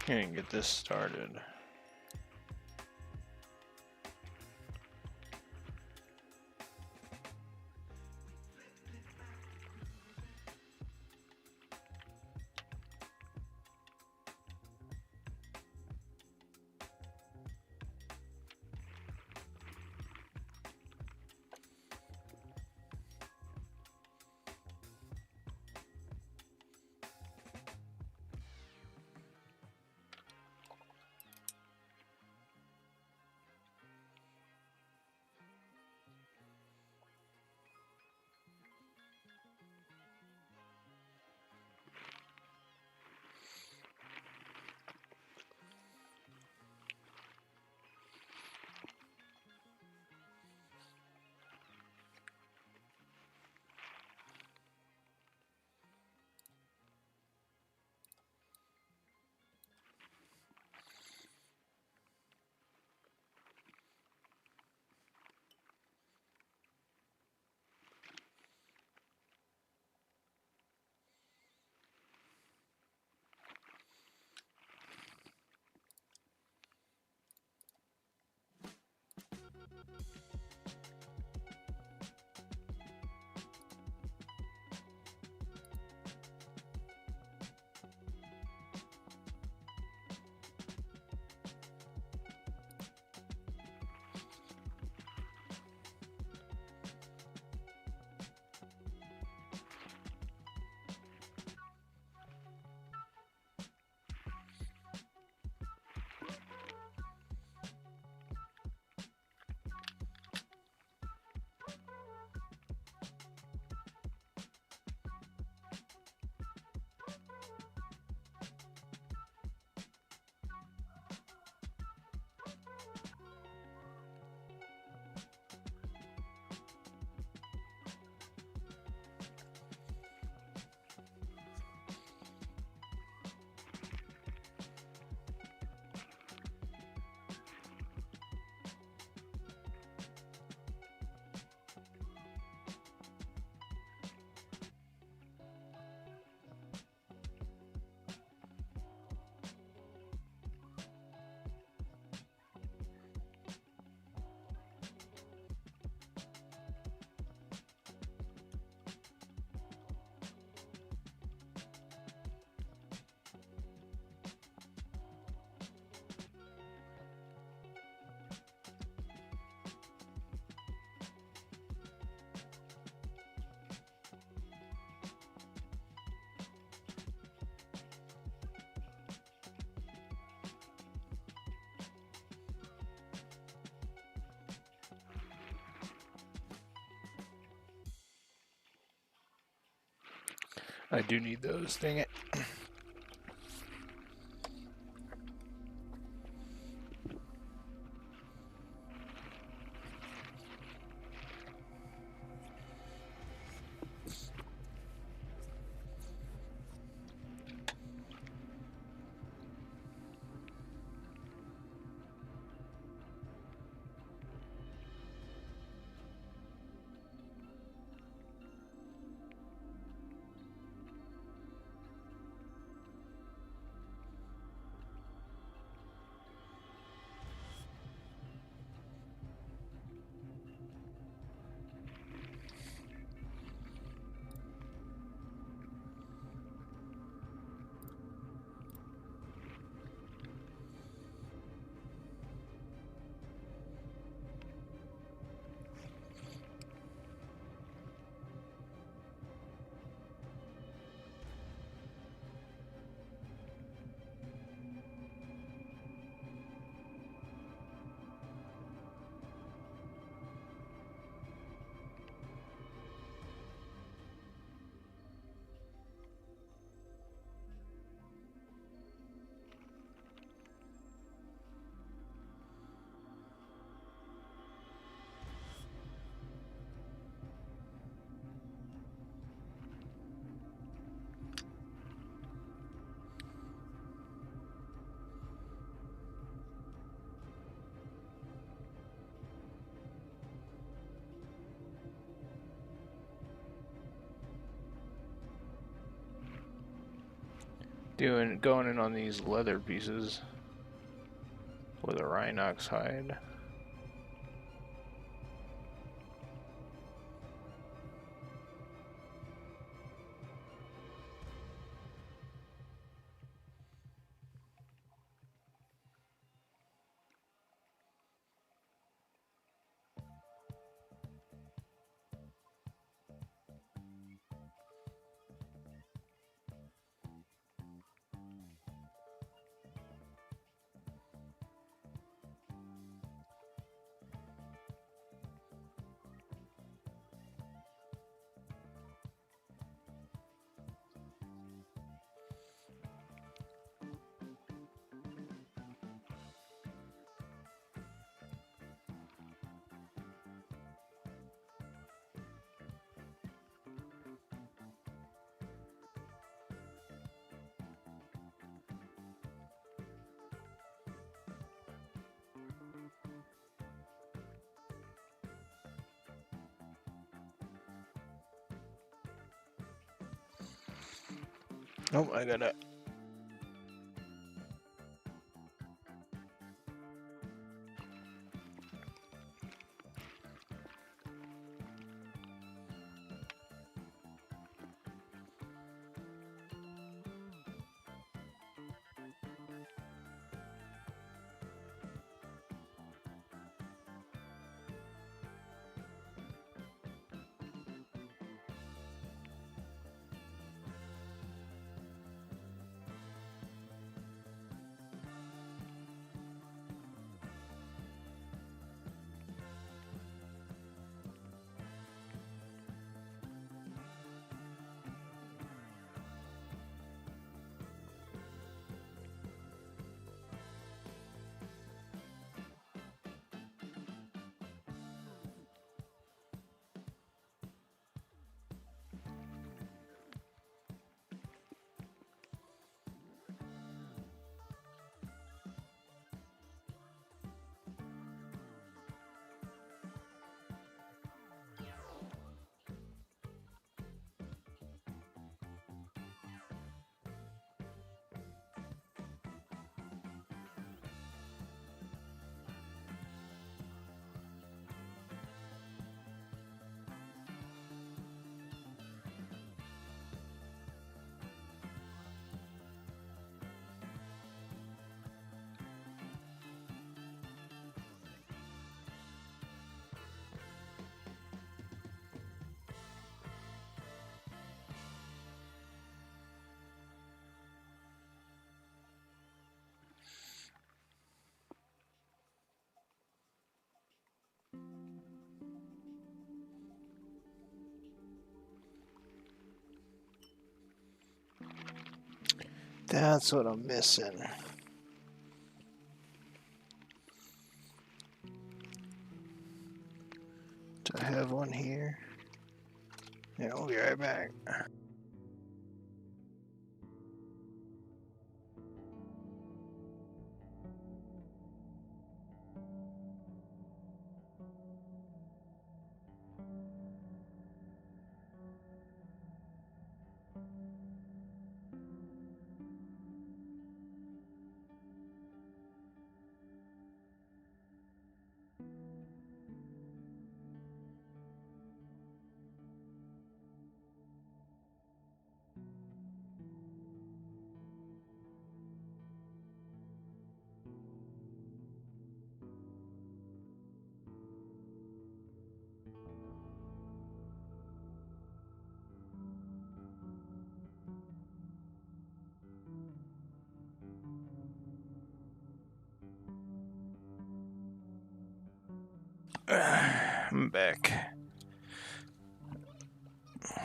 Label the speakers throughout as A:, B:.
A: And get this started. I do need those, dang it. Going in on these leather pieces with a rhinox hide. Oh, I gotta. That's what I'm missing. Do I have one here? Yeah, we'll be right back. I'm back. I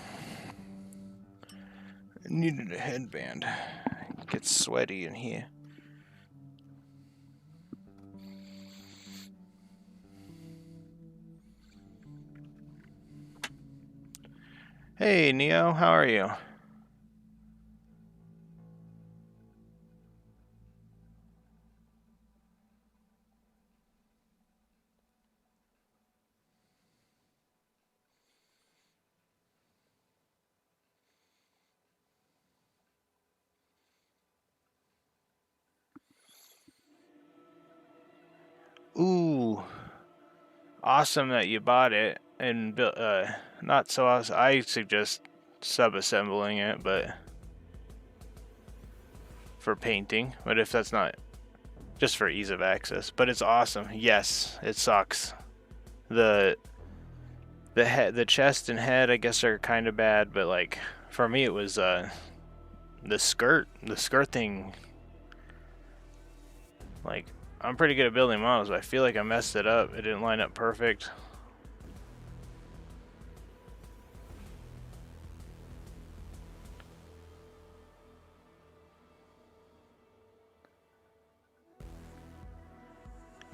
A: needed a headband. It gets sweaty in here. Hey, Neo, how are you? awesome that you bought it and built. Not so awesome. I suggest sub-assembling it, but for painting. But if that's not, just for ease of access. But it's awesome. Yes, it sucks. The chest and head, I guess, are kind of bad, but like for me, it was the skirt thing. Like, I'm pretty good at building models, but I feel like I messed it up. It didn't line up perfect.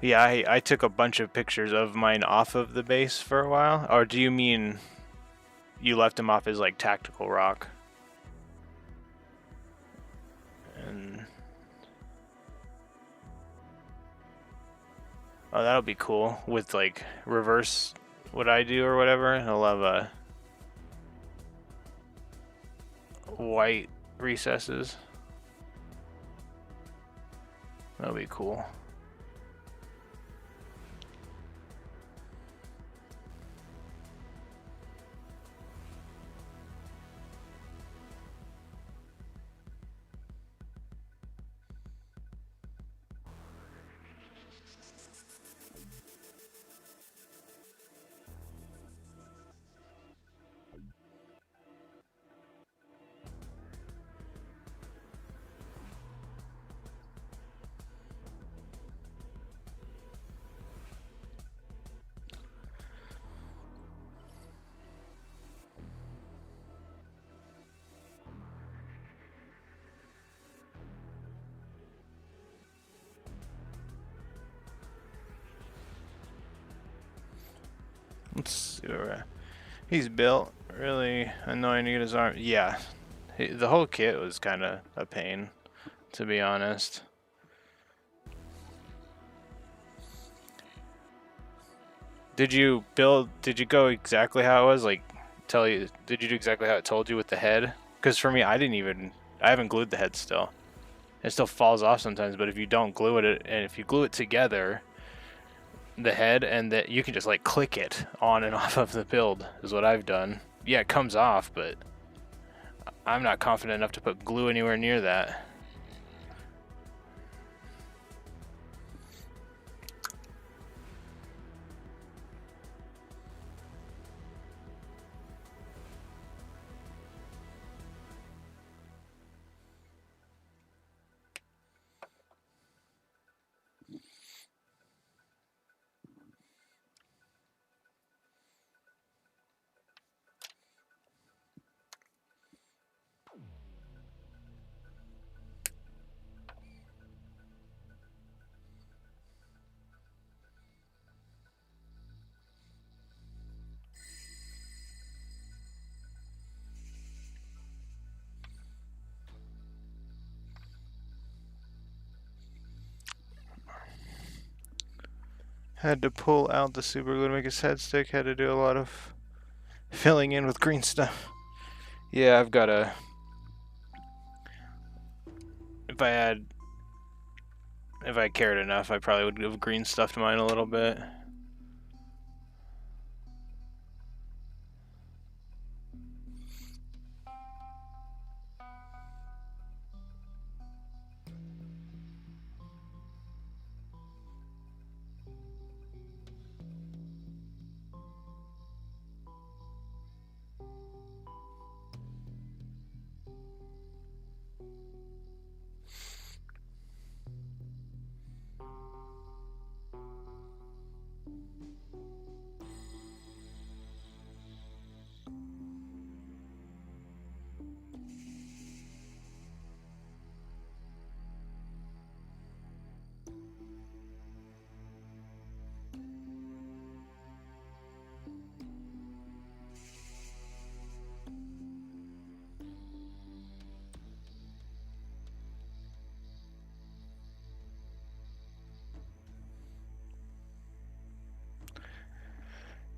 A: Yeah, I took a bunch of pictures of mine off of the base for a while. Or do you mean you left them off as like tactical rock? And oh, that'll be cool with like reverse what I do or whatever. I'll have a white recesses. That'll be cool. Let's see where he's built. Really annoying to get his arm. Yeah, the whole kit was kind of a pain, to be honest. Did you go exactly how it was? Like, did you do exactly how it told you with the head? Because for me, I haven't glued the head still. It still falls off sometimes, but if you don't glue it, and if you glue it together, the head and that, you can just like click it on and off of the build is what I've done. Yeah, it comes off, but I'm not confident enough to put glue anywhere near that. Had to pull out the super glue to make his head stick. Had to do a lot of filling in with green stuff. Yeah, I've got a... If I cared enough, I probably would have green stuffed mine a little bit.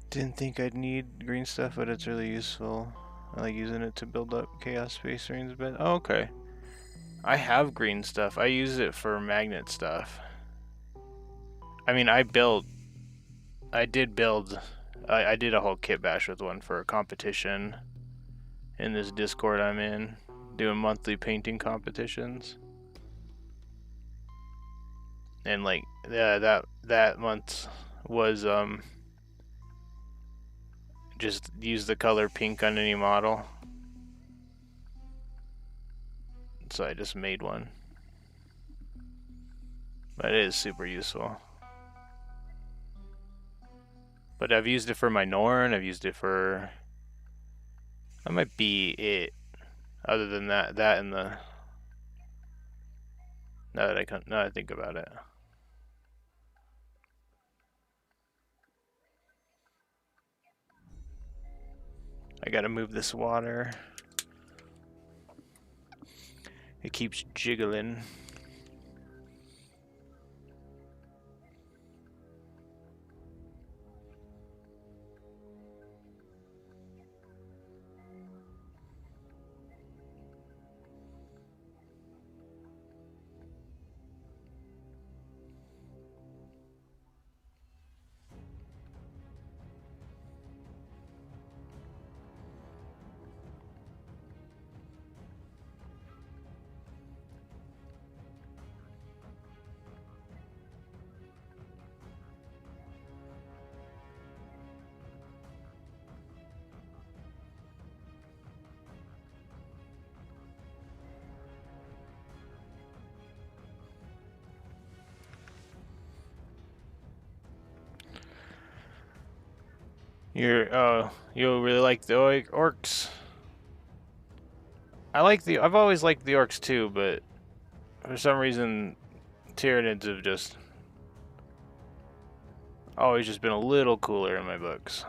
A: Didn't think I'd need green stuff, but it's really useful. I like using it to build up Chaos Space Marines a bit. Oh, okay. I have green stuff. I use it for magnet stuff. I mean, I built I did build. I did a whole kit bash with one for a competition in this Discord I'm in, doing monthly painting competitions. And like that month was just use the color pink on any model. So I just made one. But it is super useful. But I've used it for my Norn, I've used it for... That might be it. Other than that and the... Now that I think about it. I gotta move this water. It keeps jiggling. You'll really like the orcs. I've always liked the orcs too, but for some reason, Tyranids have just always just been a little cooler in my books.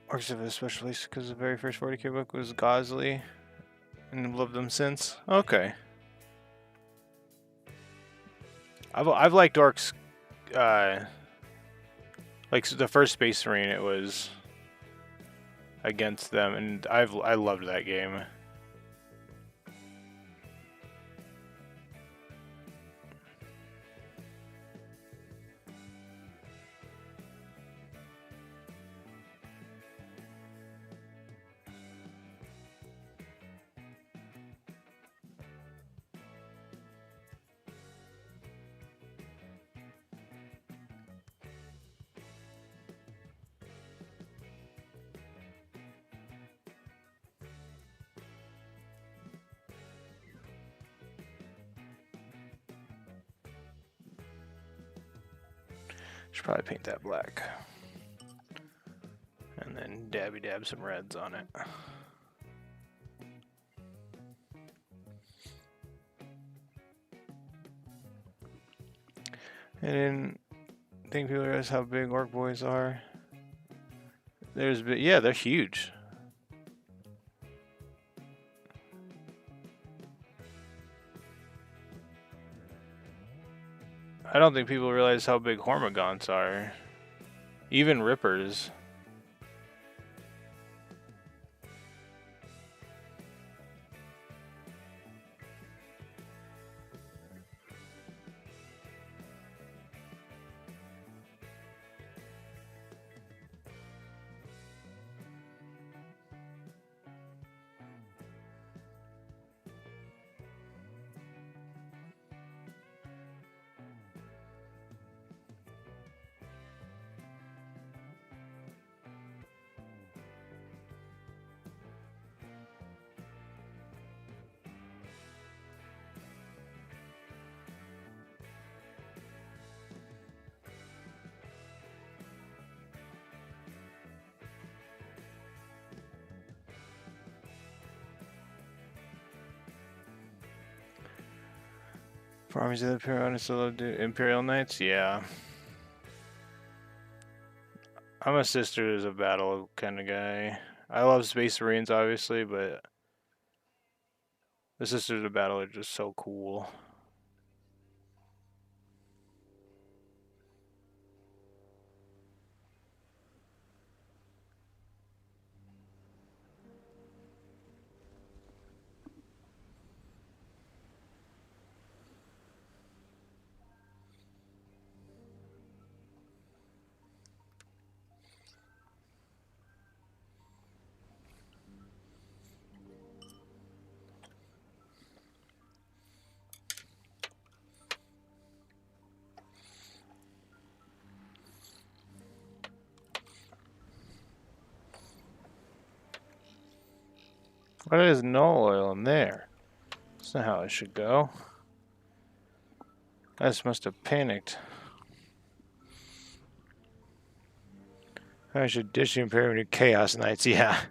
A: Orcs have a special release because the very first 40k book was Gosley, and I've loved them since. Okay. I've liked orcs, like the first Space Marine, it was against them, and I loved that game. Should probably paint that black. And then dab some reds on it. I didn't think people realize how big orc boys are. Yeah, they're huge. I don't think people realize how big Hormagaunts are. Even Rippers. For armies of the Imperial Knights? Yeah. I'm a Sisters of Battle kind of guy. I love Space Marines, obviously, but the Sisters of Battle are just so cool. Why there's no oil in there? That's not how it should go. I just must have panicked. I should dish the Imperium to Chaos Knights, yeah.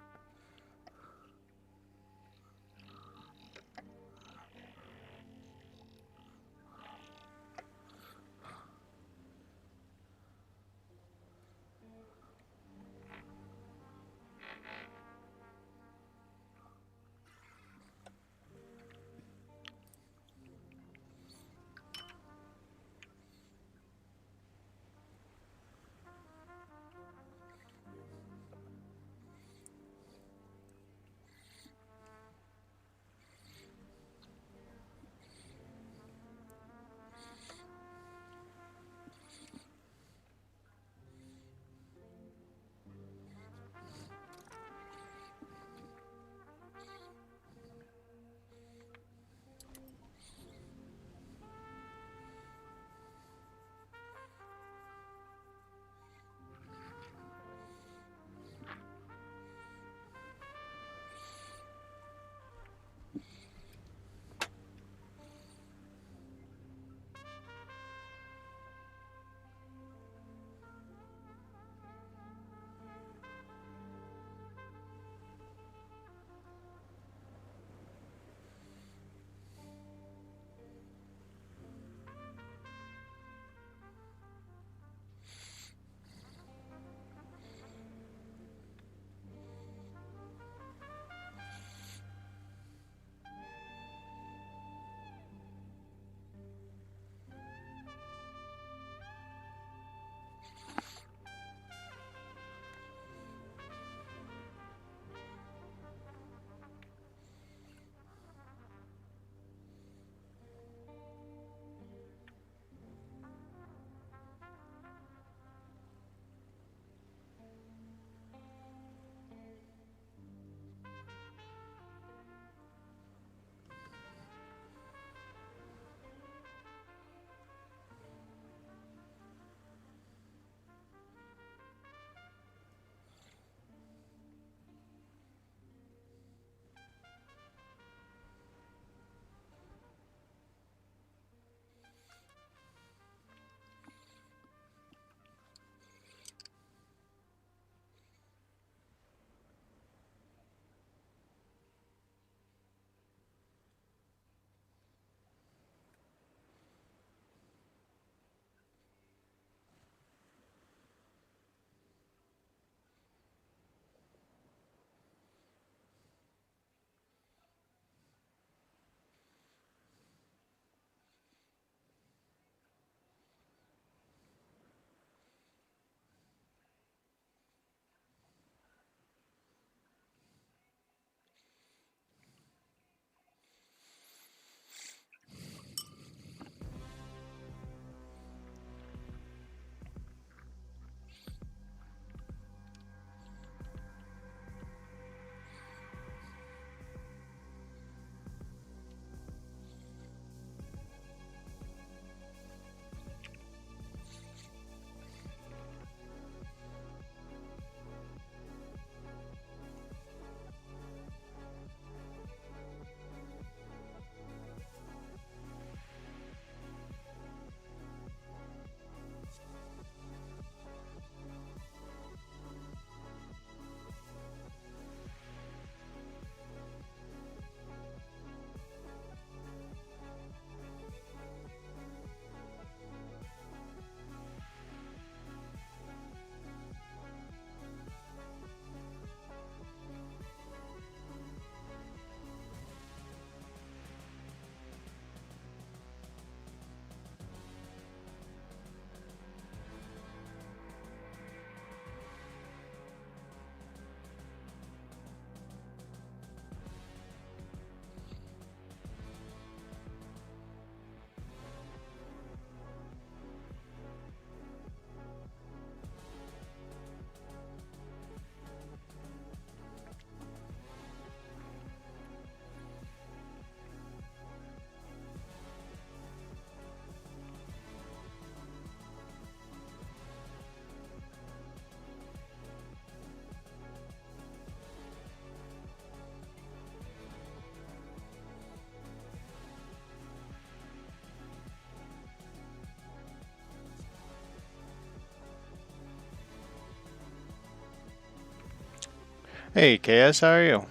A: Hey, KS, how are you?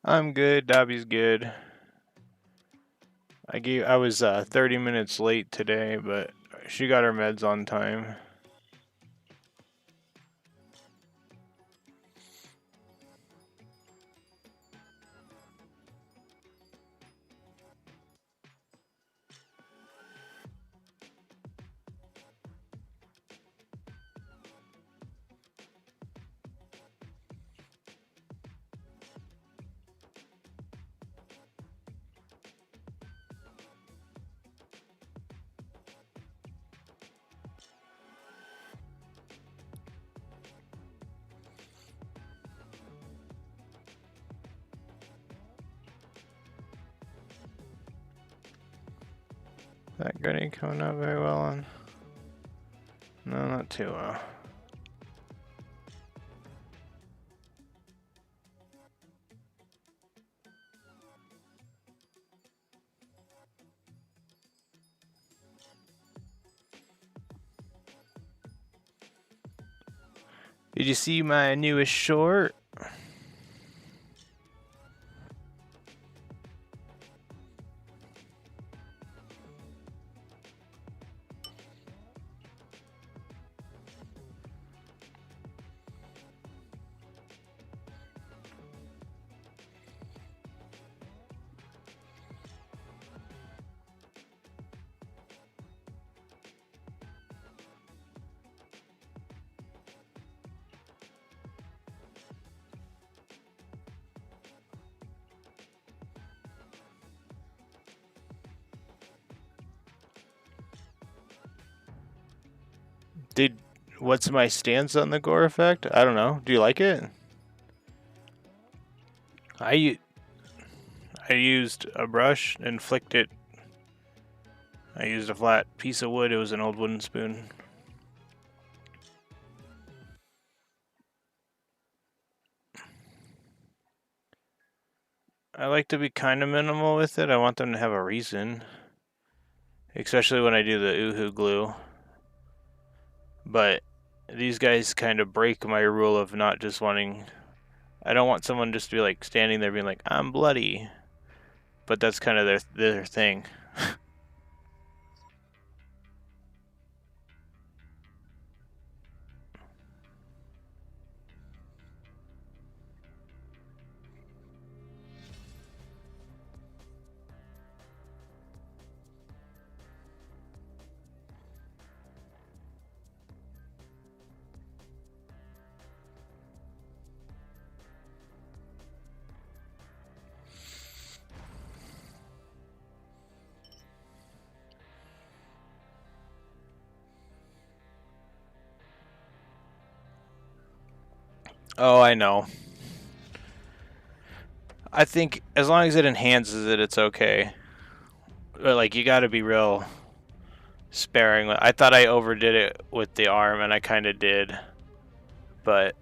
A: I'm good. Dobby's good. I was 30 minutes late today, but she got her meds on time. That grenade coming out very well on. No, not too well. Did you see my newest short? What's my stance on the gore effect? I don't know. Do you like it? I used a brush and flicked it. I used a flat piece of wood. It was an old wooden spoon. I like to be kind of minimal with it. I want them to have a reason. Especially when I do the Uhu glue. But these guys kind of break my rule of not just wanting... I don't want someone just to be like standing there being like, I'm bloody. But that's kind of their thing. Oh, I know. I think as long as it enhances it, it's okay. But like, you gotta be real sparing. I thought I overdid it with the arm, and I kind of did. But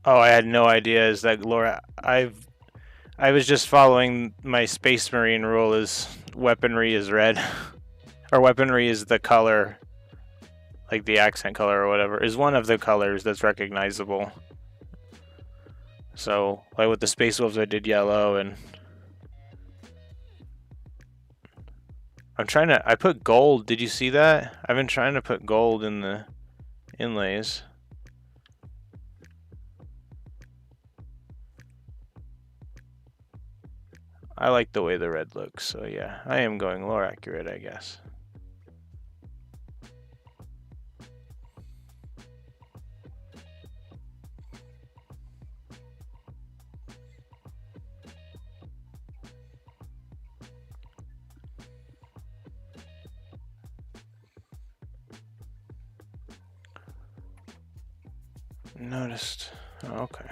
A: Oh, I had no idea. Is that Laura? I was just following my Space Marine rule. Is weaponry is red, or weaponry is the color, like the accent color or whatever, is one of the colors that's recognizable. So, like with the Space Wolves, I did yellow, and I put gold. Did you see that? I've been trying to put gold in the inlays. I like the way the red looks, so yeah, I am going lore accurate, I guess. Noticed. Oh, okay.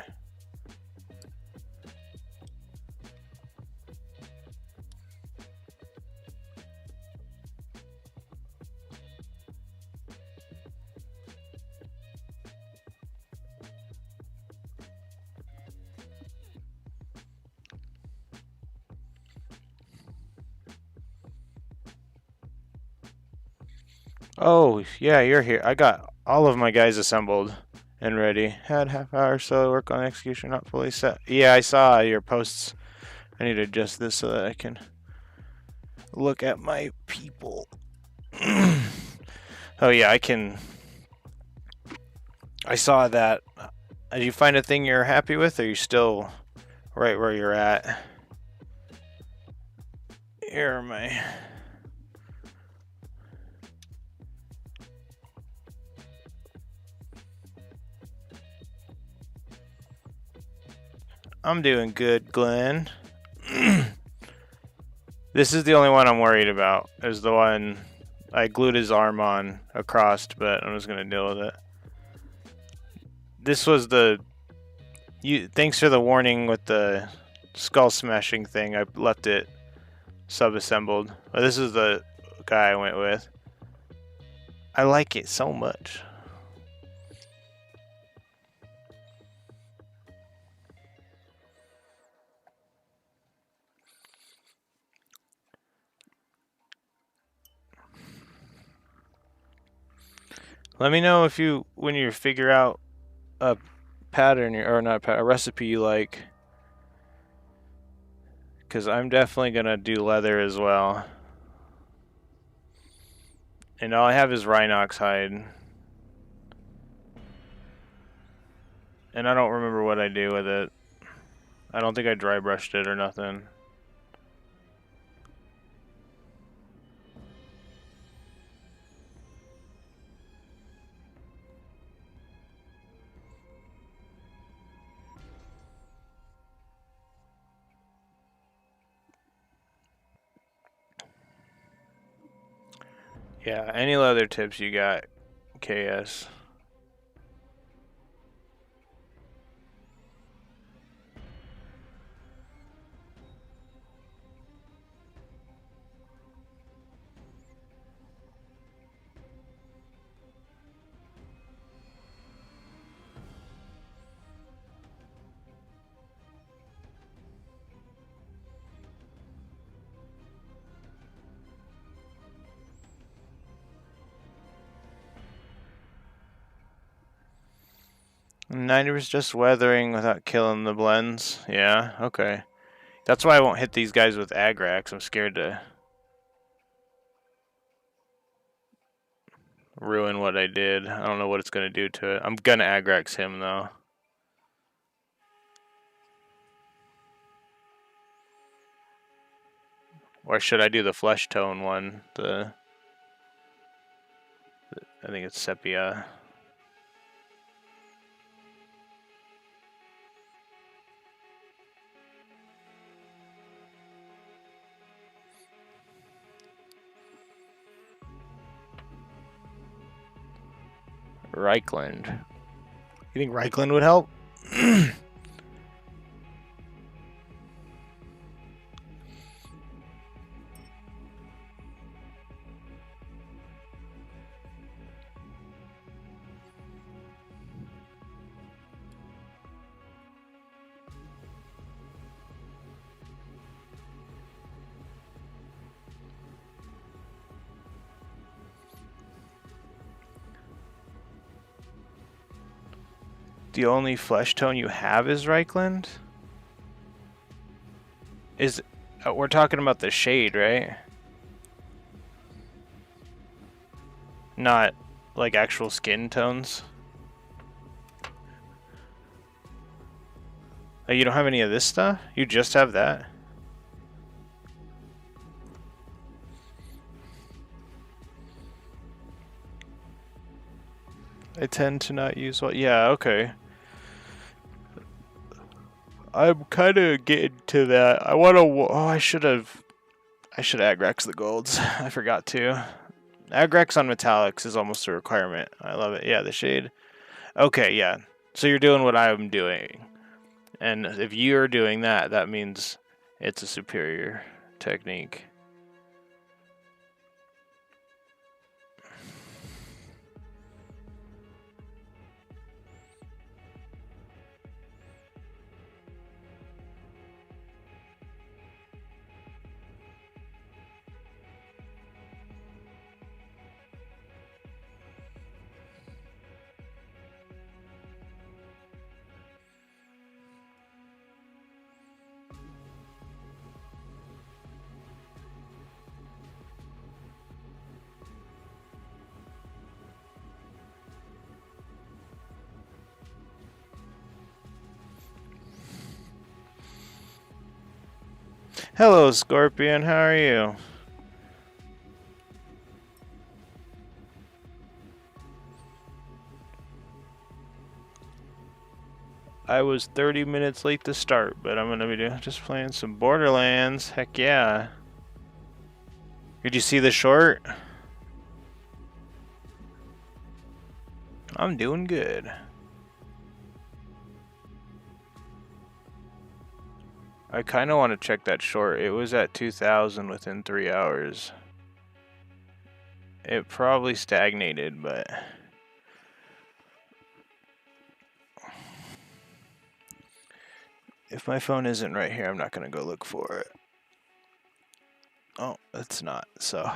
A: Oh, yeah, you're here. I got all of my guys assembled and ready. Had half hour so work on execution, not fully set. Yeah, I saw your posts. I need to adjust this so that I can look at my people. Oh yeah, I can. I saw that. Did you find a thing you're happy with, or are you still right where you're at? Here are my. I'm doing good, Glenn. This is the only one I'm worried about. Is the one I glued his arm on across, but I'm just gonna deal with it. This was the. Thanks for the warning with the skull smashing thing. I left it sub-assembled. But this is the guy I went with. I like it so much. Let me know if when you figure out a pattern or not a recipe you like, because I'm definitely gonna do leather as well. And all I have is Rhinox hide, and I don't remember what I do with it. I don't think I dry brushed it or nothing. Yeah, any leather tips you got, KS? '90s just weathering without killing the blends. Yeah, okay. That's why I won't hit these guys with Agrax. I'm scared to ruin what I did. I don't know what it's gonna do to it. I'm gonna Agrax him though. Or should I do the flesh tone one? I think it's sepia. Reichland. You think Reichland would help? The only flesh tone you have is Reichland? Is we're talking about the shade, right? Not like actual skin tones. Oh, you don't have any of this stuff? You just have that? I tend to not use what. Yeah, okay. I'm kind of getting to that. I want to. Oh, I should Agrex the golds. I forgot to. Agrex on metallics is almost a requirement. I love it. Yeah, the shade. Okay, yeah. So you're doing what I'm doing. And if you're doing that, that means it's a superior technique. Hello, Scorpion. How are you? I was 30 minutes late to start, but I'm gonna be just playing some Borderlands. Heck yeah. Did you see the short? I'm doing good. I kind of want to check that short. It was at 2,000 within 3 hours. It probably stagnated, but... if my phone isn't right here, I'm not going to go look for it. Oh, it's not, so...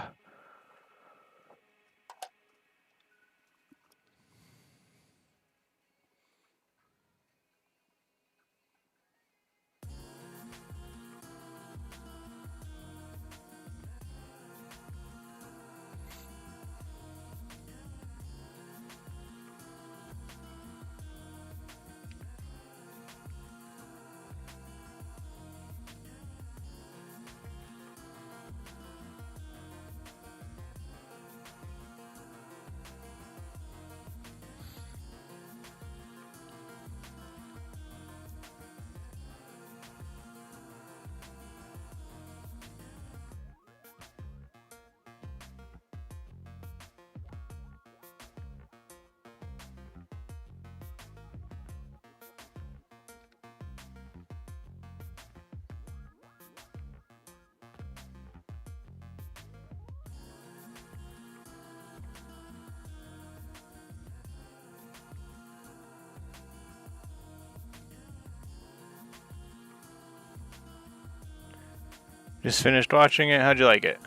A: Just finished watching it. How'd you like it?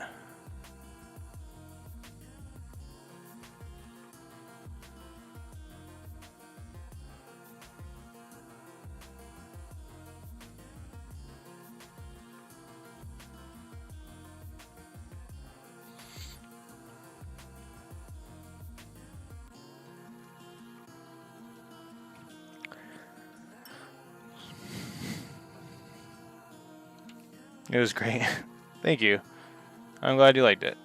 A: It was great. Thank you. I'm glad you liked it.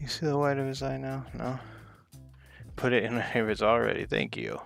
A: You see the white of his eye now? No. Put it in if it's already. Thank you.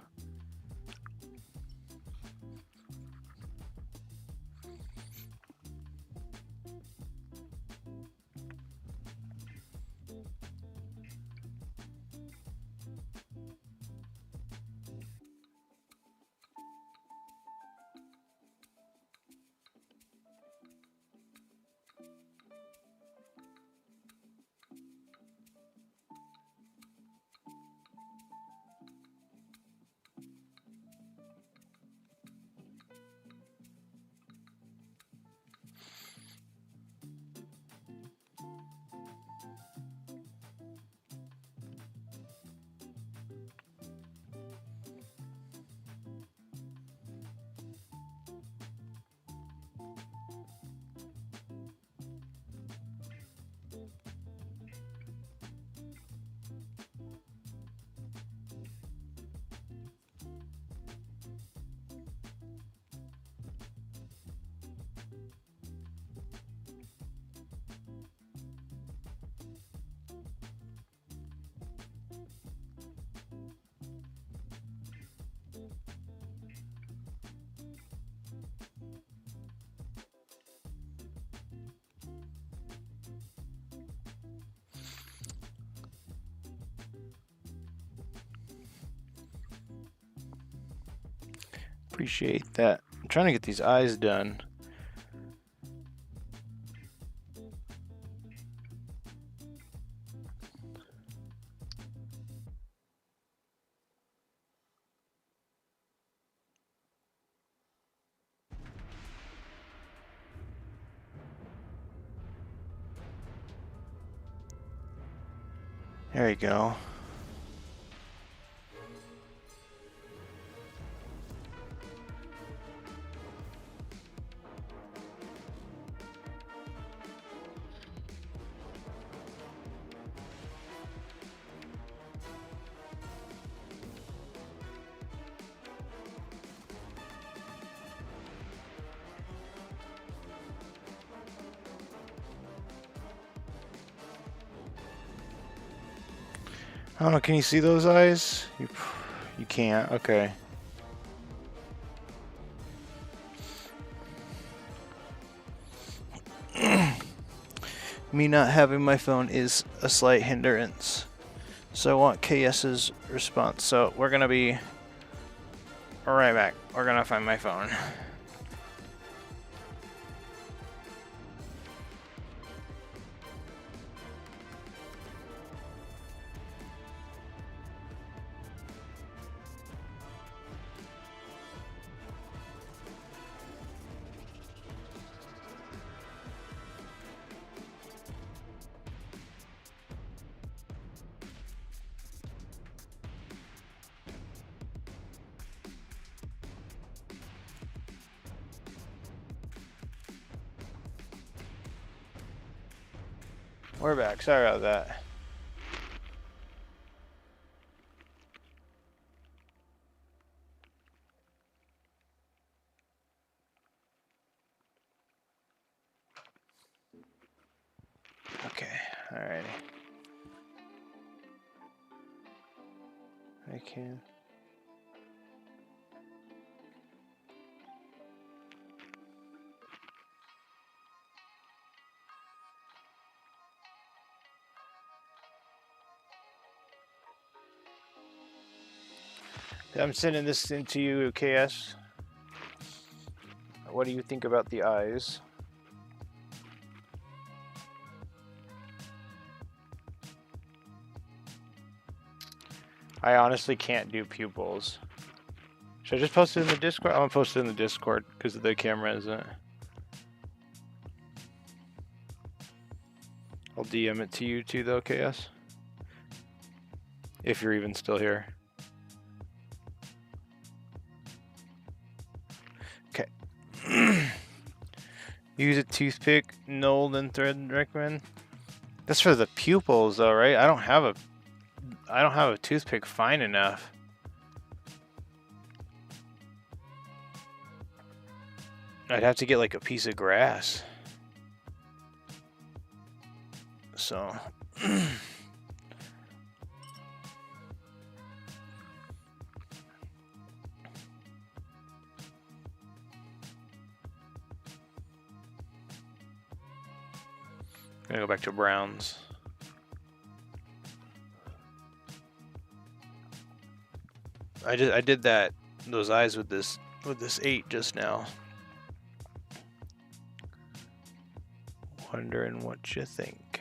A: Appreciate that. I'm trying to get these eyes done. There you go. I don't know, can you see those eyes? You can't, okay. Me not having my phone is a slight hindrance. So I want KS's response. So we're gonna be right back. We're gonna find my phone. We're back. Sorry about that. Okay, alrighty. I can. I'm sending this into you, KS. What do you think about the eyes? I honestly can't do pupils. Should I just post it in the Discord? I'm gonna post it in the Discord because the camera isn't. I'll DM it to you too though, KS. If you're even still here. Okay. Use a toothpick, Knoll and thread recommend. That's for the pupils though, right? I don't have a toothpick fine enough. I'd have to get like a piece of grass. So Gonna go back to browns. I did those eyes with this 8 just now. Wondering what you think.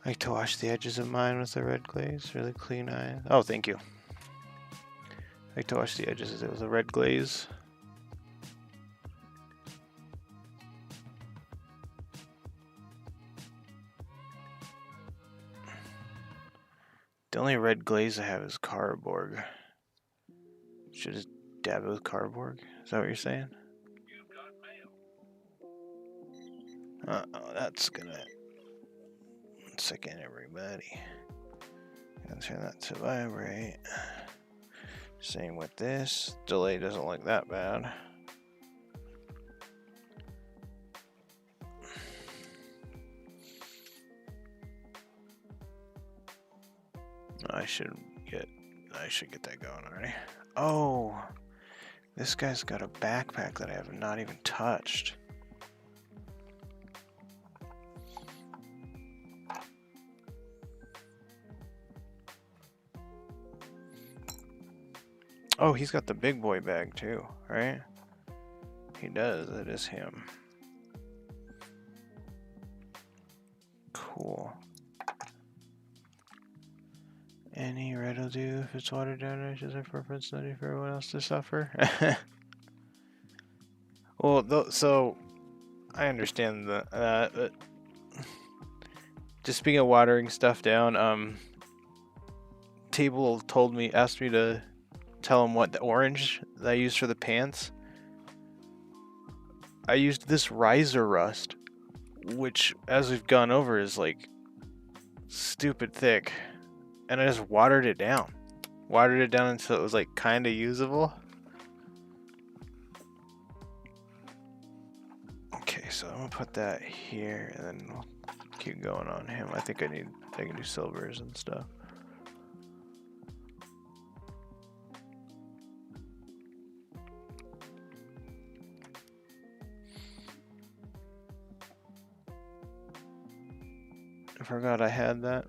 A: I like to wash the edges of mine with a red glaze, really clean eye. Oh, thank you. I like to wash the edges with a red glaze. The only red glaze I have is cardboard. Should just dab it with cardboard? Is that what you're saying? Uh-oh, that's gonna... 1 second, everybody. Gonna turn that to vibrate. Same with this. Delay doesn't look that bad. I should get that going already. Oh, this guy's got a backpack that I have not even touched. Oh, he's got the big boy bag too, right? He does. It is him. Cool. Any red will do if it's watered down. I should have preference study for everyone else to suffer. Well, so I understand that. But just speaking of watering stuff down, Table asked me to tell him what the orange that I used for the pants. I used this riser rust, which, as we've gone over, is like stupid thick. And I just watered it down. Watered it down until it was like kind of usable. Okay, so I'm gonna put that here and then we'll keep going on him. I think I can do silvers and stuff. I forgot I had that.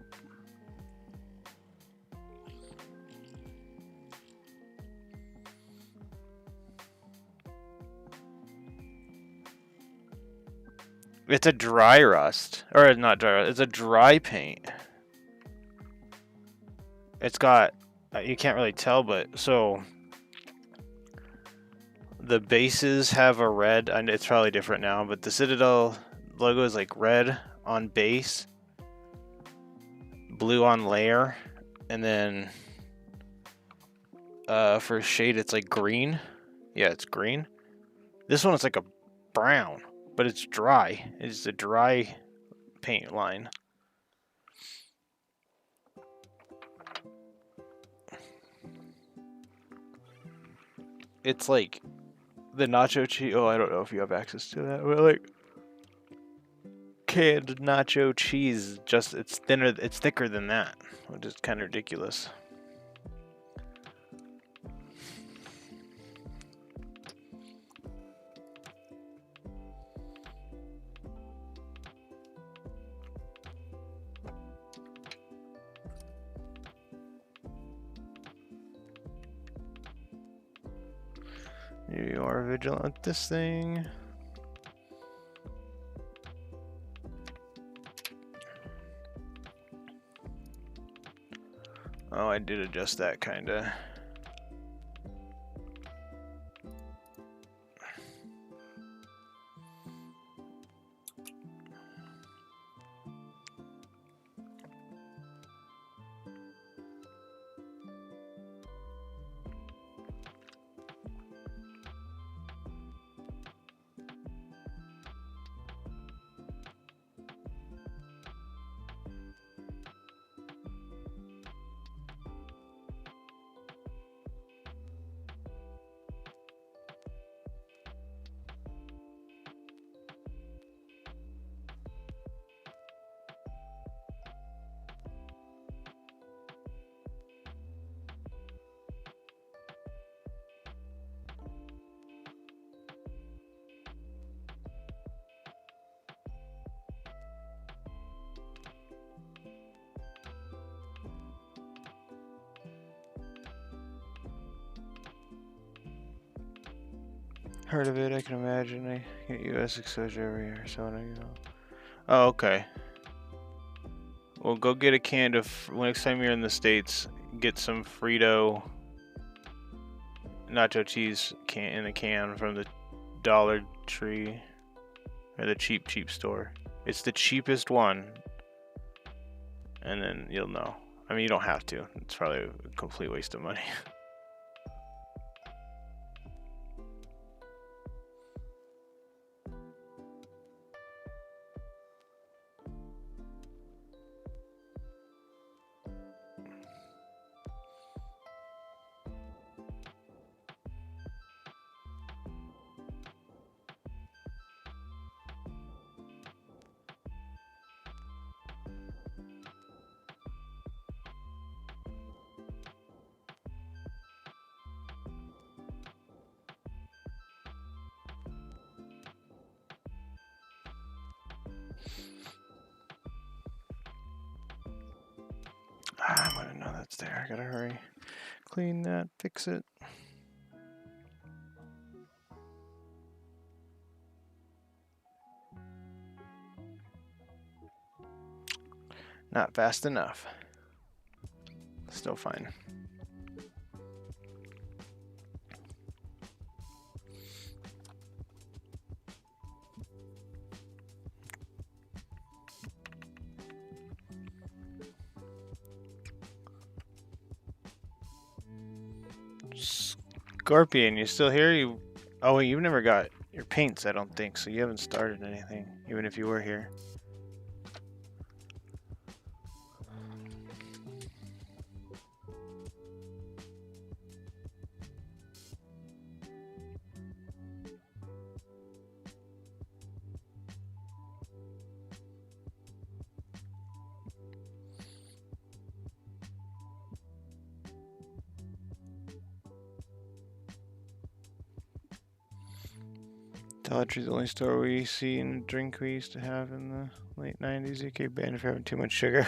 A: It's a dry rust. Or not dry rust, it's a dry paint. It's got, you can't really tell, but so the bases have a red, and it's probably different now, but the Citadel logo is like red on base, blue on layer, and then for shade it's like green. Yeah, it's green. This one is like a brown, but it's dry. It's a dry paint line. It's like the nacho cheese. Oh, I don't know if you have access to that, but like canned nacho cheese, just it's thicker than that, which is kind of ridiculous. You are vigilant with this thing. Oh, I did adjust that kinda. Heard of it, I can imagine. I get US exposure every year, so I know. Oh, okay. Well, go get a can of, next time you're in the States, get some Frito nacho cheese in a can from the Dollar Tree, or the cheap store. It's the cheapest one, and then you'll know. I mean, you don't have to. It's probably a complete waste of money. I'm gonna know that's there. I gotta hurry. Clean that, fix it. Not fast enough. Still fine. Scorpion, you still here? Oh, wait, you've never got your paints, I don't think, so you haven't started anything, even if you were here. Dollar Tree's the only store we see and drink we used to have in the late 90s. UK banned for having too much sugar.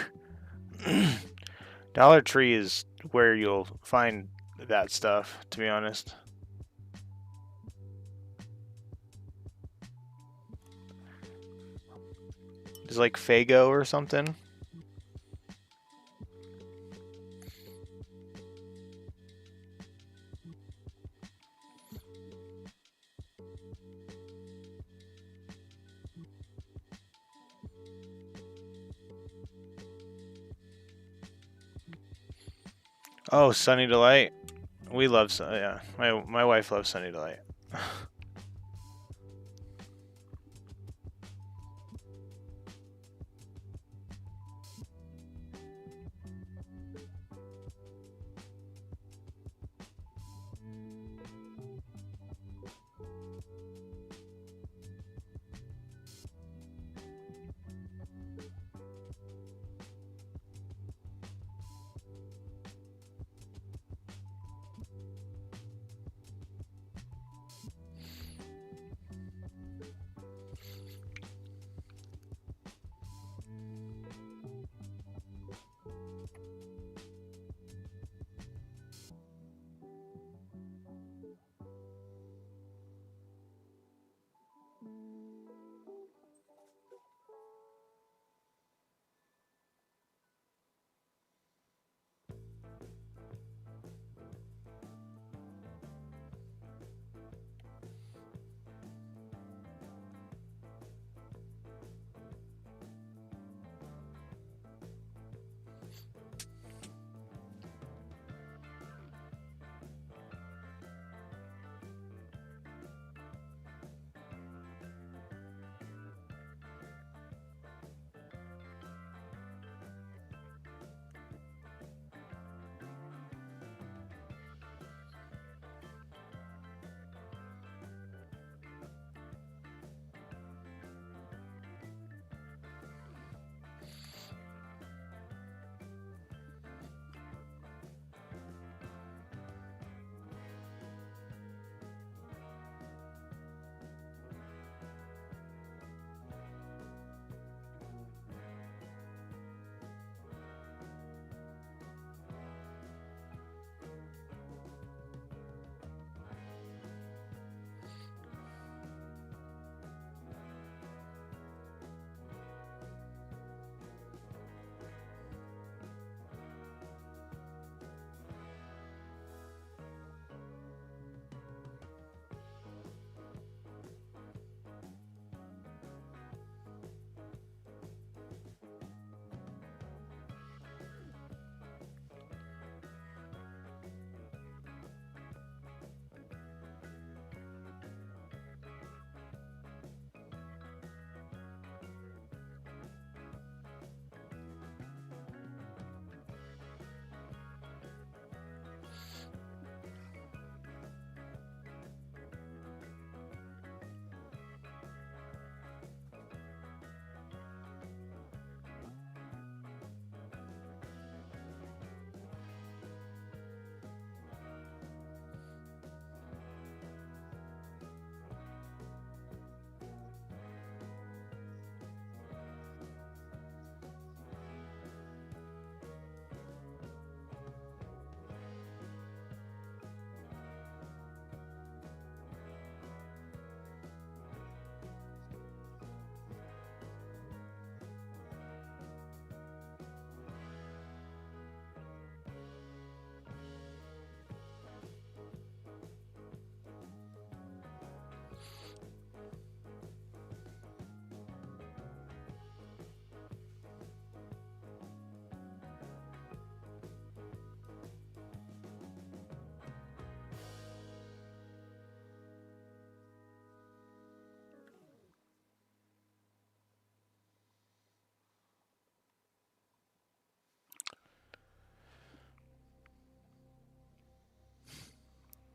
A: Dollar Tree is where you'll find that stuff, to be honest. It's like Faygo or something. Oh, Sunny Delight. We love, yeah. My wife loves Sunny Delight.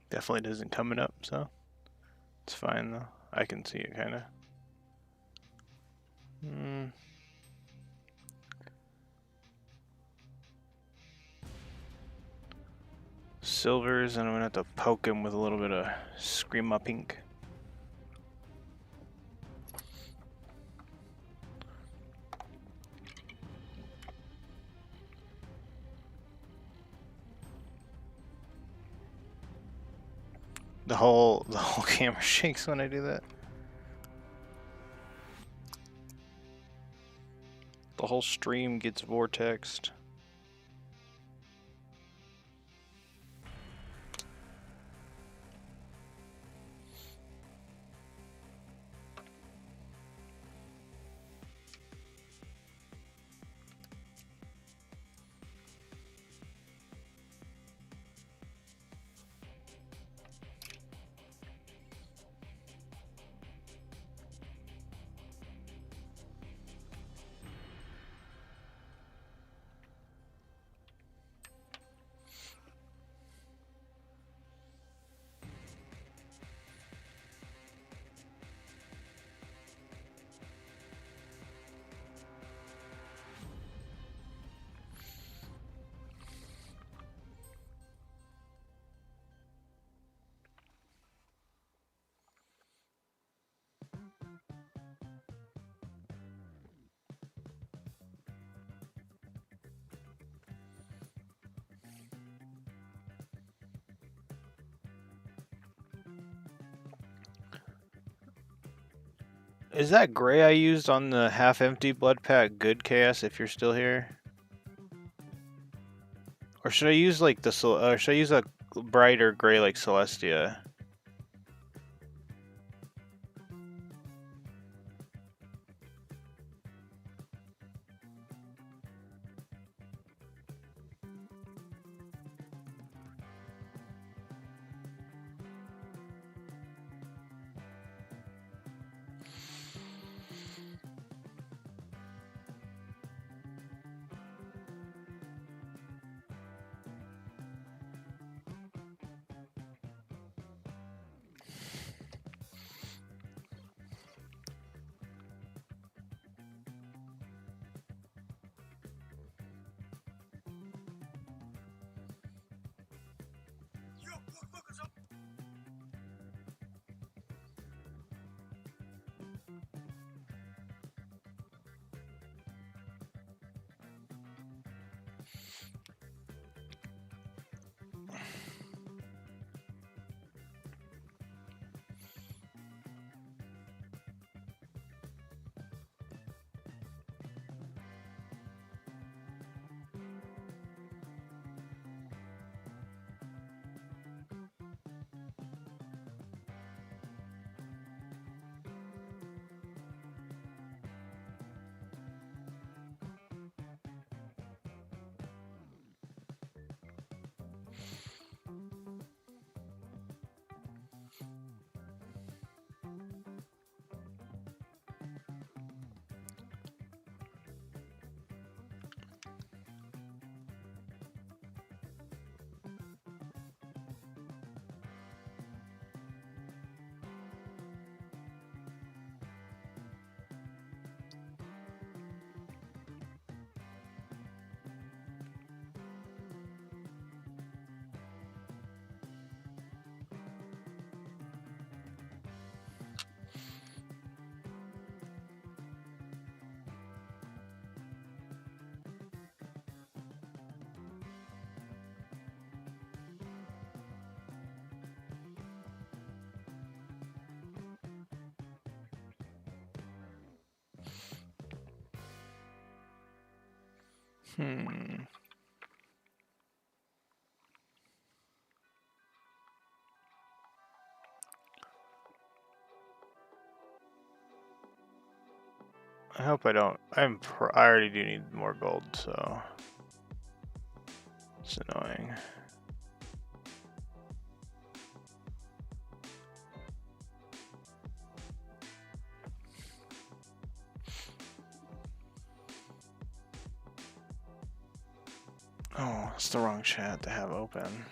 A: Definitely isn't coming up, so it's fine though. I can see it kind of. Silvers, and I'm gonna have to poke him with a little bit of Screama Pink. The whole camera shakes when I do that. The whole stream gets vortexed. Is that gray I used on the half-empty blood pack good, Chaos, if you're still here? Or should I use like the should I use a brighter gray like Celestia? I hope I don't. I already do need more gold, so it's annoying. Oh, it's the wrong chat to have open.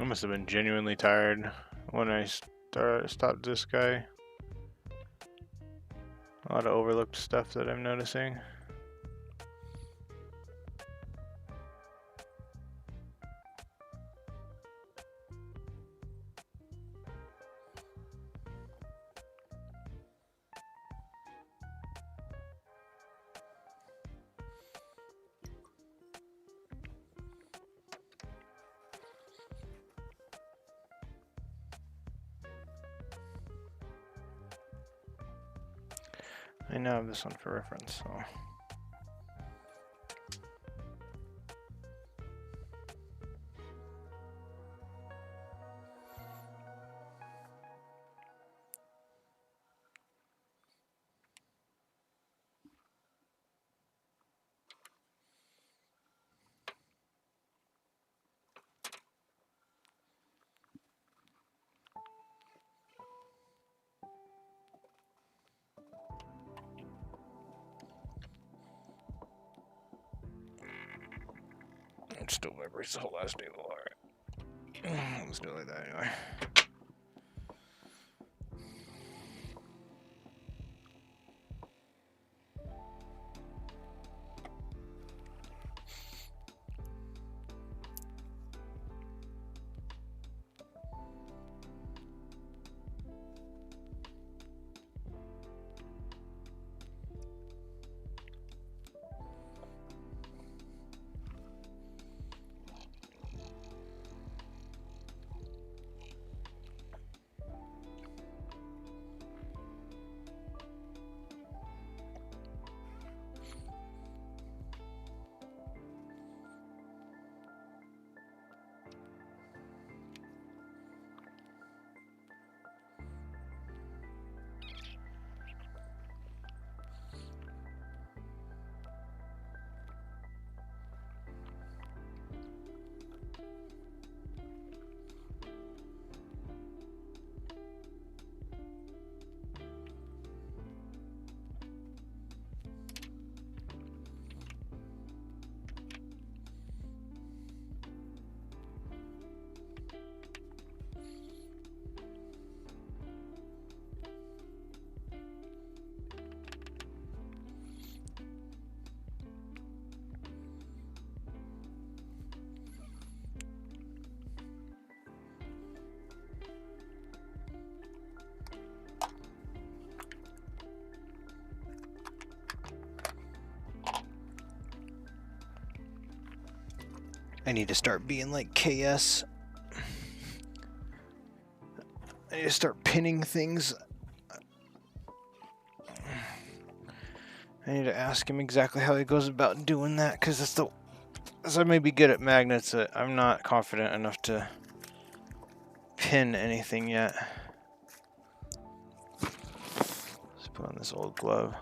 A: I must have been genuinely tired when I stopped this guy. A lot of overlooked stuff that I'm noticing. I now have this one for reference, so. It still vibrates the whole last day. Alright. Let's do it like that anyway. I need to start being like KS. I need to start pinning things. I need to ask him exactly how he goes about doing that, because it's the... As I may be good at magnets, I'm not confident enough to pin anything yet. Let's put on this old glove.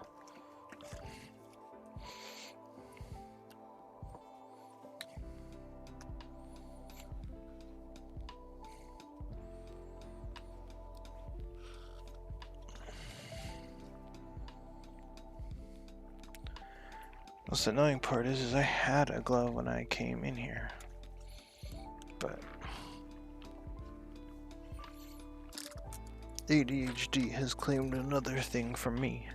A: What's the annoying part is I had a glove when I came in here, but ADHD has claimed another thing from me.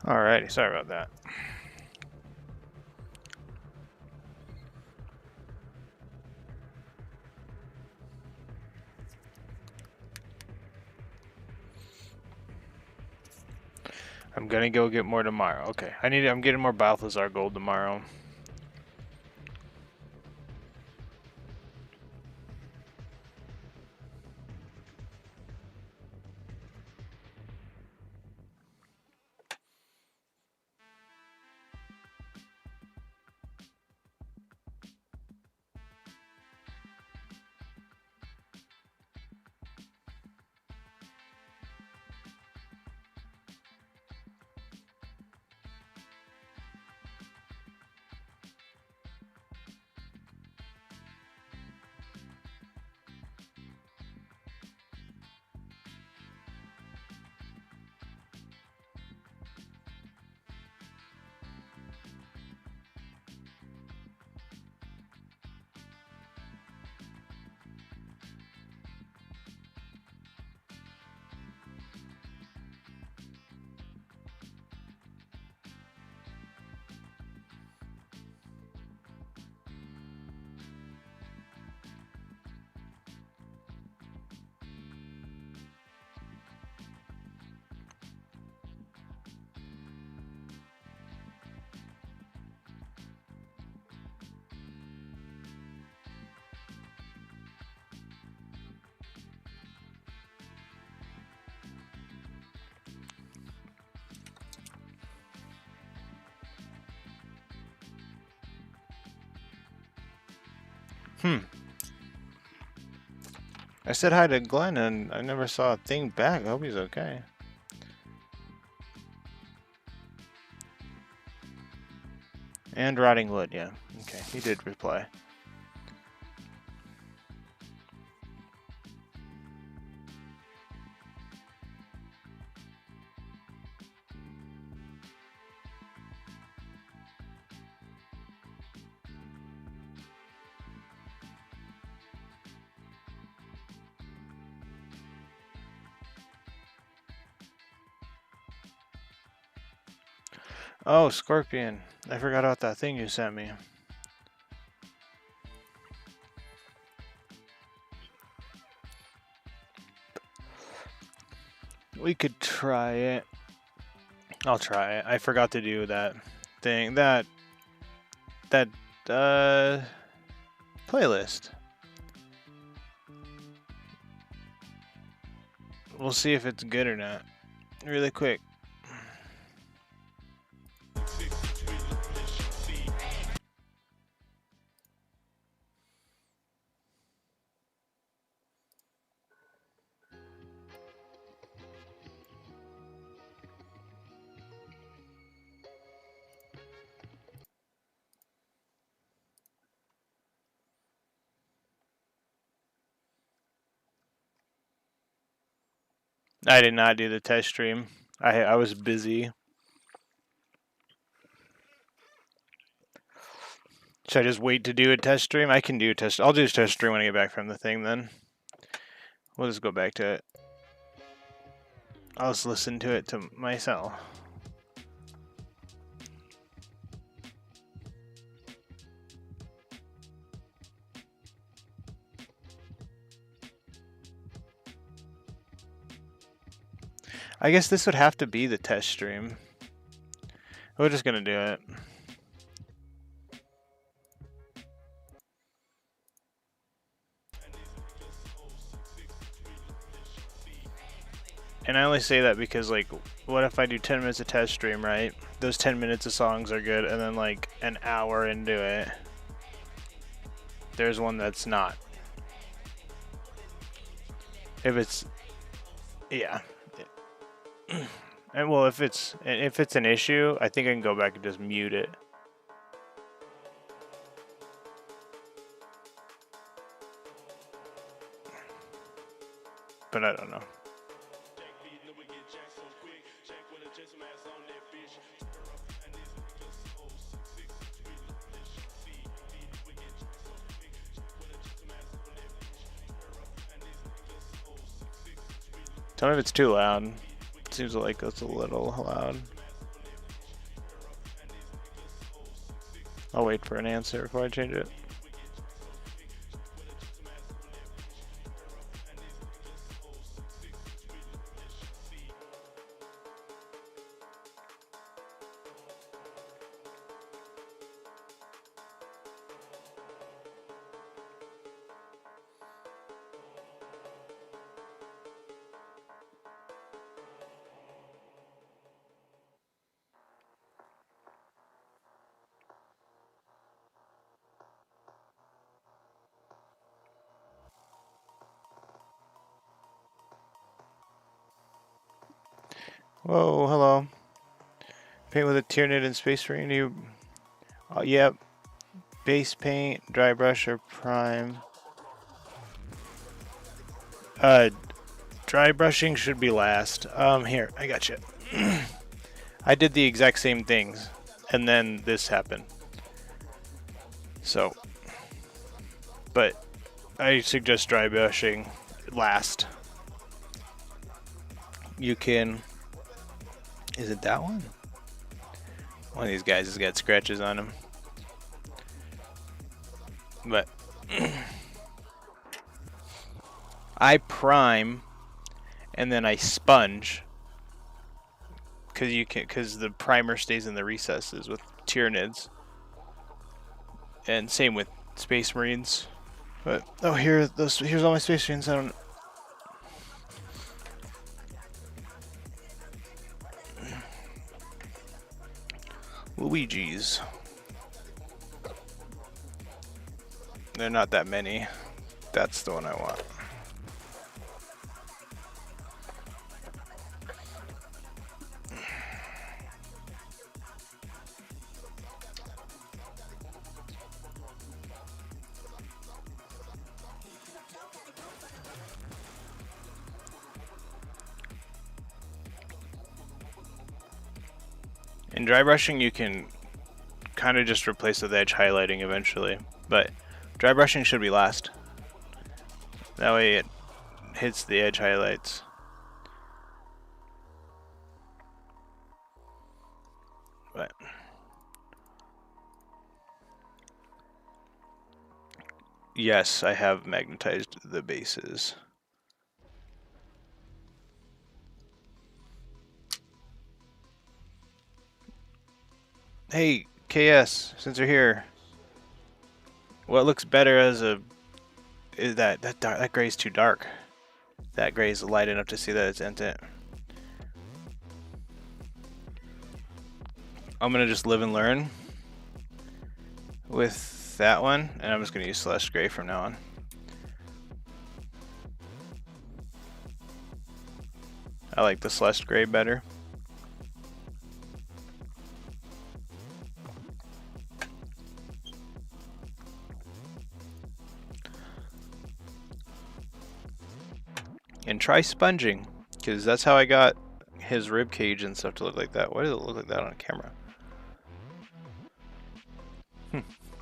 A: Alrighty, sorry about that. I'm gonna go get more tomorrow. Okay, I'm getting more Balthazar gold tomorrow. I said hi to Glenn and I never saw a thing back. I hope he's okay. And rotting wood, yeah. Okay, he did reply. Oh, Scorpion. I forgot about that thing you sent me. We could try it. I'll try it. I forgot to do that thing. That playlist. We'll see if it's good or not. Really quick. I did not do the test stream. I was busy. Should I just wait to do a test stream? I can do a test. I'll do a test stream when I get back from the thing then. We'll just go back to it. I'll just listen to it to myself. I guess this would have to be the test stream. We're just gonna do it. And I only say that because, like, what if I do 10 minutes of test stream, right? Those 10 minutes of songs are good, and then, like, an hour into it, there's one that's not. If it's, yeah. And, well, if it's an issue, I think I can go back and just mute it. But I don't know. Tell me if it's too loud. Seems like it's a little loud. I'll wait for an answer before I change it. Whoa, hello. Paint with a Tyranid and Space Marine. You, yep. Base paint, dry brush, or prime. Dry brushing should be last. Here, I got you. I did the exact same things, and then this happened. So, but I suggest dry brushing last. You can. Is it that one? One of these guys has got scratches on him. But I prime and then I sponge because the primer stays in the recesses with Tyranids, and same with Space Marines. But oh, here's all my Space Marines. I don't. Luigi's. They're not that many. That's the one I want. In dry brushing, you can kind of just replace with edge highlighting eventually, but dry brushing should be last. That way it hits the edge highlights. But yes, I have magnetized the bases. Hey, KS, since you're here, what looks better as a is that gray's too dark. That gray's light enough to see that it's intent. I'm gonna just live and learn with that one, and I'm just gonna use Celeste Gray from now on. I like the Celeste Gray better. And try sponging, because that's how I got his rib cage and stuff to look like that. Why does it look like that on camera?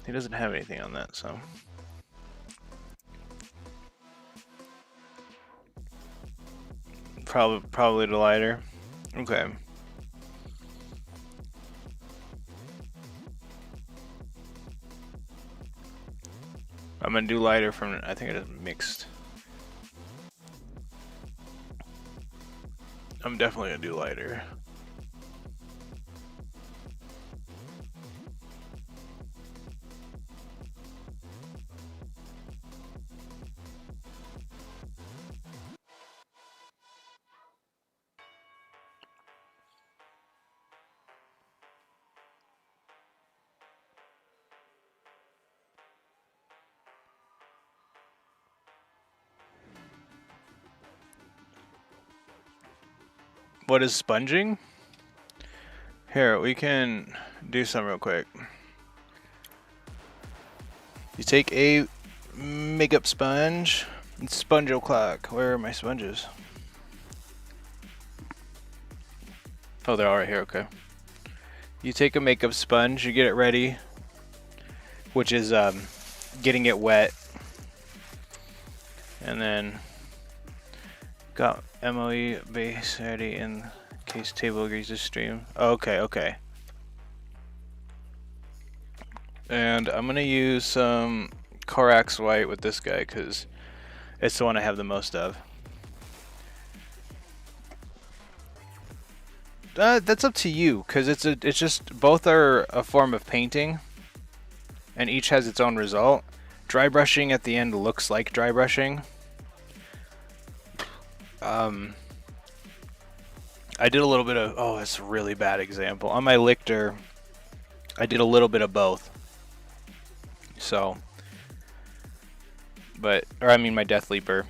A: He doesn't have anything on that, so. Probably the lighter. Okay. I'm gonna do lighter from, I think I just mixed. I'm definitely gonna do lighter. What is sponging? Here, we can do some real quick. You take a makeup sponge and sponge o'clock. Where are my sponges? Oh, they're all right here, okay. You take a makeup sponge, you get it ready, which is getting it wet. And then got MOE base ready in case table agrees to stream. Oh, okay, okay. And I'm gonna use some Corax White with this guy because it's the one I have the most of. That's up to you, because it's just both are a form of painting, and each has its own result. Dry brushing at the end looks like dry brushing. I did a little bit of, oh, it's a really bad example. On my Lictor, I did a little bit of both. So, or I mean my Death Leaper.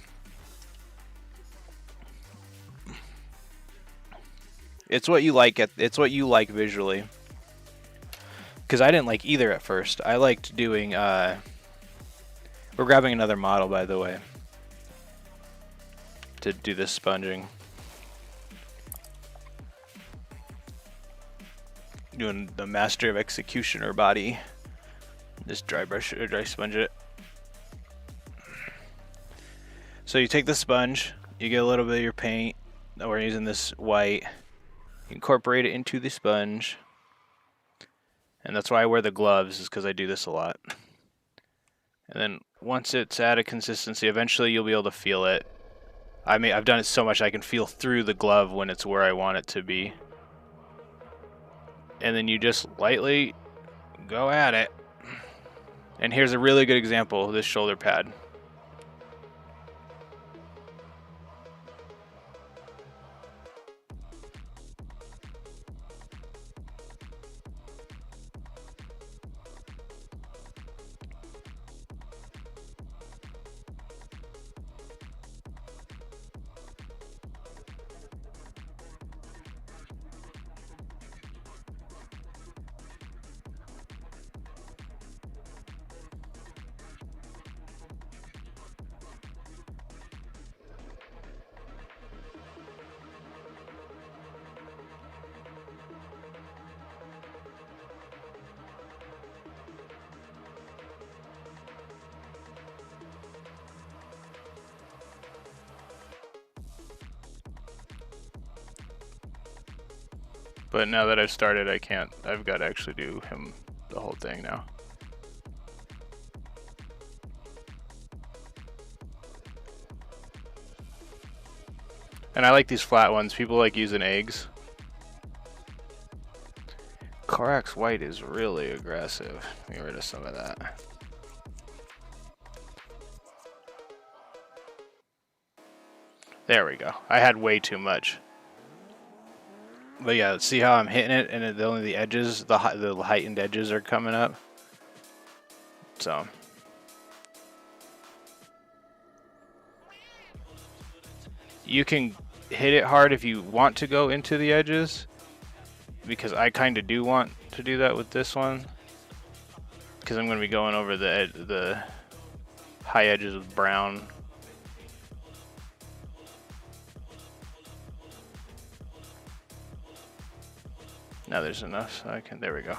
A: It's what you like it's what you like visually. Because I didn't like either at first. I liked doing, we're grabbing another model, by the way, to do this sponging. Doing the Master of Executioner body. Just dry brush it or dry sponge it. So you take the sponge, you get a little bit of your paint. We're using this white. You incorporate it into the sponge. And that's why I wear the gloves, is because I do this a lot. And then once it's at a consistency, eventually you'll be able to feel it. I mean, I've done it so much I can feel through the glove when it's where I want it to be. And then you just lightly go at it. And here's a really good example of this shoulder pad. But now that I've started, I can't. I've got to actually do him the whole thing now. And I like these flat ones. People like using eggs. Corax White is really aggressive. Get rid of some of that. There we go. I had way too much. But yeah, see how I'm hitting it, and only the edges, the heightened edges are coming up. So you can hit it hard if you want to go into the edges, because I kind of do want to do that with this one, because I'm going to be going over the high edges of brown. Now there's enough, so I can, there we go.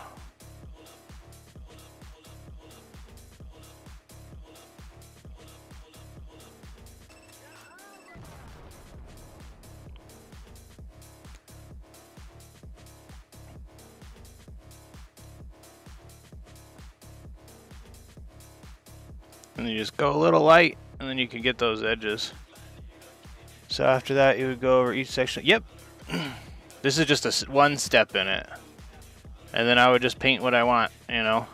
A: And you just go a little light, and then you can get those edges. So after that, you would go over each section. Yep. This is just one step in it. And then I would just paint what I want, you know.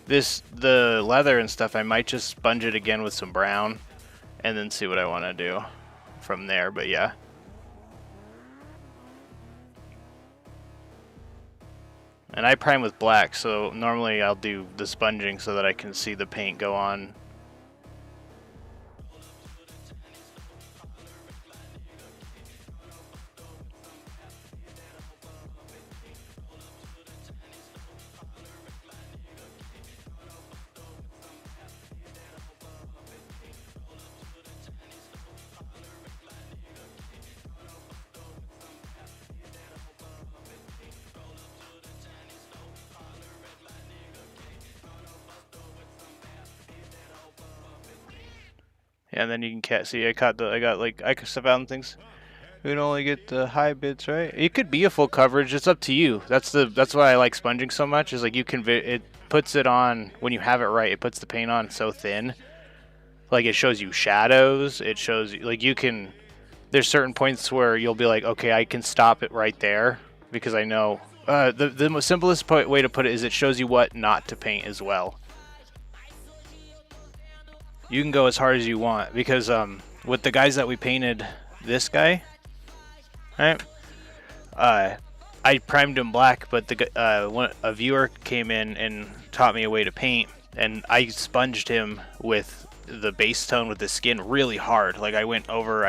A: The leather and stuff, I might just sponge it again with some brown and then see what I want to do from there, but yeah. And I prime with black, so normally I'll do the sponging so that I can see the paint go on. and then you can see I got like I found things. We can only get the high bits, right? It could be a full coverage. It's up to you. That's why I like sponging so much. Is like you can it puts it on when you have it right. It puts the paint on so thin, like it shows you shadows. It shows you like you can. There's certain points where you'll be like, okay, I can stop it right there because I know. The most simplest way to put it is it shows you what not to paint as well. You can go as hard as you want because with the guys that we painted, this guy, right? I primed him black, but a viewer came in and taught me a way to paint, and I sponged him with the base tone with the skin really hard. Like I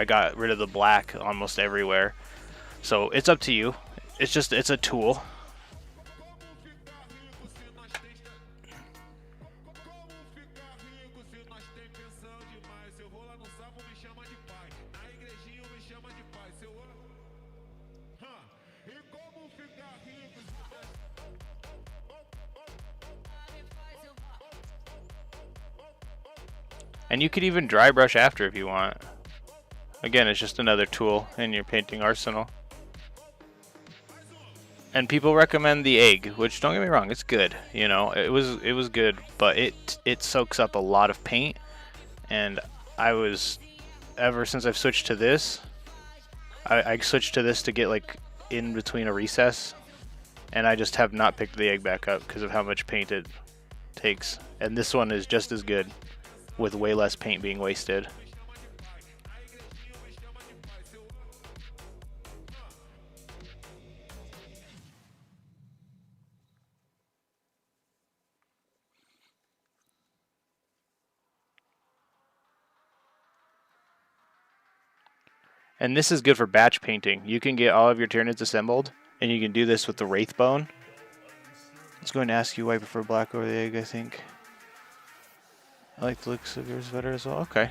A: got rid of the black almost everywhere. So it's up to you. It's a tool. And you could even dry brush after if you want. Again, it's just another tool in your painting arsenal. And people recommend the egg, which don't get me wrong, it's good. You know, it was good, but it soaks up a lot of paint. And ever since I've switched to this, I switched to this to get like in between a recess, and I just have not picked the egg back up because of how much paint it takes. And this one is just as good, with way less paint being wasted. And this is good for batch painting. You can get all of your Tyranids assembled, and you can do this with the Wraithbone. I was going to ask you why you prefer black over the egg, I think. I like the looks of yours better as well. Okay.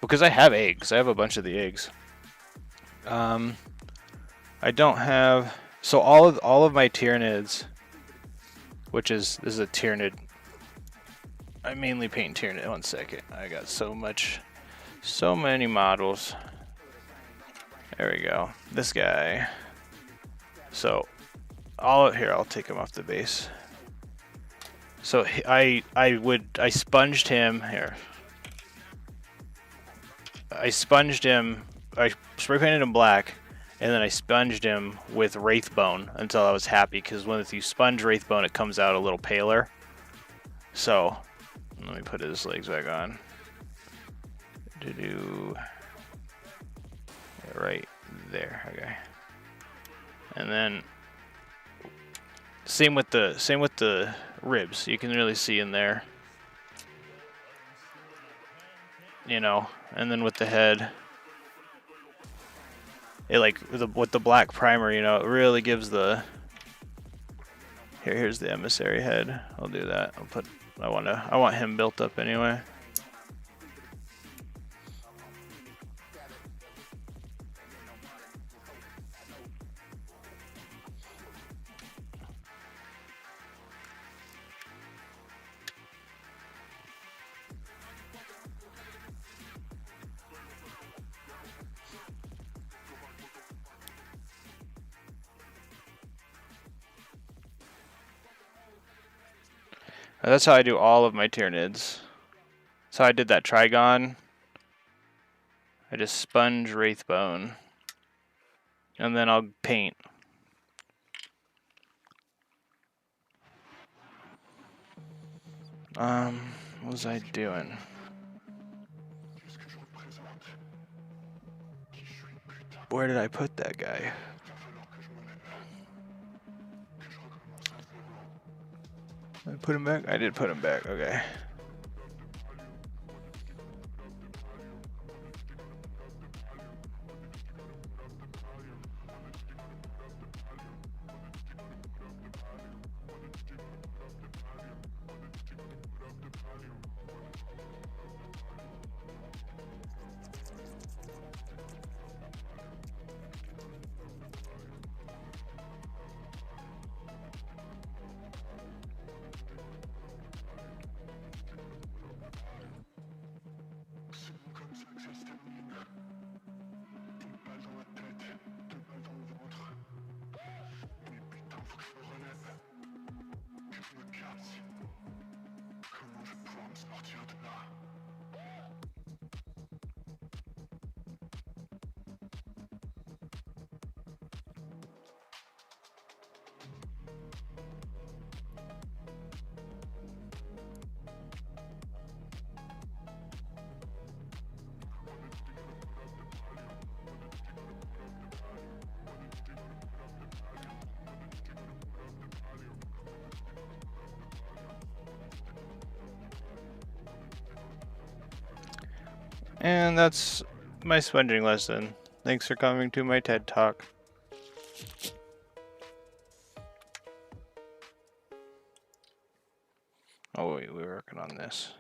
A: Because I have eggs. I have a bunch of the eggs. I don't have... So all of my Tyranids, this is a Tyranid. I mainly paint Tyranid. 1 second. I got so many models. There we go. This guy. So I'll take him off the base. So I sponged him here. I spray painted him black, and then I sponged him with Wraithbone until I was happy, because when you sponge Wraithbone, it comes out a little paler. So let me put his legs back on. Right there, okay. And then same with the ribs. You can really see in there, you know. And then with the head, it with the black primer, you know, it really gives the. Here's the emissary head. I'll do that. I want him built up anyway. That's how I do all of my Tyranids. So I did that Trigon. I just sponge Wraithbone. And then I'll paint. What was I doing? Where did I put that guy? Did I put him back? I did put him back, okay. And that's my sponging lesson. Thanks for coming to my TED Talk. Oh wait, we're working on this.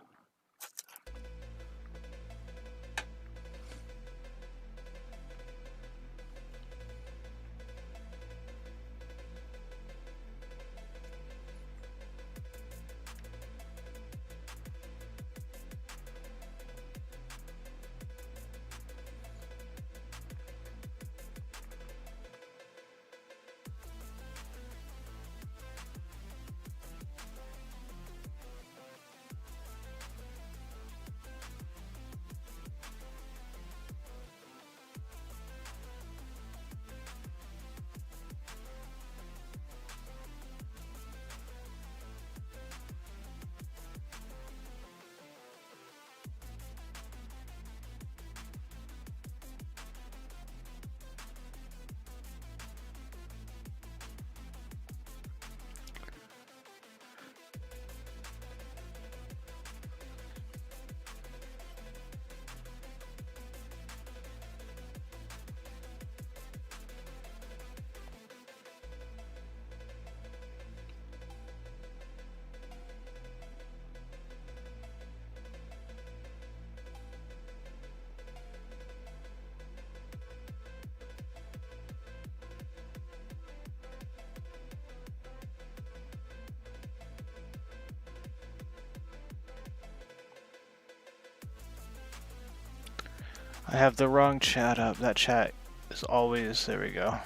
A: I have the wrong chat up. That chat is always, there we go.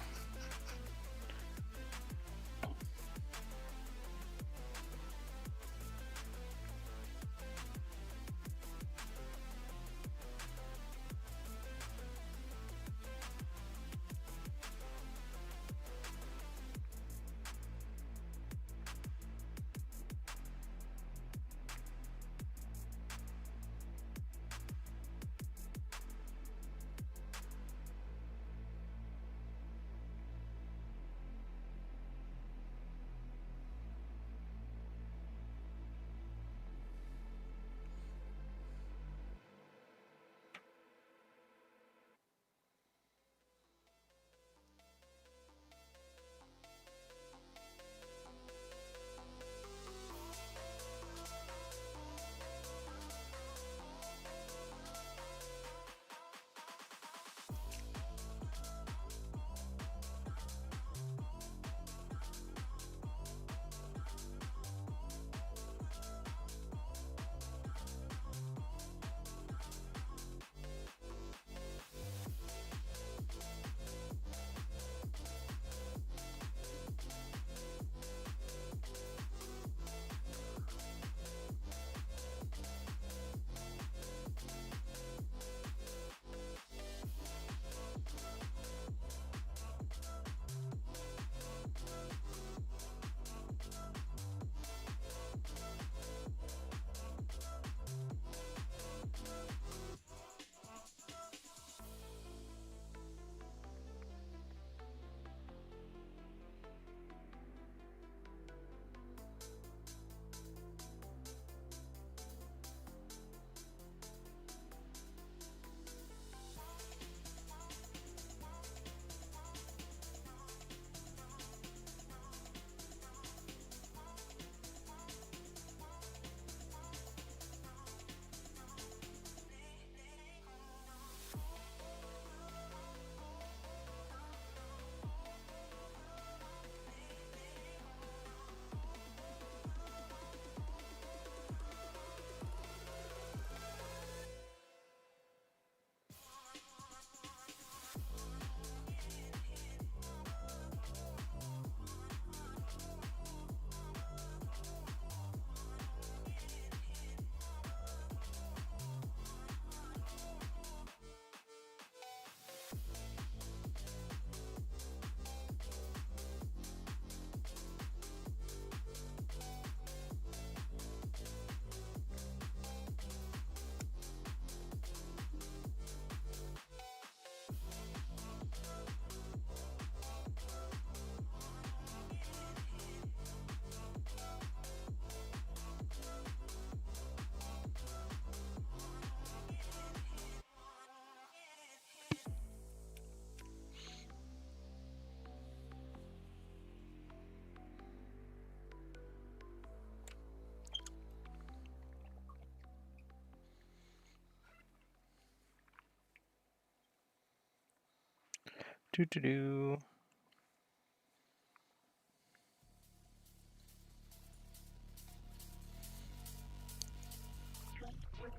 A: Do do do.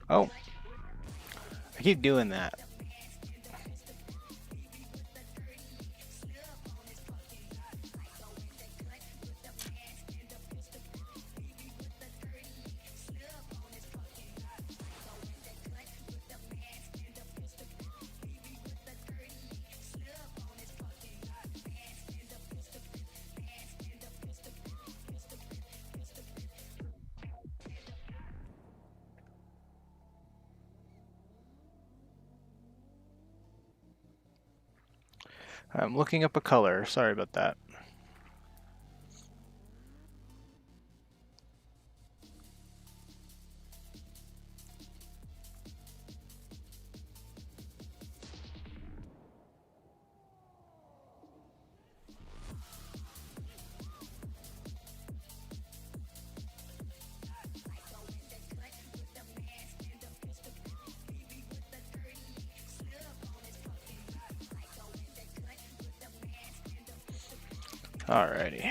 A: Oh, I keep doing that. I'm looking up a color. Sorry about that. Alrighty.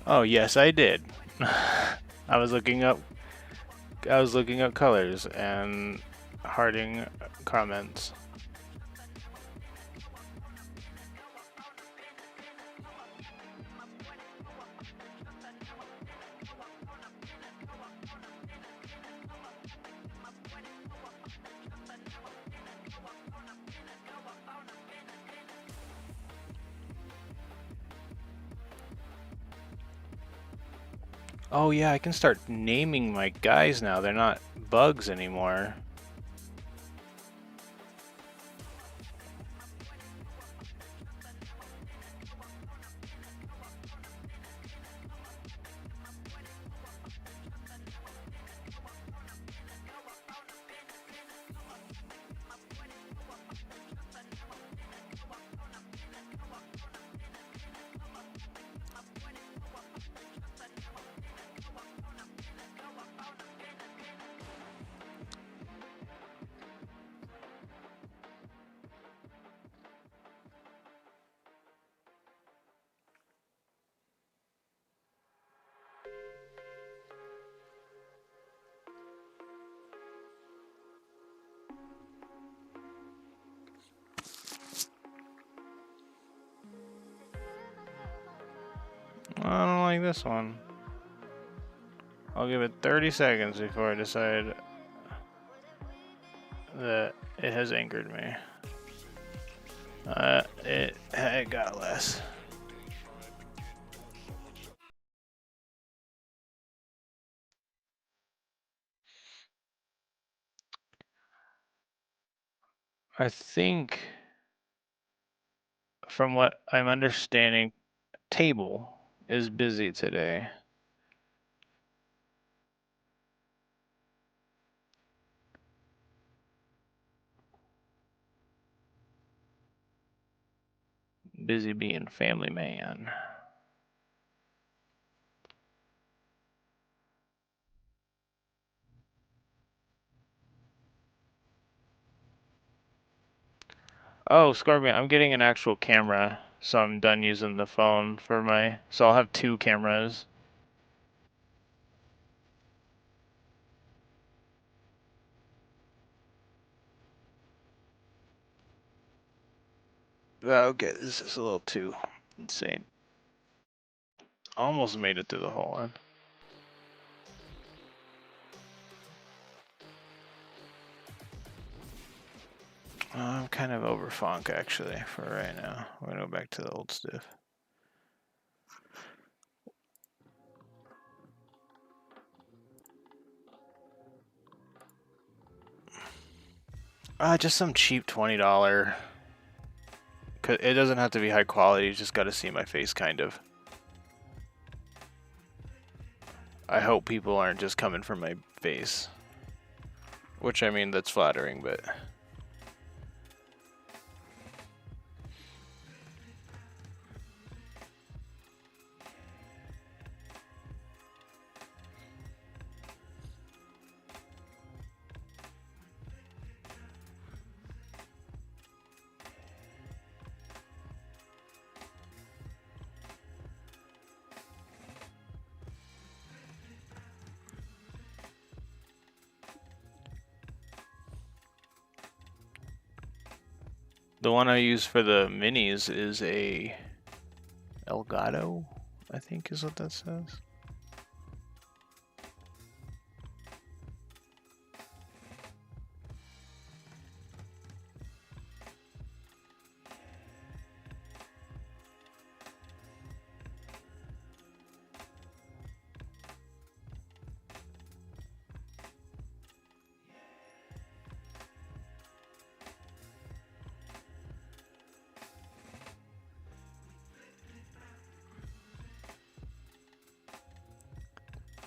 A: Oh yes, I did. I was looking up colors and hearting comments. Oh yeah, I can start naming my guys now. They're not bugs anymore. I don't like this one. I'll give it 30 seconds before I decide that it has angered me. It got less. I think, from what I'm understanding, table is busy today. Busy being family man. Oh, Scorpion, I'm getting an actual camera, so I'm done using the phone for my... So I'll have 2 cameras. Okay, this is a little too insane. Almost made it through the whole one. I'm kind of over funk actually for right now. We're gonna go back to the old stuff. Just some cheap $20. Cause it doesn't have to be high quality. You just got to see my face, kind of. I hope people aren't just coming from my face. Which, I mean, that's flattering, but... The one I use for the minis is a Elgato, I think is what that says.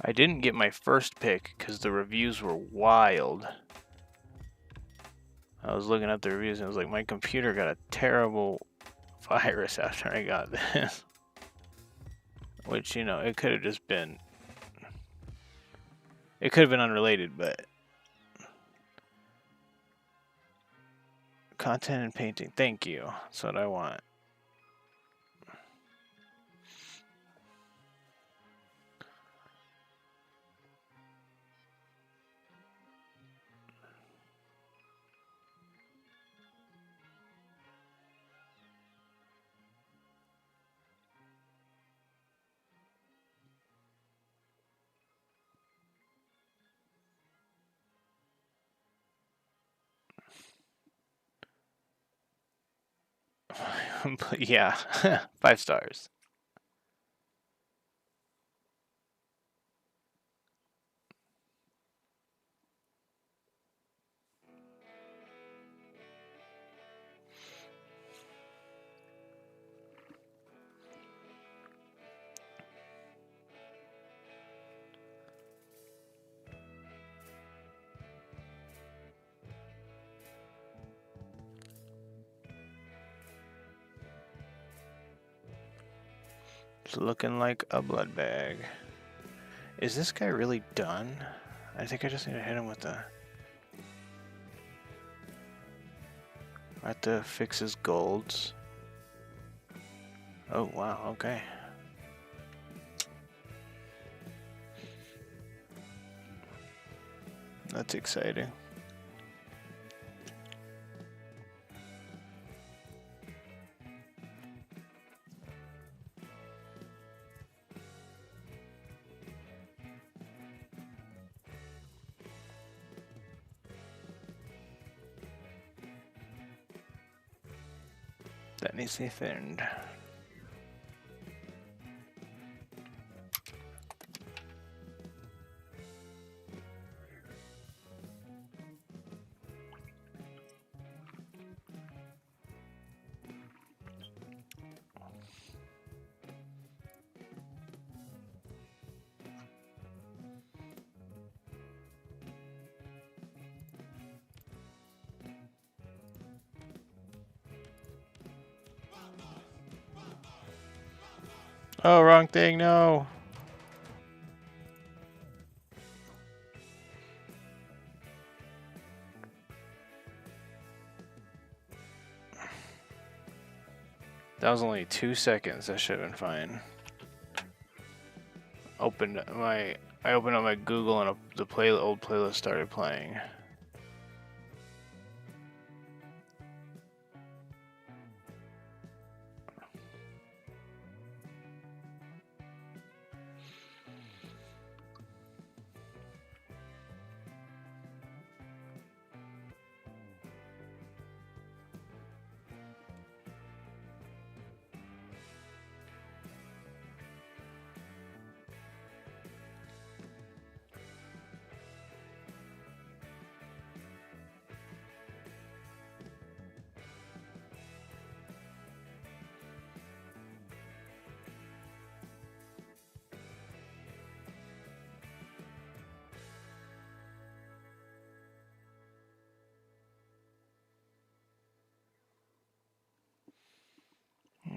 A: I didn't get my first pick because the reviews were wild. I was looking at the reviews and I was like, my computer got a terrible virus after I got this. Which, you know, it could have just been... It could have been unrelated, but... Content and painting. Thank you. That's what I want. Yeah, 5 stars. It's looking like a blood bag. Is this guy really done? I think I just need to hit him with the... I have to fix his golds. Oh, wow, okay. That's exciting. That needs to be thinned. Oh, wrong thing, no. That was only 2 seconds. That should have been fine. I opened up my Google and the old playlist started playing.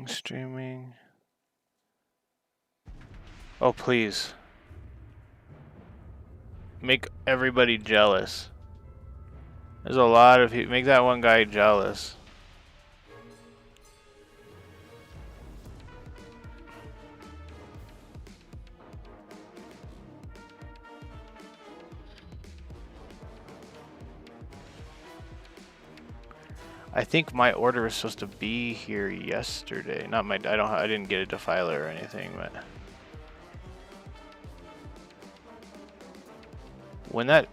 A: Streaming. Oh, please. Make everybody jealous. There's a lot of people. Make that one guy jealous. I think my order was supposed to be here yesterday. Not my. I didn't get a defiler or anything, but when that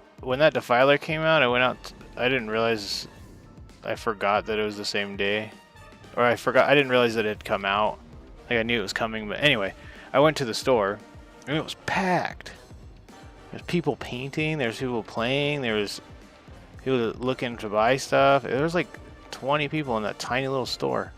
A: defiler came out, I went out. I didn't realize. I forgot that it was the same day, or I didn't realize that it had come out. Like I knew it was coming, but anyway, I went to the store, and it was packed. There's people painting. There's people playing. There was people looking to buy stuff. There was like 20 people in that tiny little store.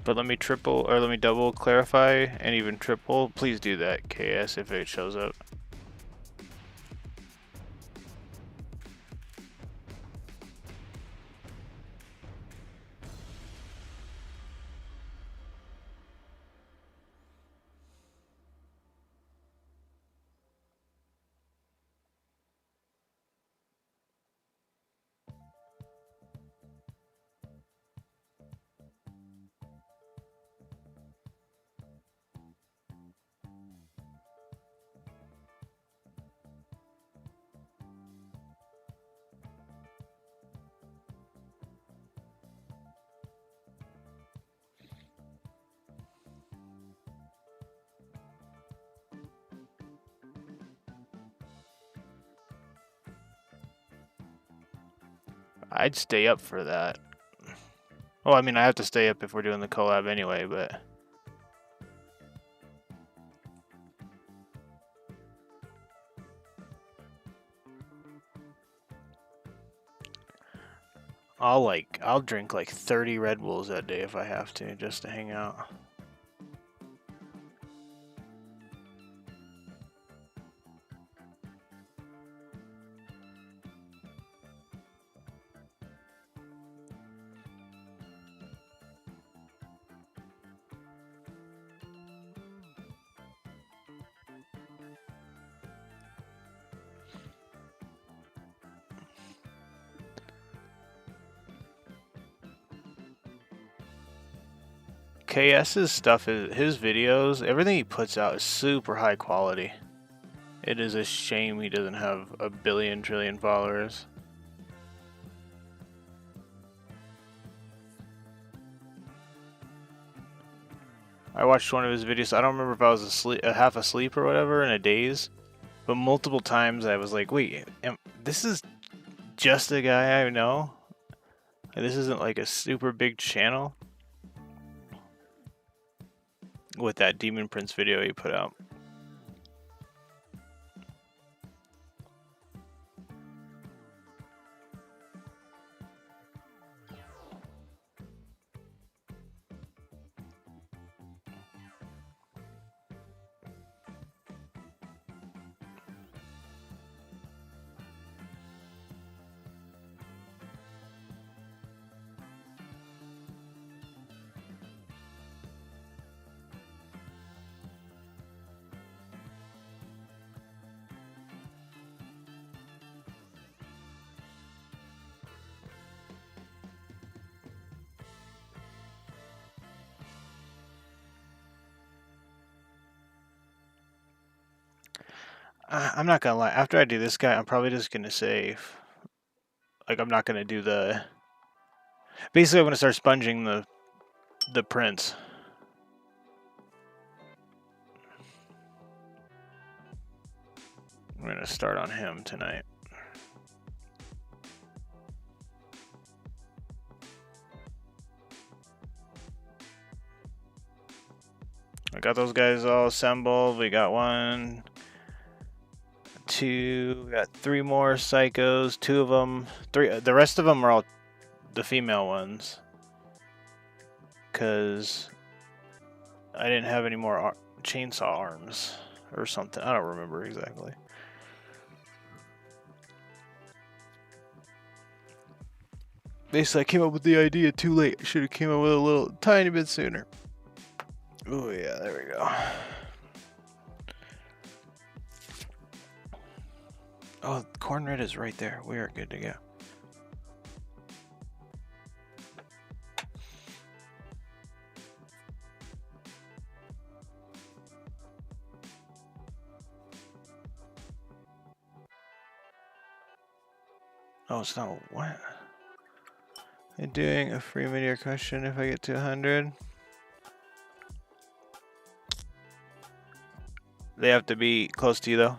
A: But let me double clarify and even triple. Please do that, KS, if it shows up. I'd stay up for that. Well, I mean, I have to stay up if we're doing the collab anyway, but... I'll drink like 30 Red Bulls that day if I have to, just to hang out. KS's stuff his videos, everything he puts out is super high quality. It is a shame he doesn't have a billion trillion followers. I watched one of his videos. I don't remember if I was half asleep or whatever in a daze, but multiple times I was like, wait, this is just a guy I know? This isn't like a super big channel? With that Demon Prince video he put out. I'm not gonna lie, after I do this guy, I'm probably just gonna save. Like, I'm not gonna do the... Basically, I'm gonna start sponging the prince. I'm gonna start on him tonight. I got those guys all assembled. We got one 2. We got 3 more psychos. 2 of them. 3. The rest of them are all the female ones. Because I didn't have any more chainsaw arms or something. I don't remember exactly. Basically, I came up with the idea too late. I should have came up with it a little tiny bit sooner. Oh yeah, there we go. Oh, corn red is right there. We are good to go. Oh, it's not what? I'm doing a free video question if I get to 100. They have to be close to you though.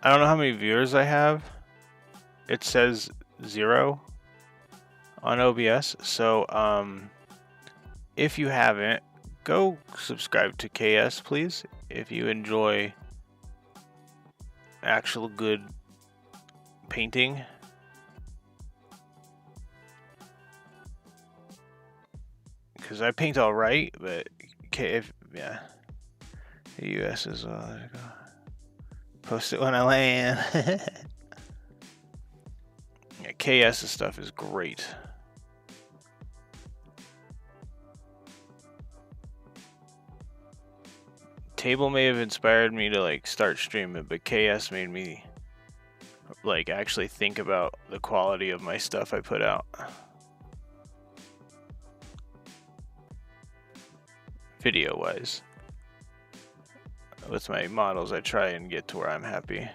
A: I don't know how many viewers I have. It says 0 on OBS. So if you haven't, go subscribe to KS please. If you enjoy actual good painting. Because I paint all right, but yeah. The US is there you go. Post it when I land. Yeah, KS's stuff is great. Table may have inspired me to like start streaming, but KS made me like actually think about the quality of my stuff I put out. Video wise. With my models, I try and get to where I'm happy.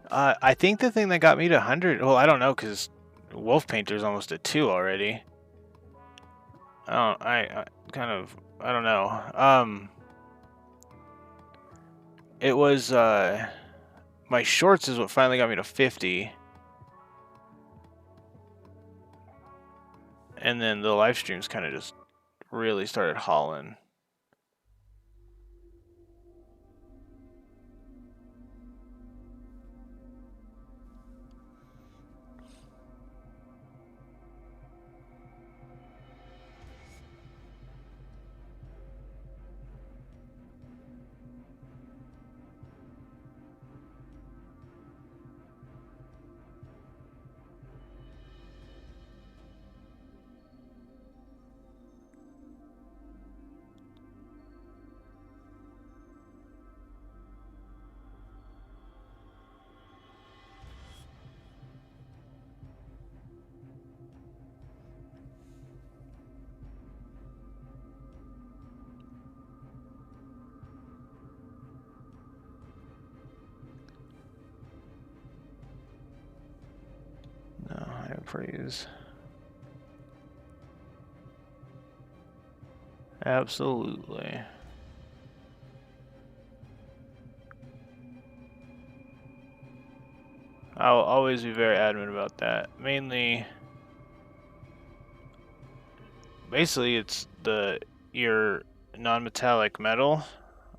A: I think the thing that got me to 100, well, I don't know, because Wolf Painter's almost at 2 already. I don't know. It was, my shorts is what finally got me to 50. And then the live streams kind of just really started hauling. No, I appraise. Absolutely. I'll always be very adamant about that. Mainly, basically, it's your non-metallic metal.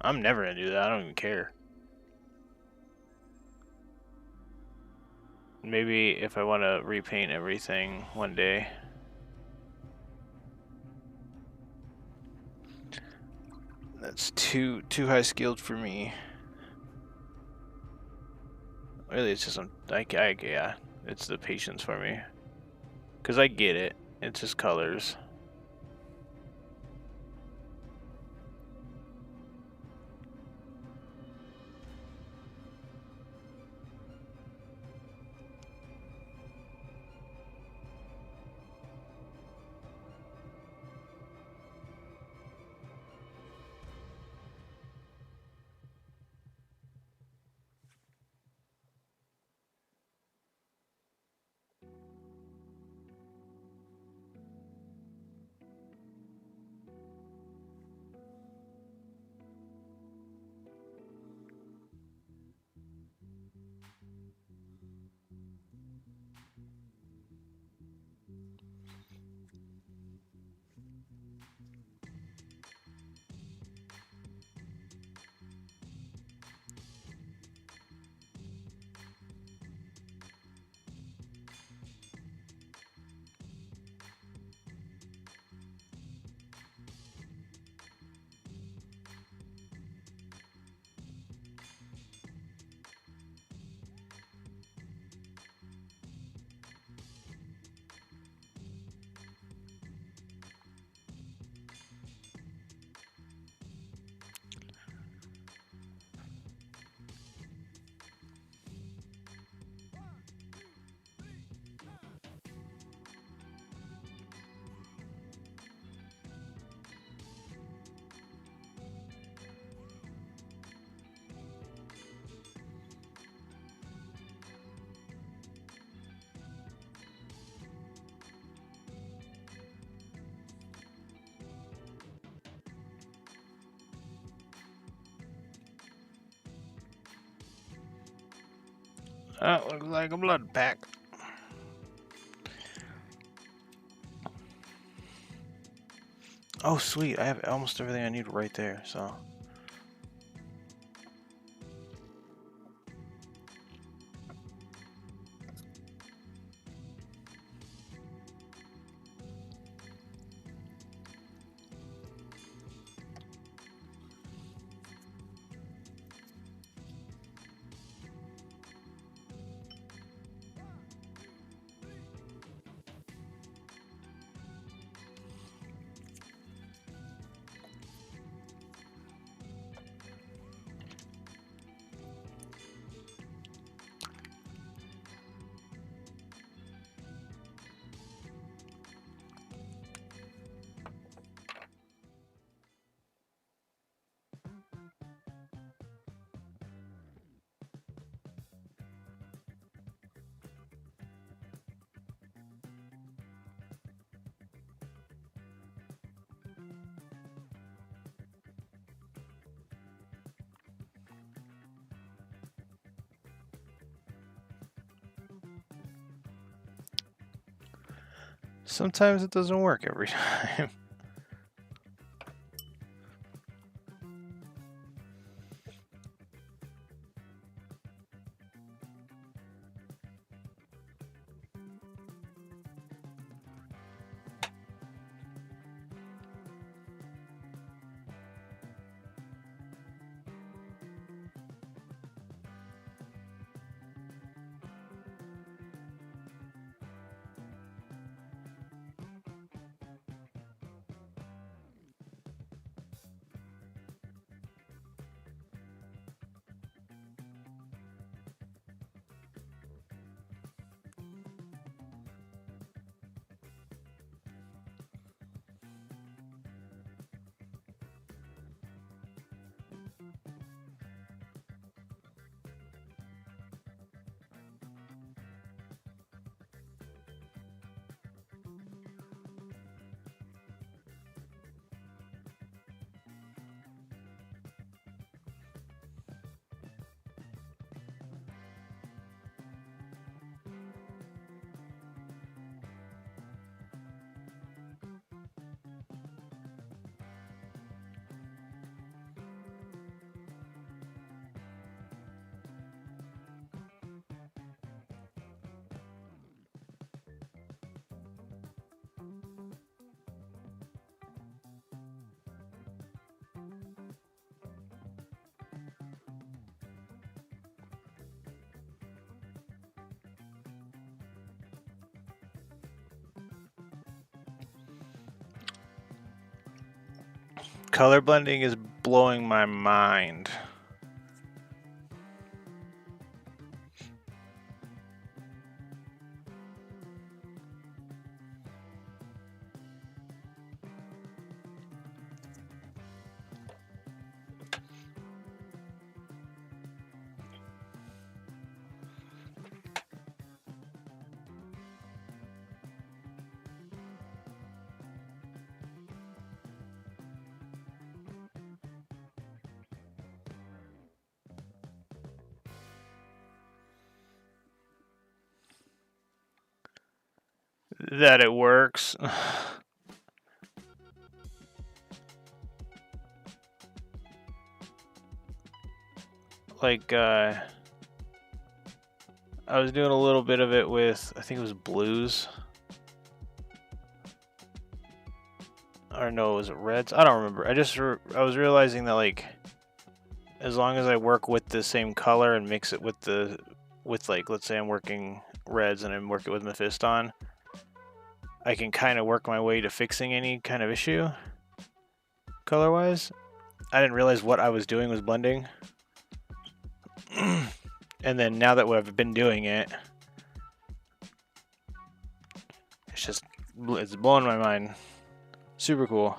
A: I'm never gonna do that. I don't even care. Maybe if I want to repaint everything one day. That's too high skilled for me. Really, it's just yeah, it's the patience for me. Cause I get it. It's just colors. That looks like a blood pack. Oh, sweet. I have almost everything I need right there, so. Sometimes it doesn't work every time. Color blending is blowing my mind. That it works. Like, I was doing a little bit of it with, I think it was blues. Or no, was it reds? I don't remember. I was realizing that, like, as long as I work with the same color and mix it with like, let's say I'm working reds and I work it with Mephiston, I can kind of work my way to fixing any kind of issue color-wise. I didn't realize what I was doing was blending. And then now that I've been doing it, it's blowing my mind. Super cool.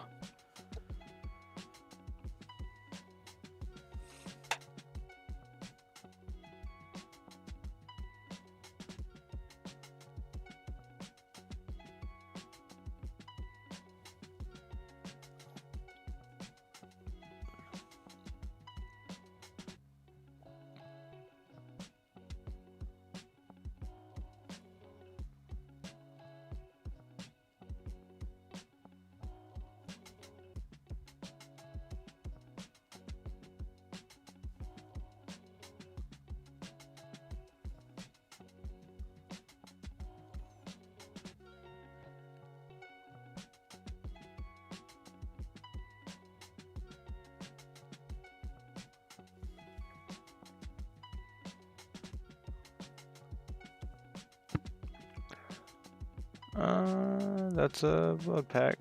A: That's a blood pack.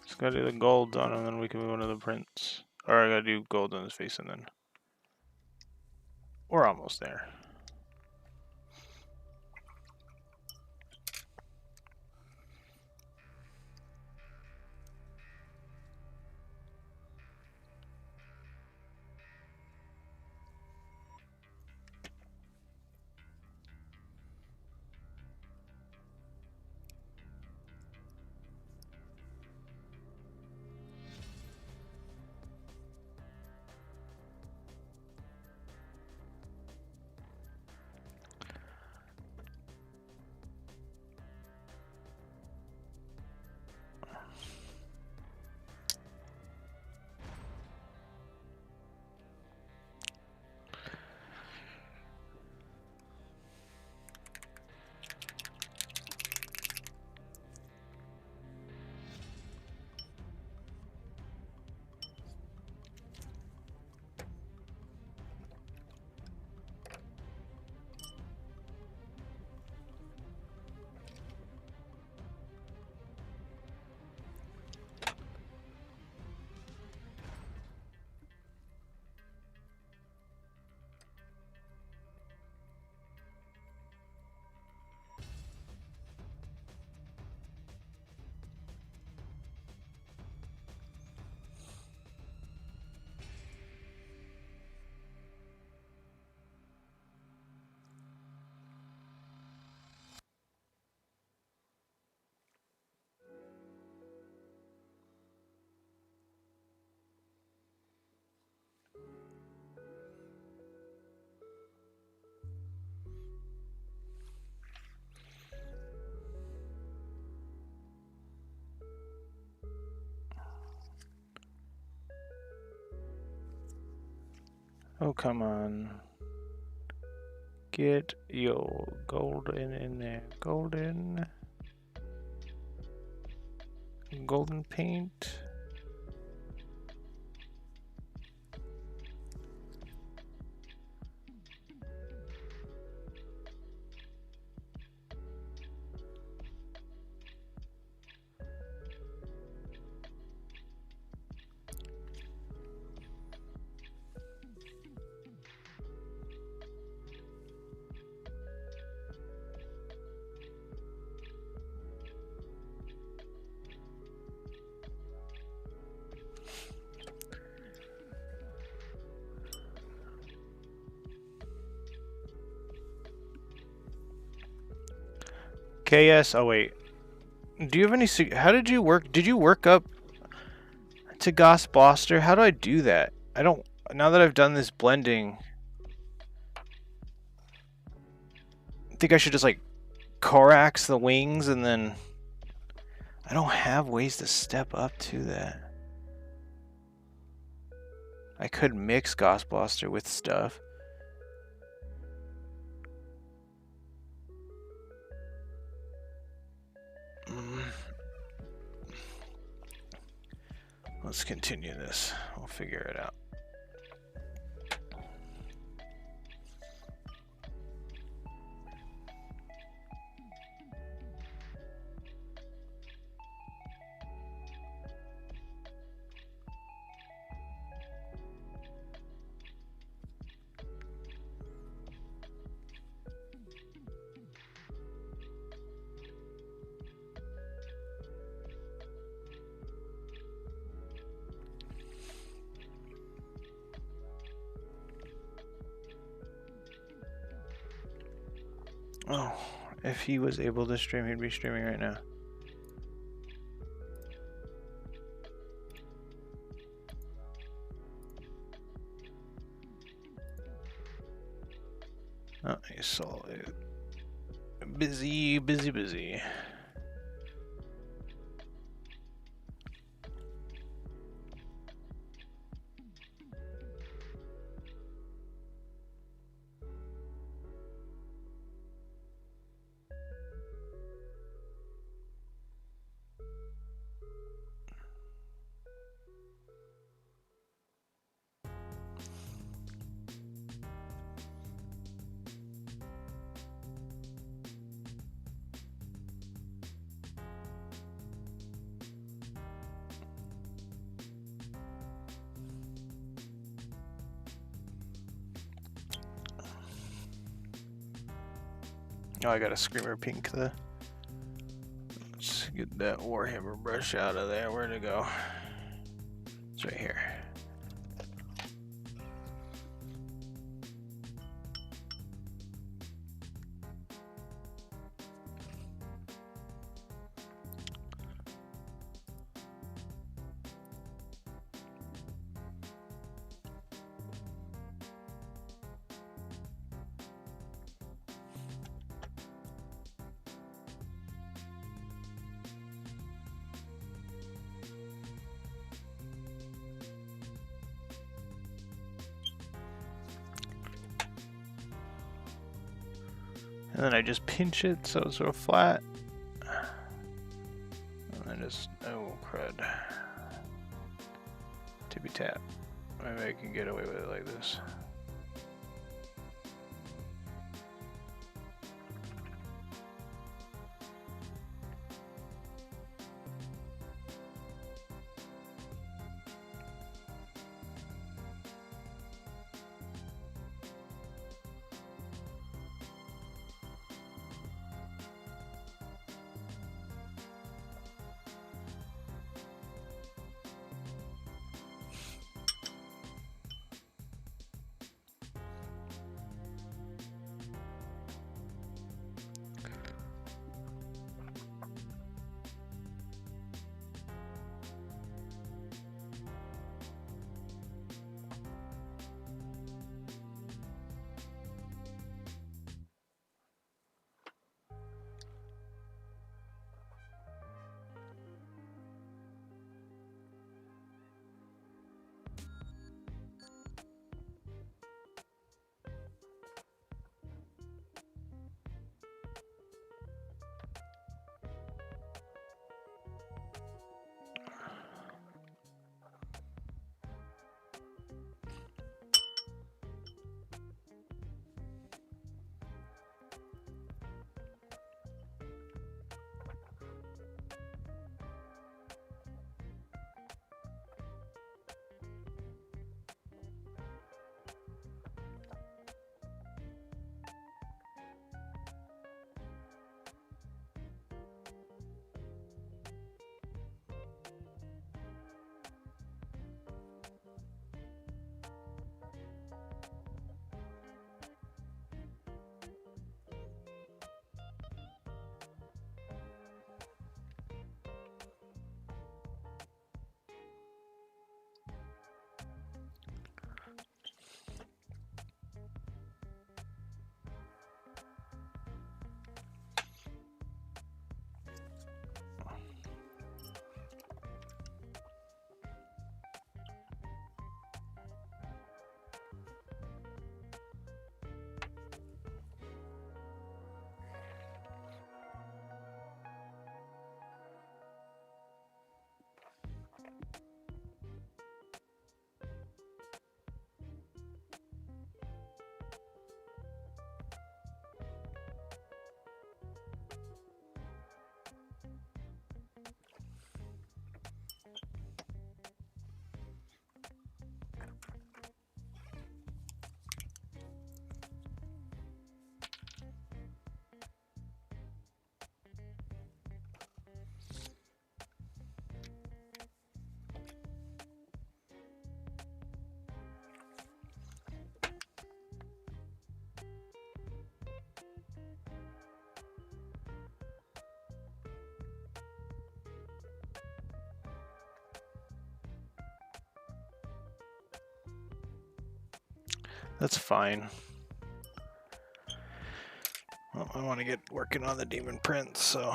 A: Just gotta do the golds on him, then we can move on to the prints. Or I gotta do gold on his face and then... We're almost there. Oh, come on. Get your golden in there. Golden. Golden paint. KS. Oh wait. Do you have any? How did you work? Did you work up to Ghost Blaster? How do I do that? I don't. Now that I've done this blending, I think I should just like Korax the wings and then. I don't have ways to step up to that. I could mix Ghost Blaster with stuff. Let's continue this. We'll figure it out. Oh, if he was able to stream, he'd be streaming right now. Oh, he's solid. Busy, busy, busy. Oh, I got a Screamer Pink. Let's get that Warhammer brush out of there. Where'd it go? It's right here. And then I just pinch it so it's real flat. And then just, oh crud. Tippy tap. Maybe I can get away with it like this. That's fine. Well, I want to get working on the demon prince, so.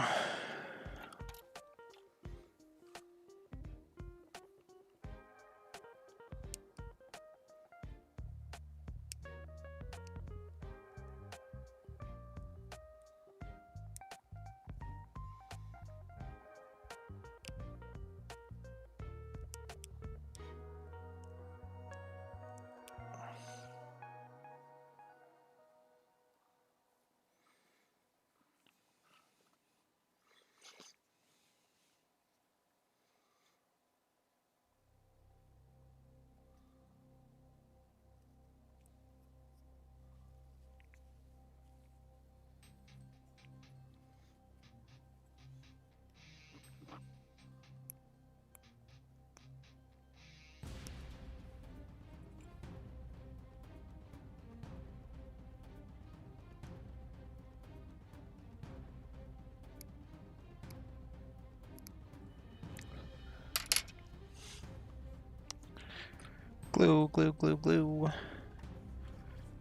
A: Glue, glue, glue, glue.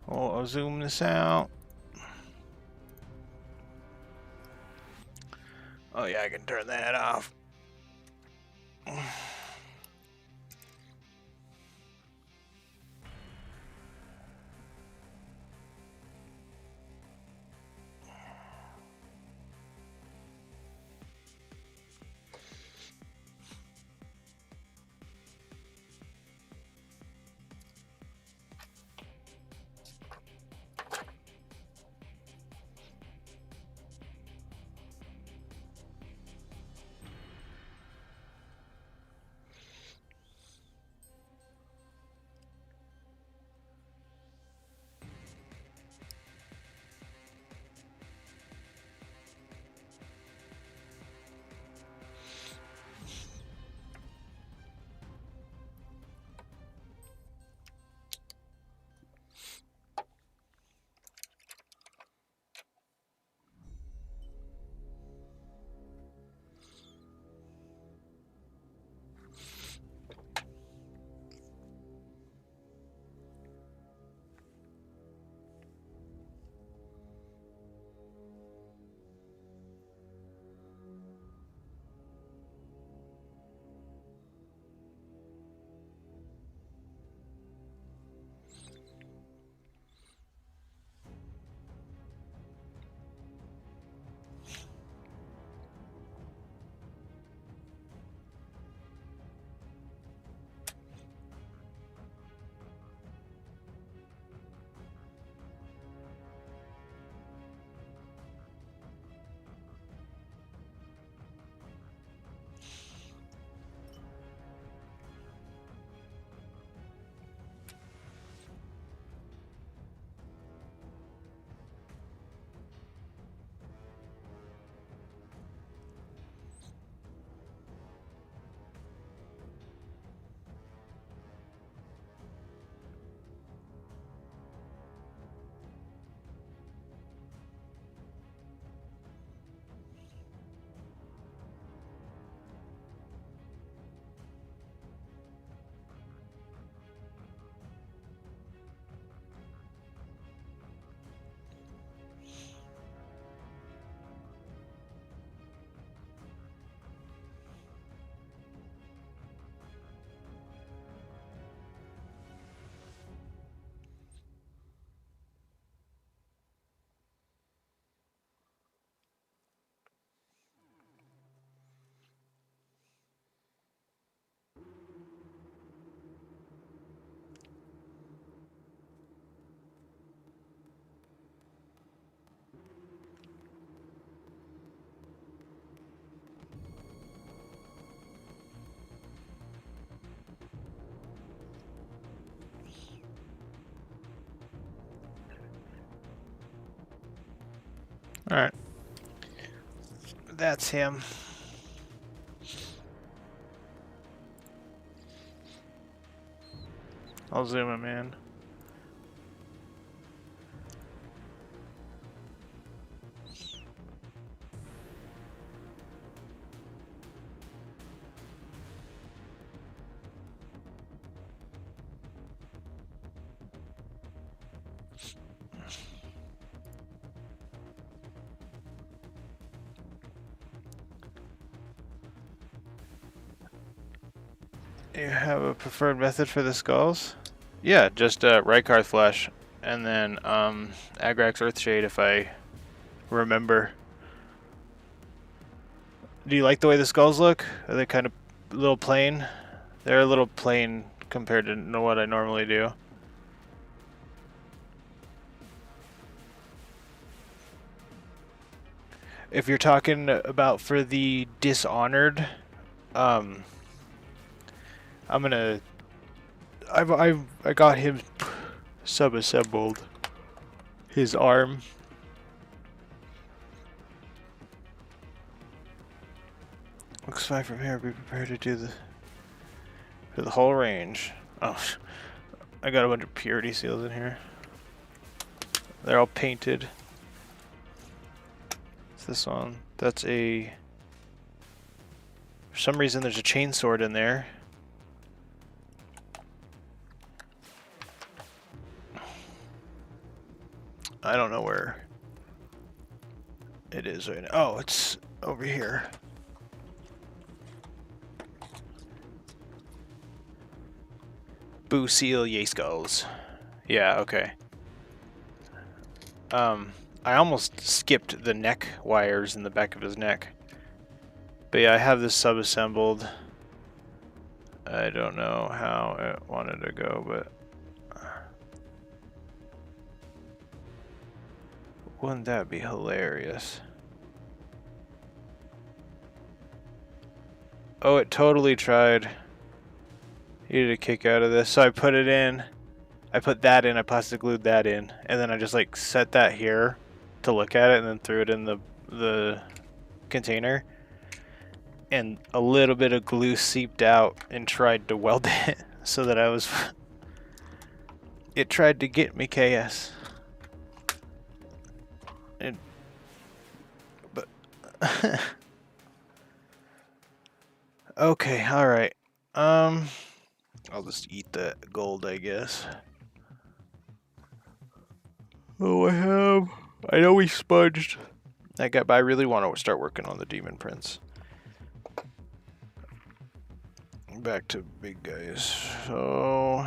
A: Oh, I'll zoom this out. Oh yeah, I can turn that off. Alright. That's him. I'll zoom him in. You have a preferred method for the skulls? Yeah, just Rykar Flesh, and then Agrax Earthshade if I remember. Do you like the way the skulls look? Are they kind of a little plain? They're a little plain compared to what I normally do. If you're talking about for the Dishonored, I'm gonna. I got him sub-assembled. His arm. Looks fine from here. Be prepared to do the whole range. Oh, I got a bunch of purity seals in here. They're all painted. What's this one? That's a. For some reason, there's a chainsword in there. I don't know where it is right now. Oh, it's over here. Boo seal yay skulls. Yeah, okay. I almost skipped the neck wires in the back of his neck. But yeah, I have this sub-assembled. I don't know how it wanted to go, but... Wouldn't that be hilarious? Oh, it totally tried. Needed a kick out of this, so I put it in. I put that in, I plastic glued that in, and then I just like set that here to look at it and then threw it in the container. And a little bit of glue seeped out and tried to weld it so that I was... It tried to get me, KS. But... Okay, alright. I'll just eat the gold, I guess. Oh, I know we sponged that guy, but I really want to start working on the demon prince. Back to big guys. So...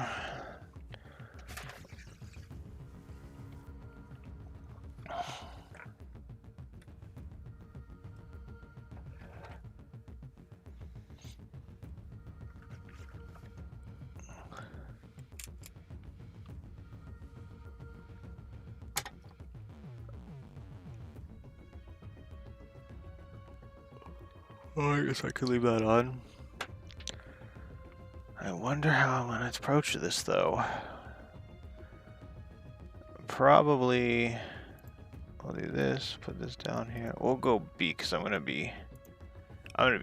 A: Oh, I guess I could leave that on. I wonder how I'm going to approach this, though. Probably... I'll do this, put this down here. We'll go B, because I'm going to be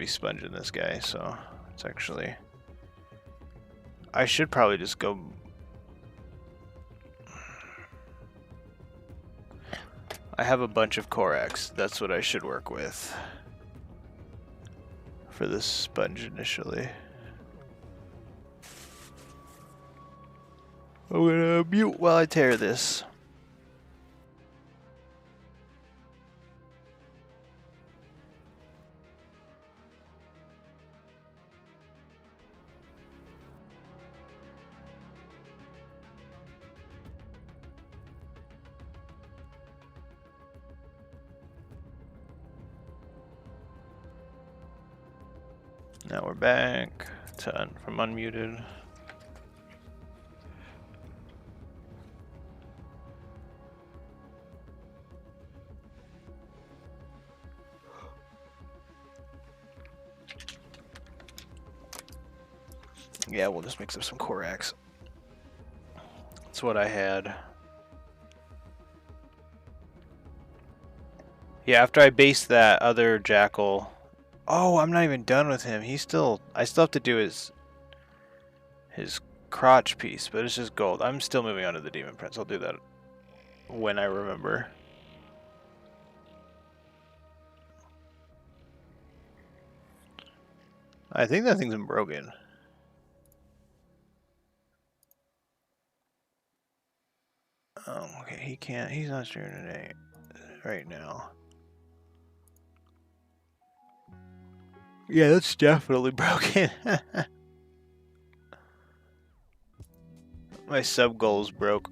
A: sponging this guy, so it's actually... I should probably just go... I have a bunch of Korax. That's what I should work with for this sponge initially. I'm gonna mute while I tear this. Now we're back from unmuted. Yeah, we'll just mix up some Korax. That's what I had. Yeah, after I base that other jackal. Oh, I'm not even done with him. I still have to do his crotch piece, but it's just gold. I'm still moving on to the demon prince. I'll do that when I remember. I think that thing's broken. Oh, okay. He's not streaming today, right now. Yeah, that's definitely broken. My sub goal's broke.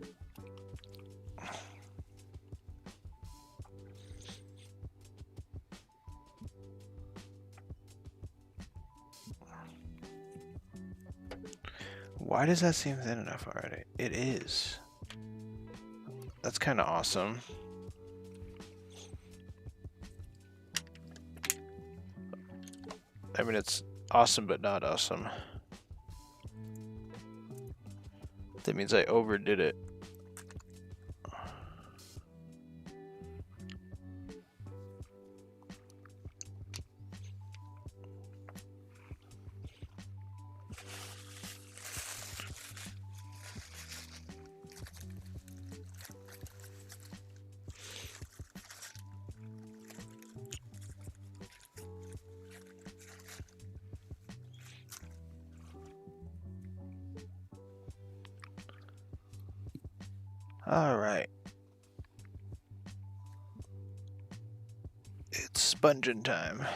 A: Why does that seem thin enough already? It is. That's kind of awesome. I mean, it's awesome, but not awesome. That means I overdid it. All right. It's sponging time.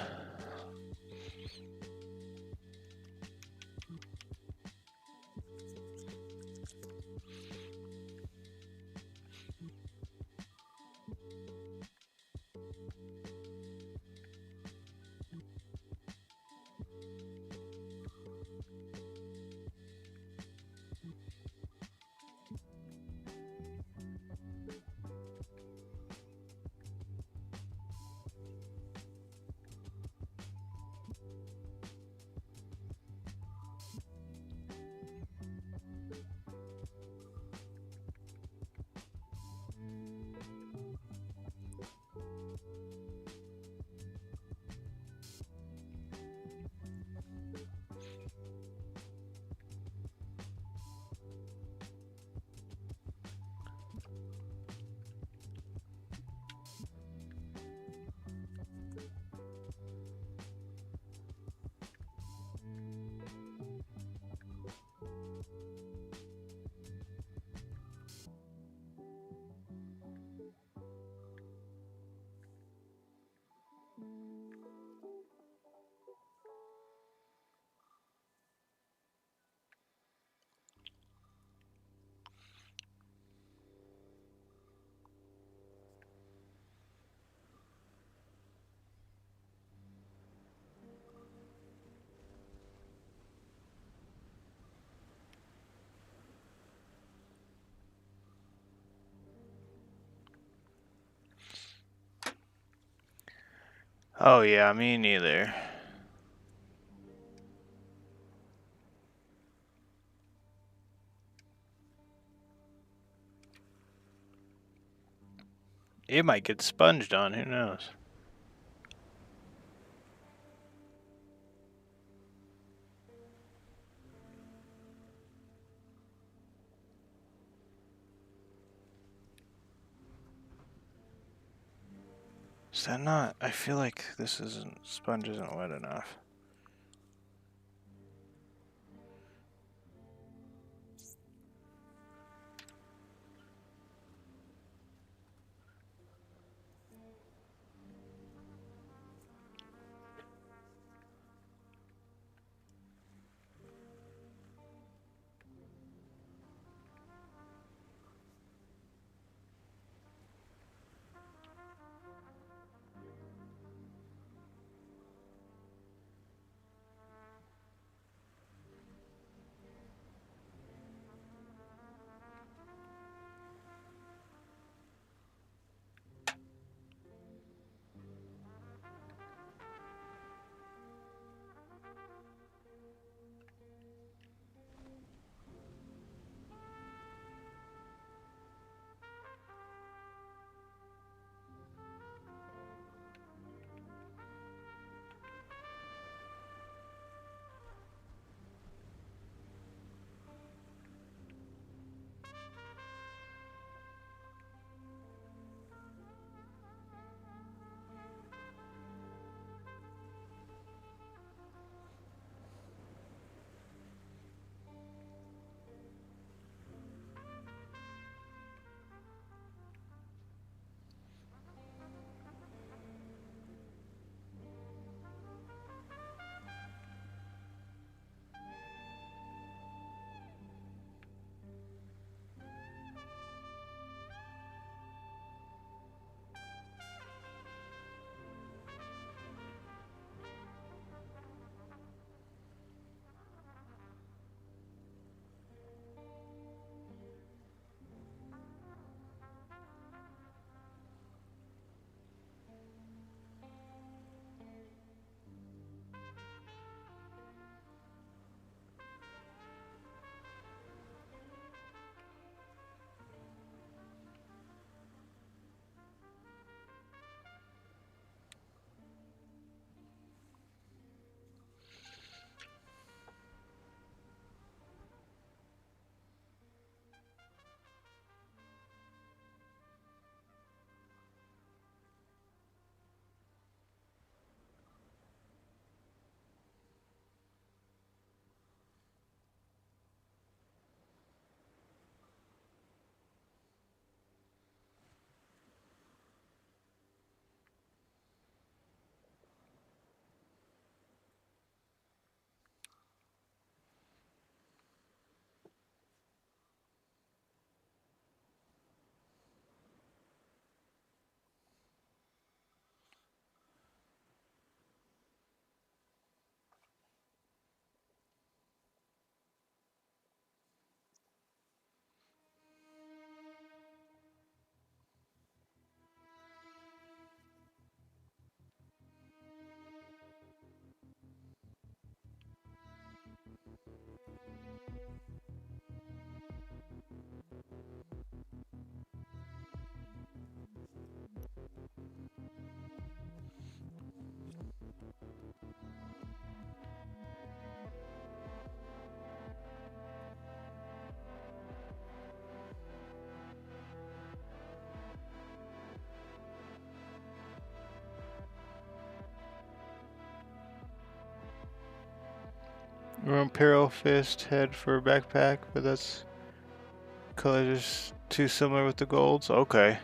A: Oh yeah, me neither. It might get sponged on, who knows? Is that not? I feel like this isn't, sponge isn't wet enough. Imperial Fist head for backpack, but that's color just too similar with the golds. Okay.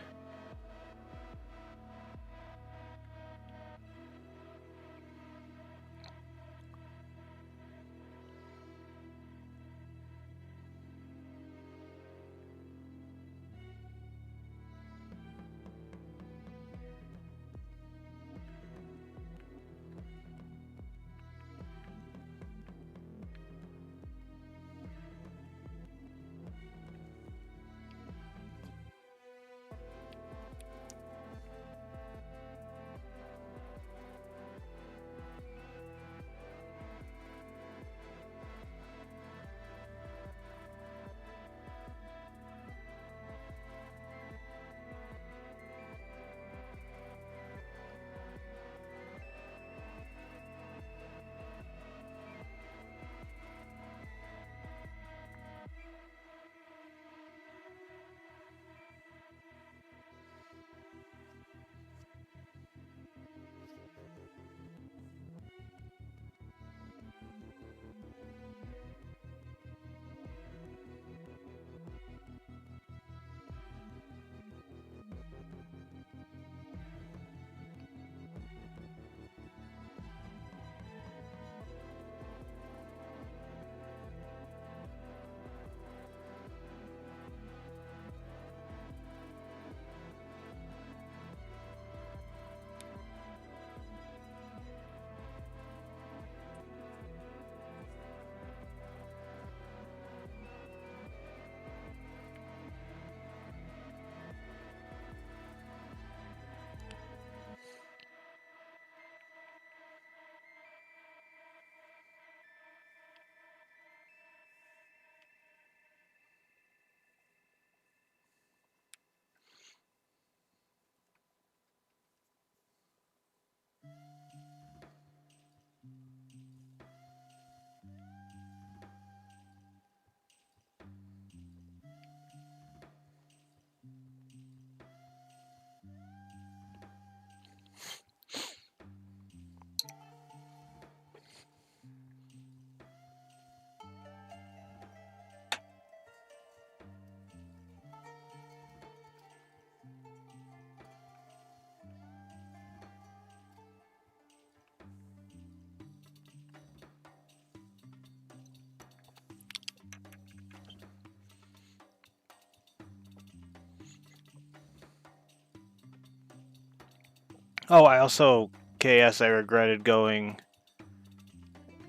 A: Oh, I also KS. I regretted going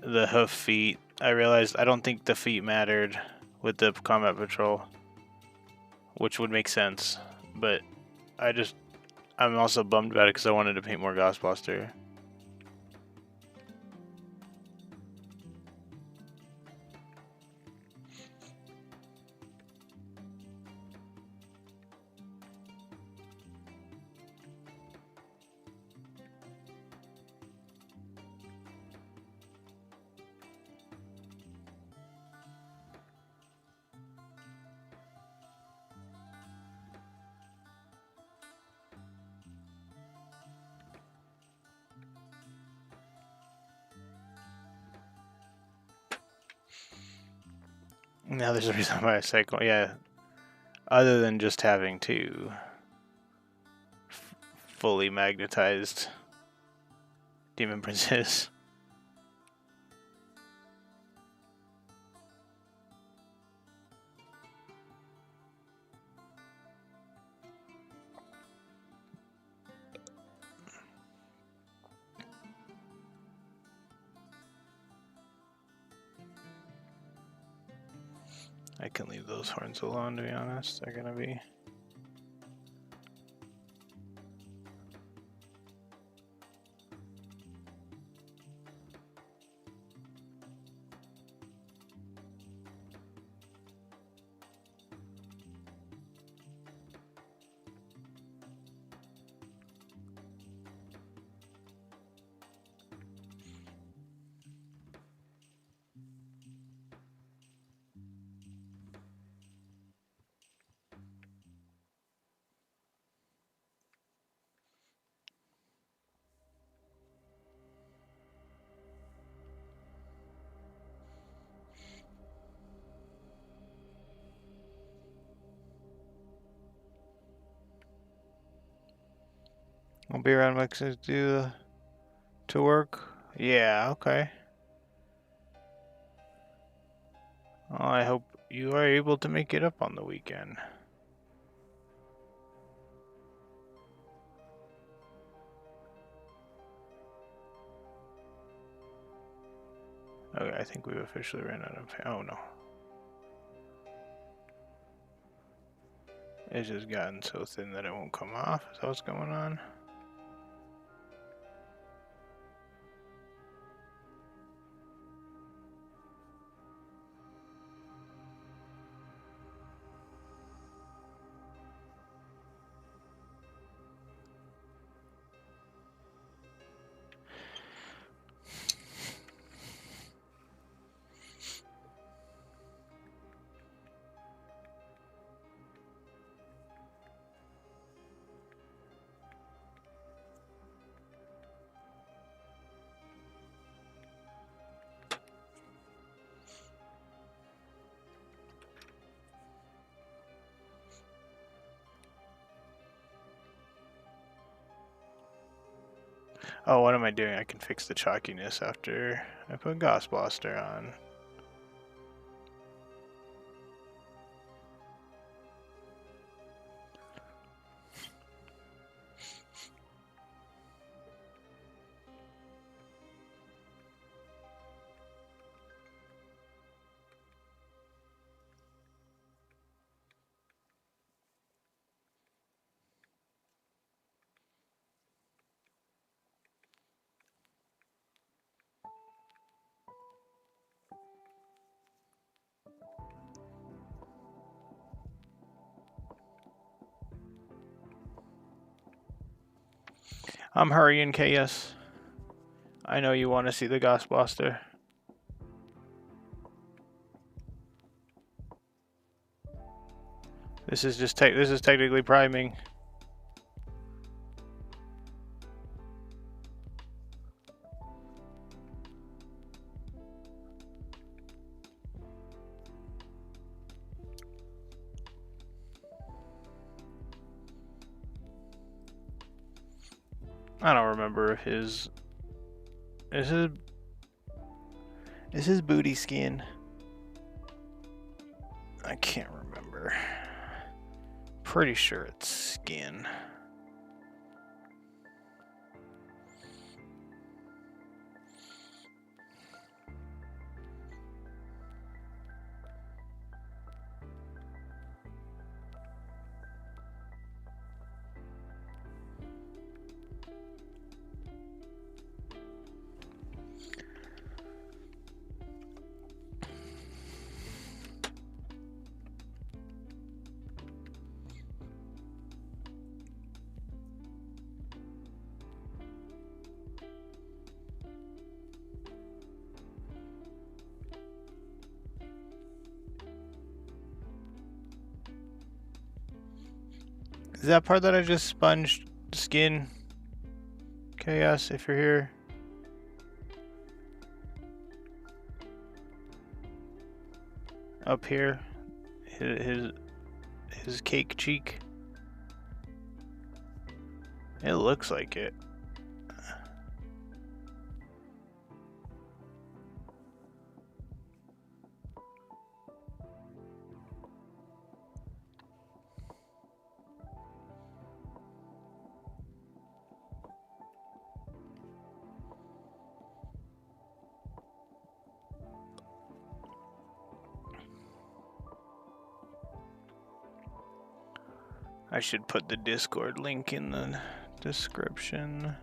A: the hoof feet. I realized I don't think the feet mattered with the combat patrol, which would make sense. But I'm also bummed about it because I wanted to paint more Ghostbuster. Now there's a reason why I cycle. Yeah, other than just having two fully magnetized demon princes. I can leave those horns alone, to be honest. They're gonna be... I'll be around Mexico to work. Yeah, okay. Well, I hope you are able to make it up on the weekend. Okay, I think we've officially ran out of... Oh, no. It's just gotten so thin that it won't come off. Is that what's going on? Oh, what am I doing? I can fix the chalkiness after I put Gauss Blaster on. I'm hurrying, KS. I know you want to see the Gauss Blaster. This is just this is technically priming. I don't remember if his is his booty skin. I can't remember. Pretty sure it's skin. Is that part that I just sponged skin? Chaos, if you're here. Up here. His cake cheek. It looks like it. I should put the Discord link in the description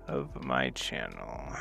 A: of my channel.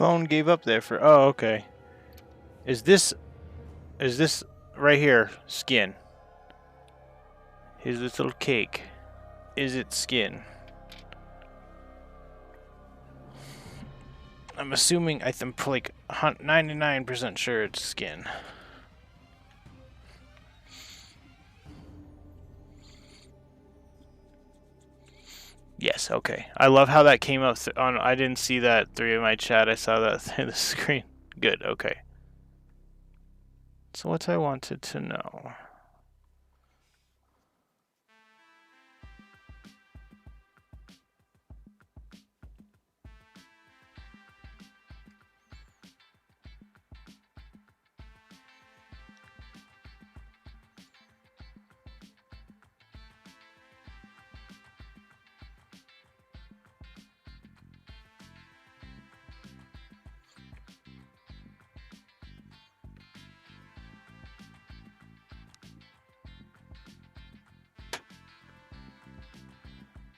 A: phone gave up there for... Oh, okay. Is this right here skin? Here's this little cake. Is it skin? I'm assuming, I'm like 99% sure it's skin. Yes, okay. I love how that came up on... I didn't see that through my chat. I saw that through the screen. Good, okay. So what I wanted to know...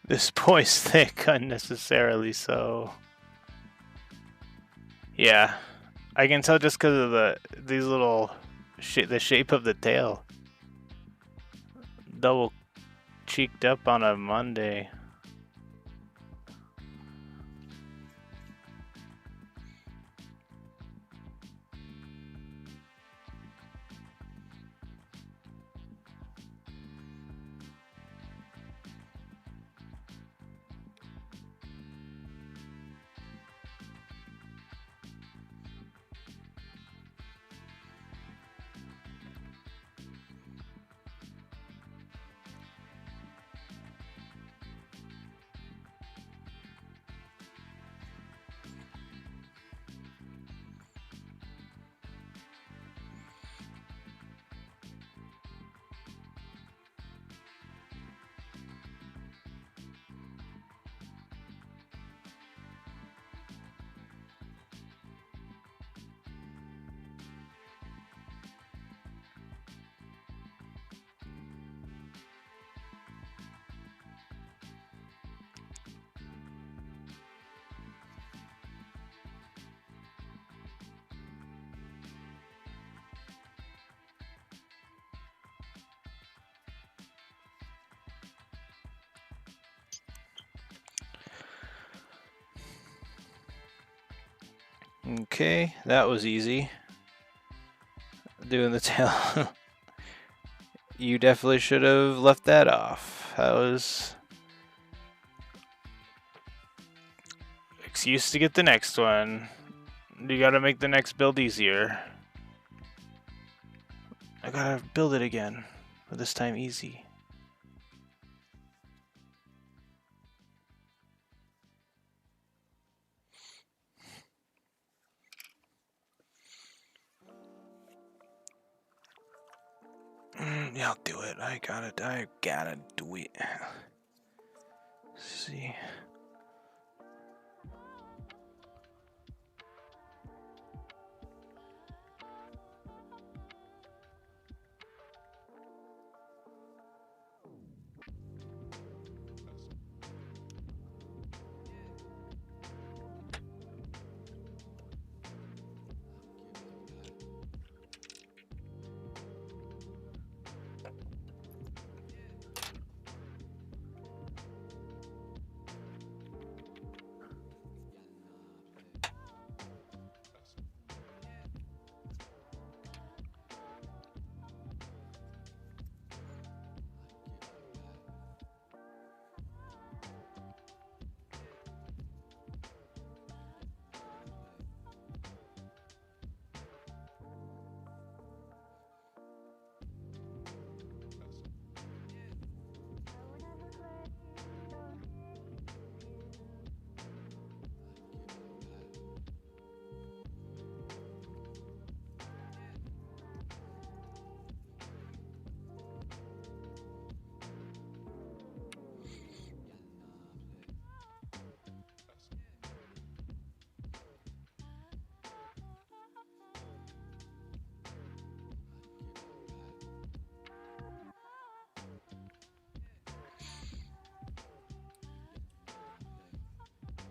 A: This boy's thick, unnecessarily so. Yeah, I can tell just because of these little the shape of the tail. Double cheeked up on a Monday. Okay, that was easy. Doing the tail. You definitely should have left that off. That was... excuse to get the next one. You gotta make the next build easier. I gotta build it again, but this time easy. Yeah, I'll do it. I gotta do it. Let's see.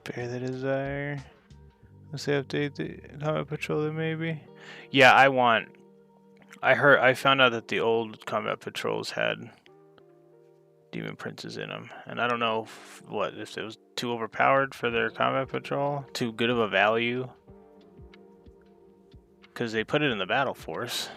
A: Bear the desire. Let's say update the combat patroller maybe. Yeah, I found out that the old combat patrols had demon princes in them, and I don't know if it was too overpowered for their combat patrol, too good of a value, because they put it in the battle force.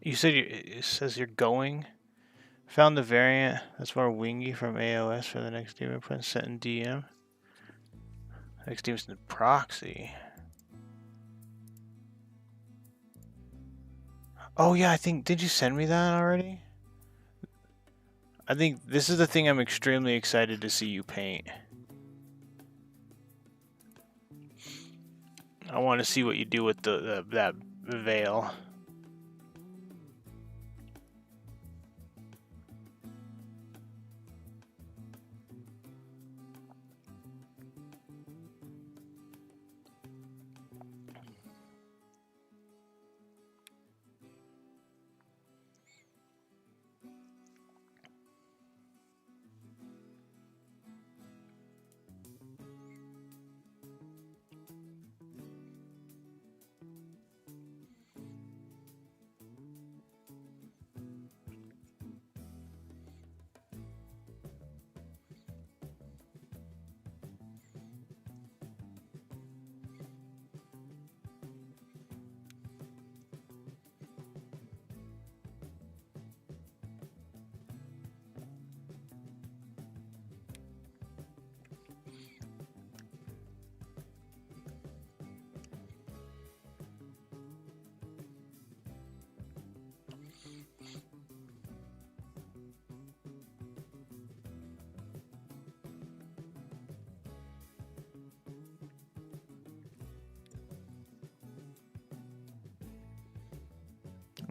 A: You said it says you're going. Found the variant that's more wingy from AOS for the next demon prince sent in DM. Next demon's in proxy. Oh yeah, I think, did you send me that already? I think this is the thing I'm extremely excited to see you paint. I want to see what you do with that veil.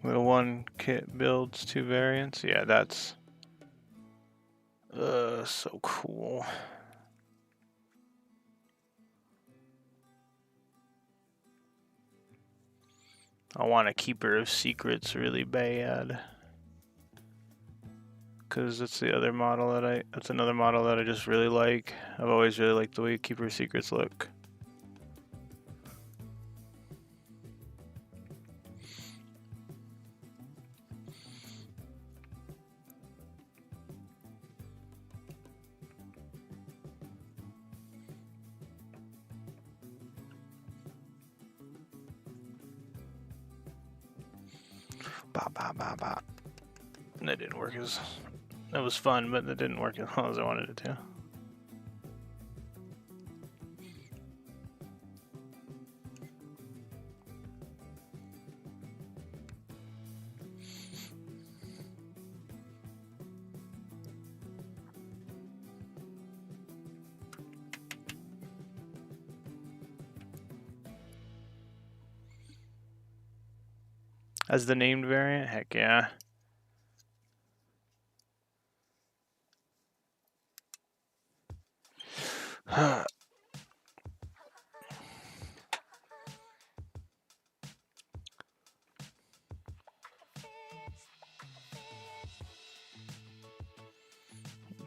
A: The one kit builds 2 variants. Yeah, that's so cool. I want a Keeper of Secrets really bad. Cause that's the other model that's another model that I just really like. I've always really liked the way Keeper of Secrets look. Ba ba ba ba. And that didn't work as. That was fun, but that didn't work as well as I wanted it to. As the named variant? Heck yeah.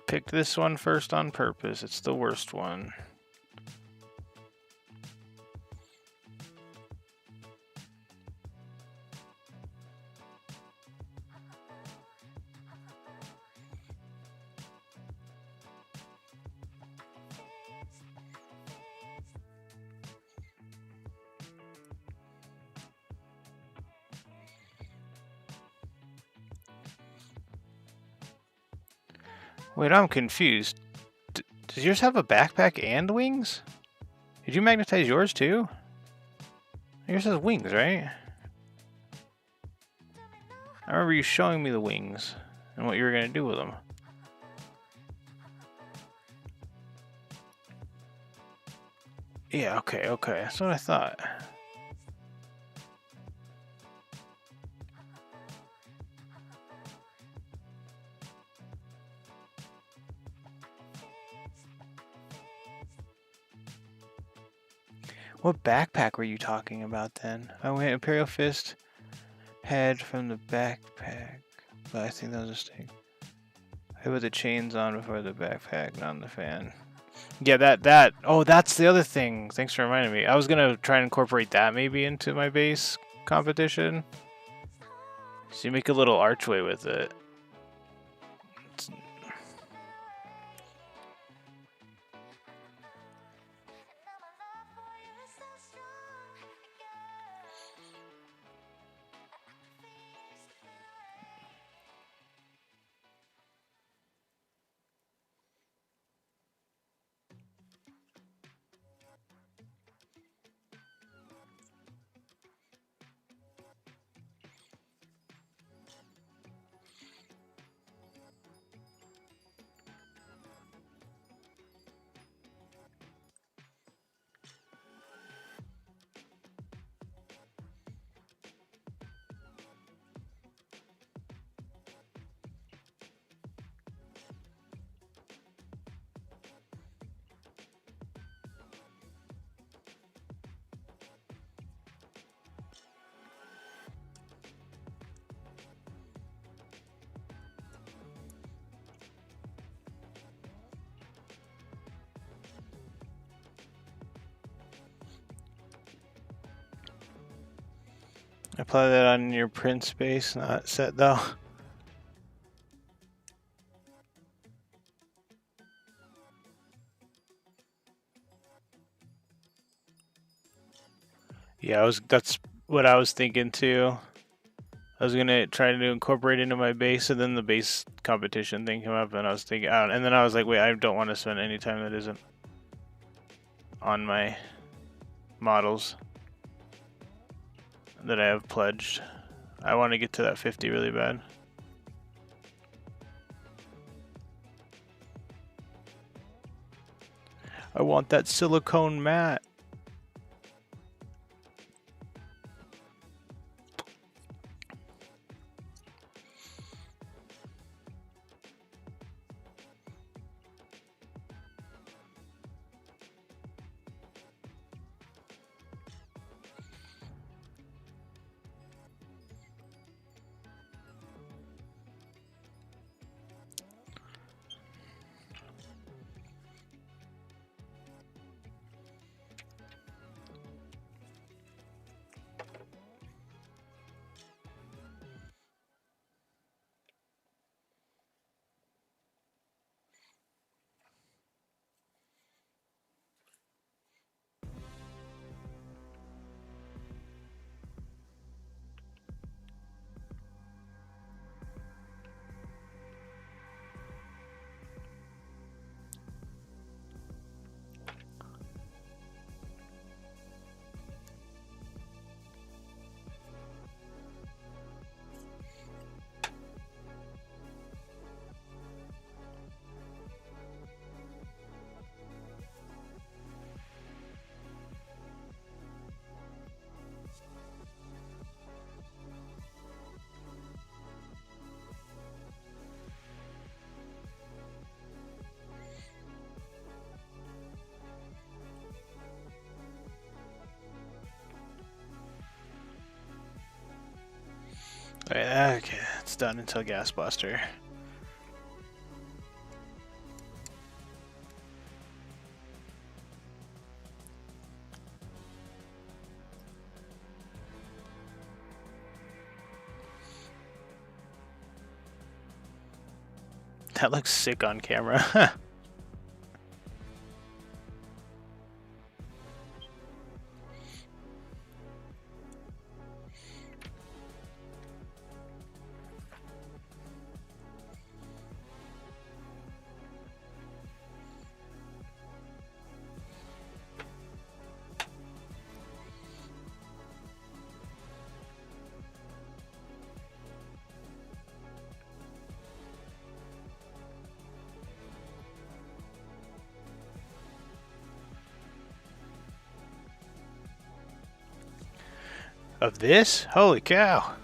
A: Picked this one first on purpose. It's the worst one. Wait, I'm confused. Does yours have a backpack and wings? Did you magnetize yours too? Yours has wings, right? I remember you showing me the wings and what you were going to do with them. Yeah, okay, okay. That's what I thought. What backpack were you talking about then? I went Imperial Fist head from the backpack, but I think that was a mistake. I put the chains on before the backpack, not on the fan. Yeah, that. Oh, that's the other thing. Thanks for reminding me. I was gonna try and incorporate that maybe into my base competition. So you make a little archway with it. Apply that on your print space, not set though. Yeah, that's what I was thinking too. I was gonna try to incorporate into my base, and then the base competition thing came up, and I was thinking, and then I was like, wait, I don't want to spend any time that isn't on my models that I have pledged. I want to get to that 50 really bad. I want that silicone mat. gets done until Gas Buster. That looks sick on camera. Of this? Holy cow.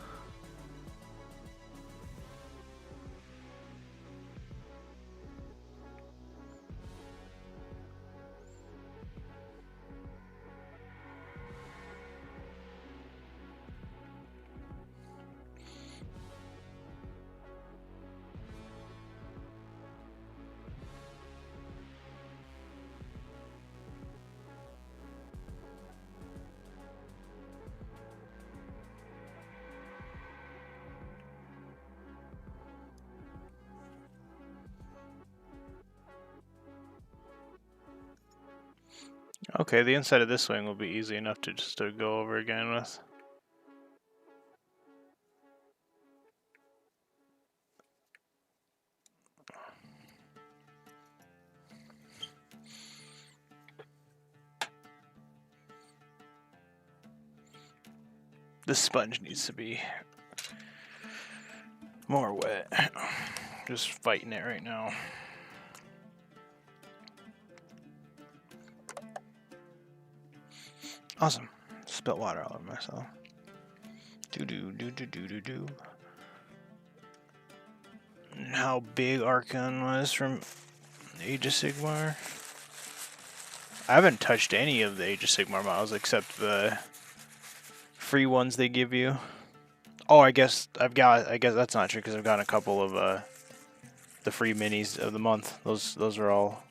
A: Okay, the inside of this wing will be easy enough to just to go over again with. This sponge needs to be more wet. Just fighting it right now. Awesome. Spilt water all over myself. Do. How big Archon was from Age of Sigmar. I haven't touched any of the Age of Sigmar models except the free ones they give you. Oh, I guess that's not true because I've gotten a couple of the free minis of the month. Those are all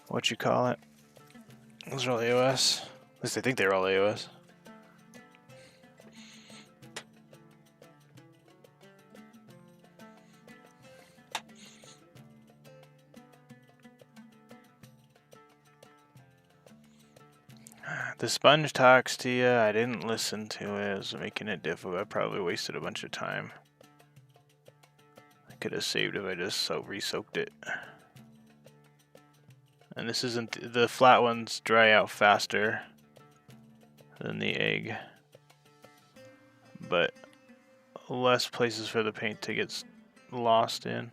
A: what you call it. Those are all AOS. At least I think they're all AOS. The sponge talks to you. I didn't listen to it. It was making it difficult. I probably wasted a bunch of time. I could have saved if I just re-soaked it. And this isn't, the flat ones dry out faster than the egg, but less places for the paint to get lost in.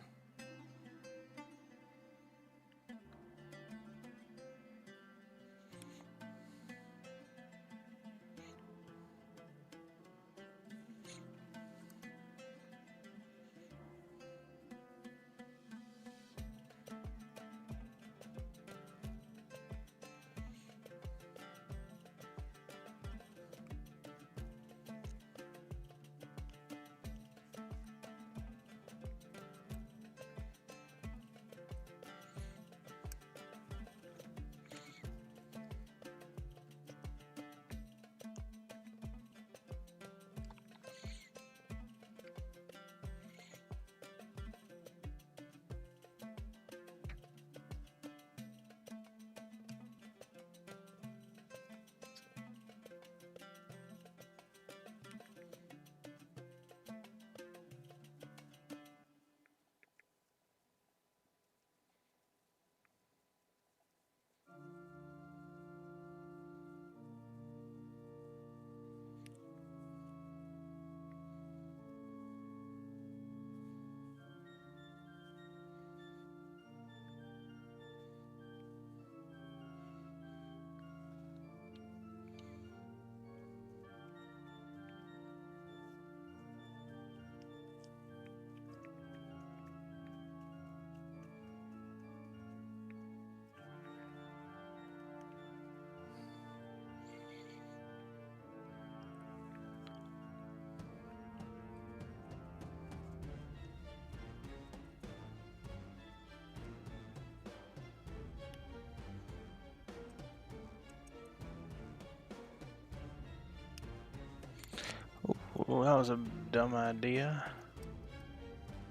A: Oh, that was a dumb idea.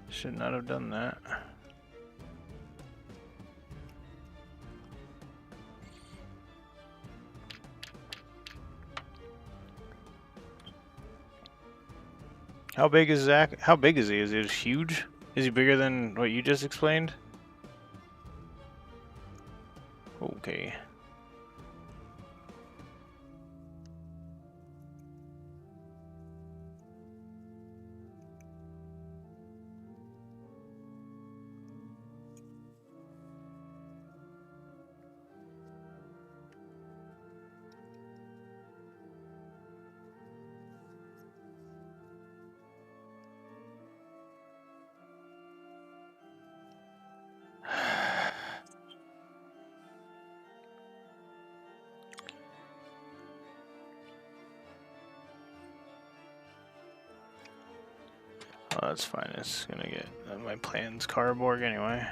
A: Should not have done that. How big is Zach? How big is he? Is he huge? Is he bigger than what you just explained? Okay. Oh, that's fine. It's gonna get my plan's cardboard anyway.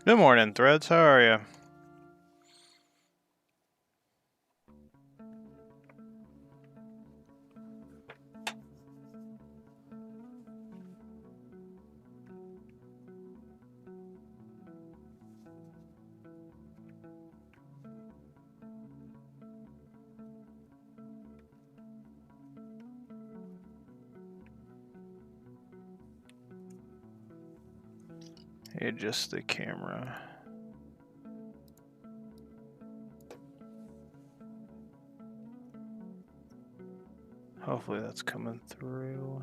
A: Good morning, Threads. How are you? Adjust the camera. Hopefully that's coming through.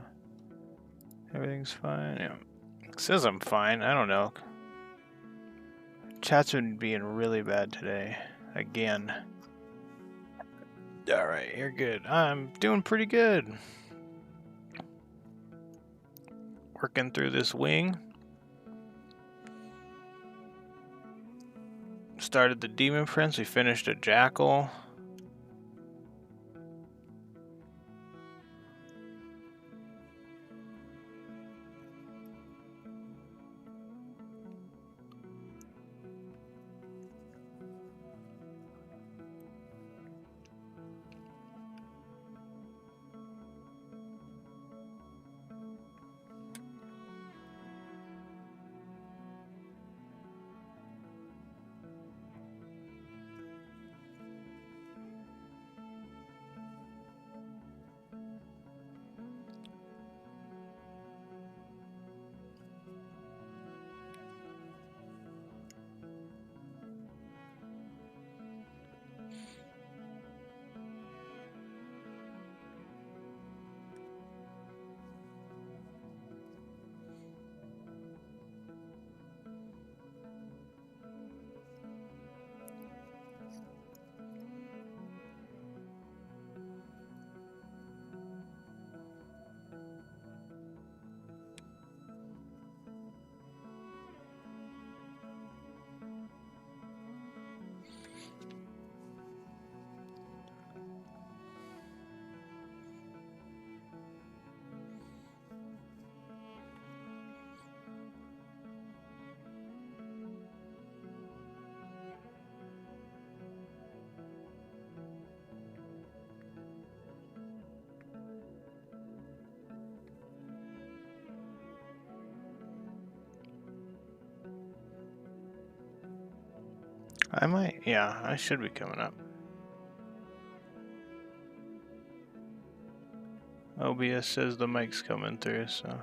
A: Everything's fine. Yeah. It says I'm fine. I don't know. Chat's been being really bad today. Again. Alright, you're good. I'm doing pretty good. Working through this wing. Started the Demon Prince. We finished a Jackal. I might, yeah, I should be coming up. OBS says the mic's coming through, so.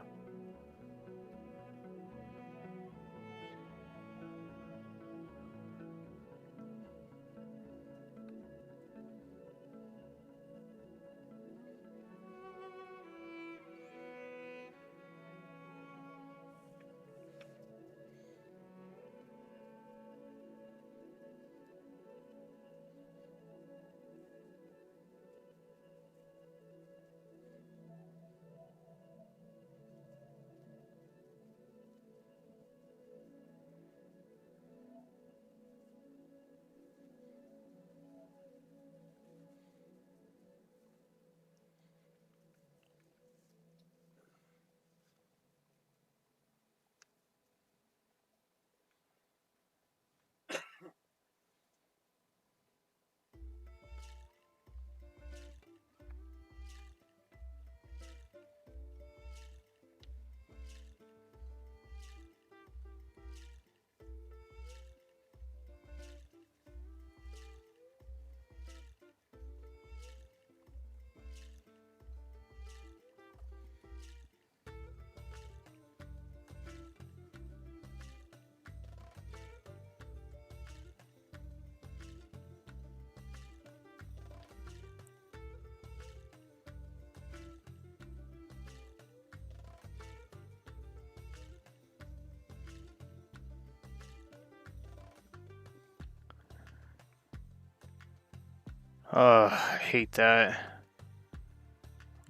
A: I hate that.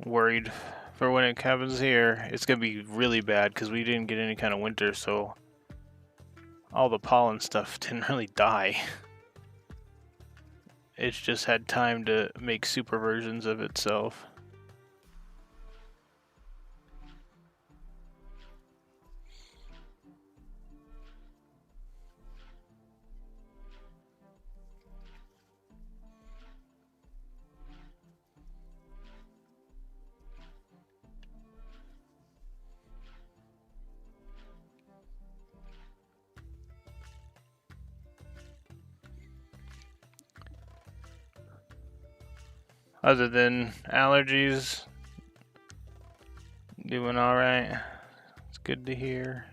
A: Worried for when it happens here. It's gonna be really bad because we didn't get any kind of winter, so all the pollen stuff didn't really die. It's just had time to make super versions of itself. Other than allergies, doing alright. It's good to hear.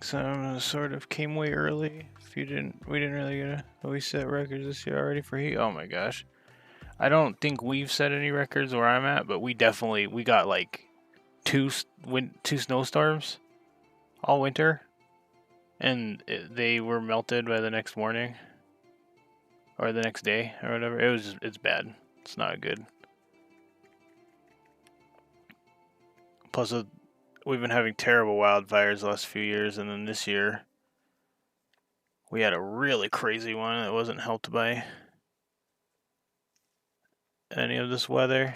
A: So sort of came way early. If you didn't, we didn't really get we set records this year already for heat. Oh my gosh, I don't think we've set any records where I'm at, but we got like two snowstorms all winter, and they were melted by the next morning or the next day or whatever. It's bad. It's not good. Plus, we've been having terrible wildfires the last few years, and then this year we had a really crazy one that wasn't helped by any of this weather.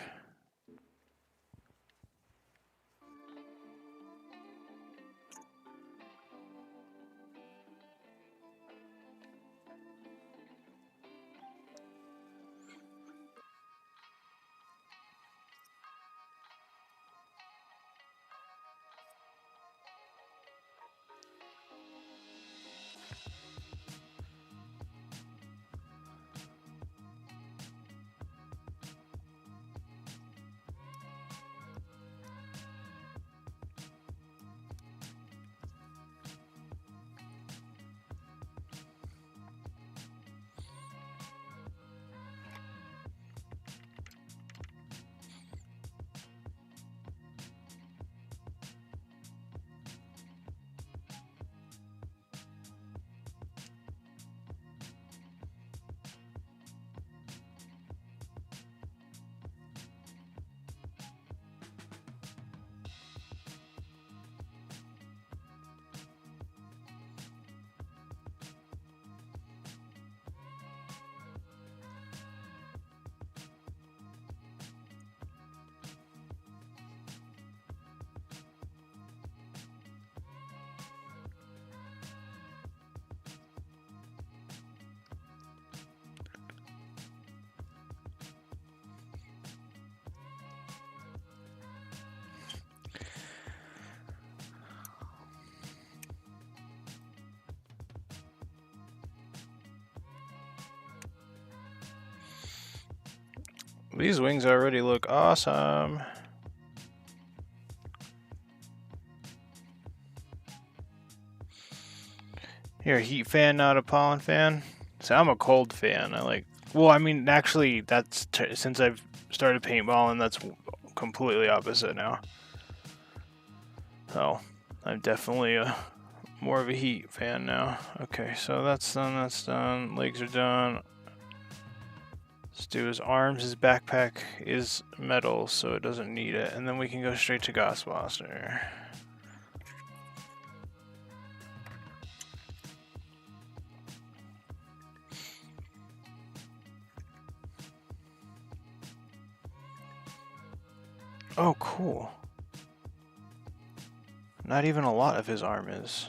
A: These wings already look awesome. You're a heat fan, not a pollen fan? So I'm a cold fan. I like. Well, I mean, actually, that's since I've started paintballing, that's completely opposite now. So I'm definitely more of a heat fan now. Okay, so that's done. That's done. Legs are done. Let's do his arms. His backpack is metal, so it doesn't need it. And then we can go straight to Ghostbuster. Oh, cool. Not even a lot of his arm is.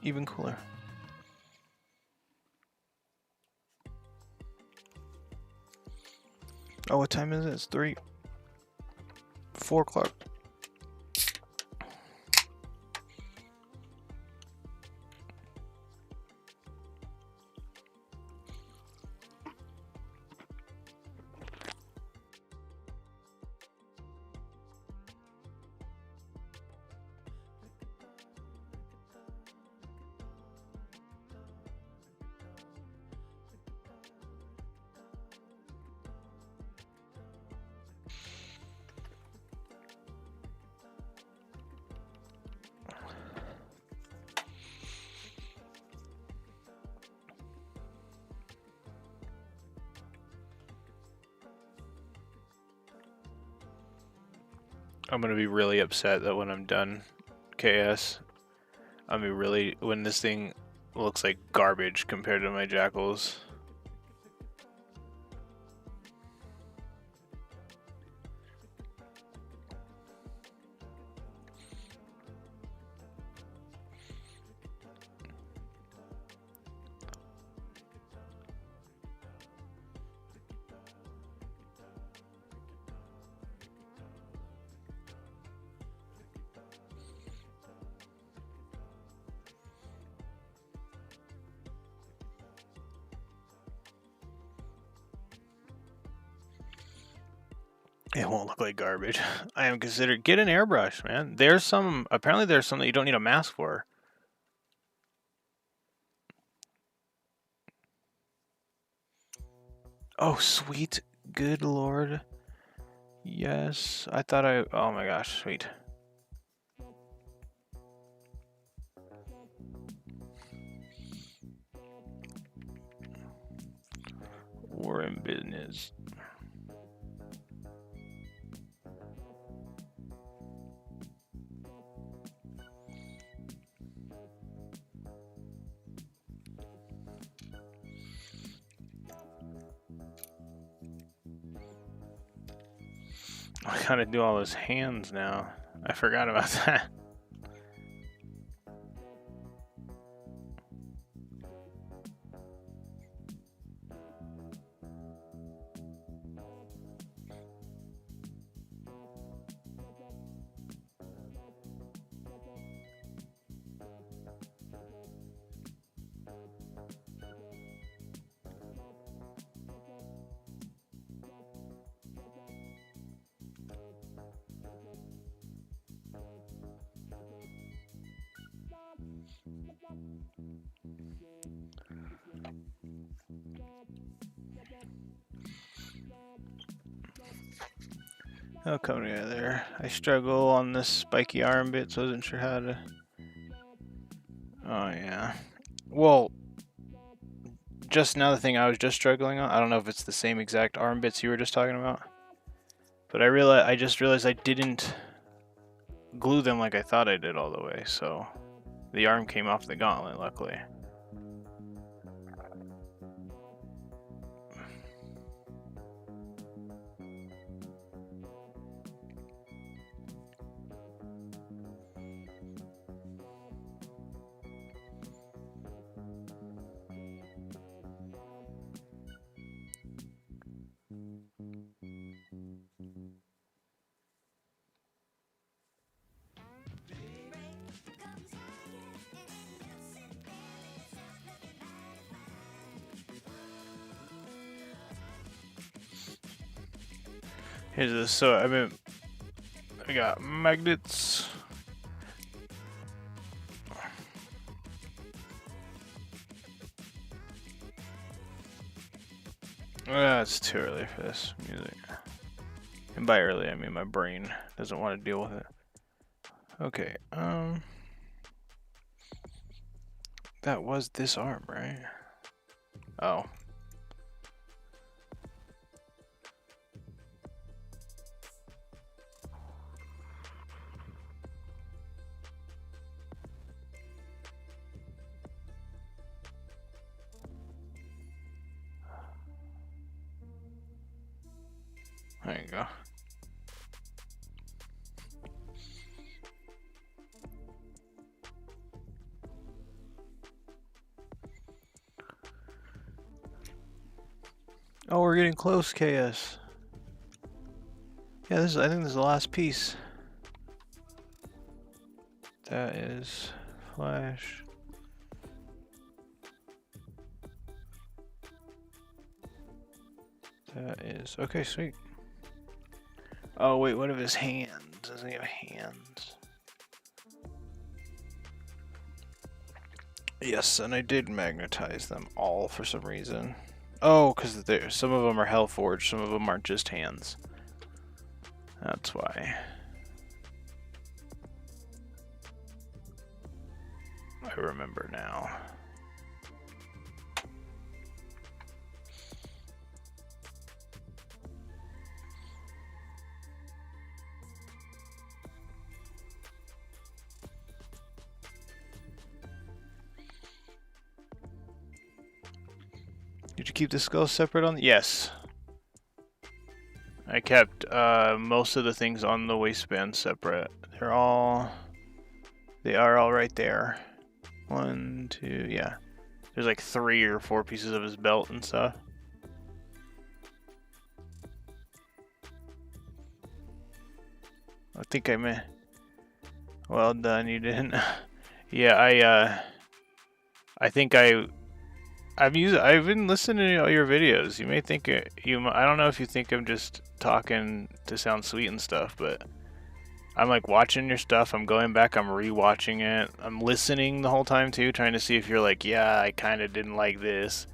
A: Even cooler. Oh, what time is it? It's 4 o'clock. I'm gonna be really upset that when I'm done KS, I'm gonna be really when this thing looks like garbage compared to my jackals. It won't look like garbage. I am considered get an airbrush, man. There's some apparently there's some that you don't need a mask for. Oh sweet, good lord. Yes, I thought oh my gosh, sweet. We're in business. I gotta do all those hands now. I forgot about that. I'll come together. I struggle on this spiky arm bit, so I wasn't sure how to. Oh yeah. Well, just another thing I was just struggling on. I don't know if it's the same exact arm bits you were just talking about, but I just realized I didn't glue them like I thought I did all the way, so the arm came off the gauntlet, luckily. Here's this. So I got magnets. It's too early for this music. And by early, I mean my brain doesn't want to deal with it. Okay, that was this arm, right? Oh. There you go. Oh, we're getting close, KS. Yeah, I think this is the last piece. That is flash. That is okay, sweet. Oh wait, what of his hands? Doesn't he have hands? Yes, and I did magnetize them all for some reason. Oh, because some of them are Hellforged, some of them aren't just hands. That's why. I remember now. Did you keep the skulls separate on? Yes. I kept most of the things on the waistband separate. They are all right there. 1, 2, yeah. There's like 3 or 4 pieces of his belt and stuff. I think I may. Well done, you didn't. Yeah, I think I've been listening to all your videos. You may think I don't know if you think I'm just talking to sound sweet and stuff, but I'm like watching your stuff. I'm going back. I'm rewatching it. I'm listening the whole time too, trying to see if you're like, yeah, I kind of didn't like this.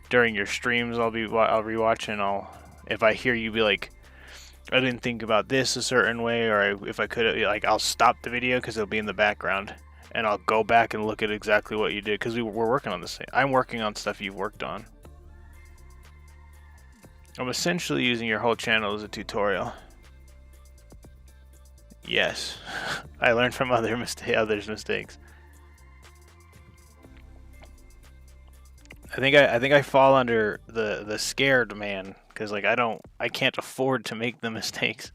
A: During your streams, I'll rewatch and if I hear you be like, I didn't think about this a certain way, or if I could, like, I'll stop the video because it'll be in the background. And I'll go back and look at exactly what you did, because we're working on this thing. I'm working on stuff you've worked on. I'm essentially using your whole channel as a tutorial. Yes, I learned from others' mistakes. I think I fall under the scared man, because like I can't afford to make the mistakes.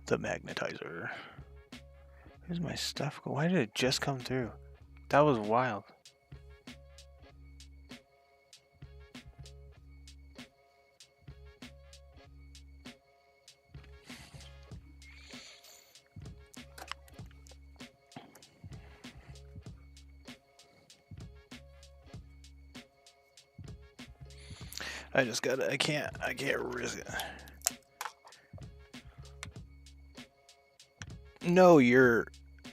A: The magnetizer. Where's my stuff go? Why did it just come through? That was wild. I can't risk it. No, your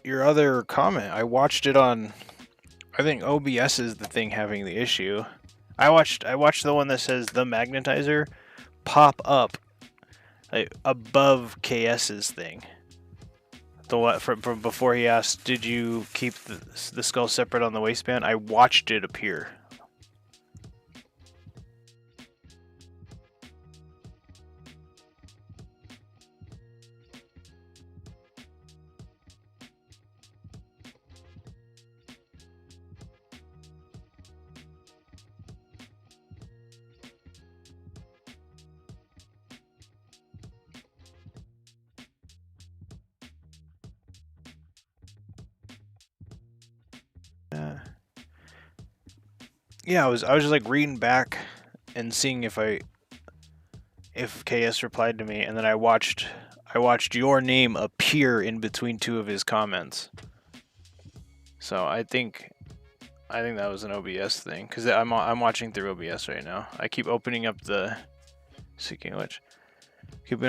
A: other comment. I watched it on. I think OBS is the thing having the issue. I watched the one that says the magnetizer pop up like above KS's thing. The one from before he asked, "Did you keep the skull separate on the waistband?" I watched it appear. Yeah, I was just like reading back and seeing if KS replied to me, and then I watched your name appear in between two of his comments. So I think that was an OBS thing, because I'm watching through OBS right now. I keep opening up the keeping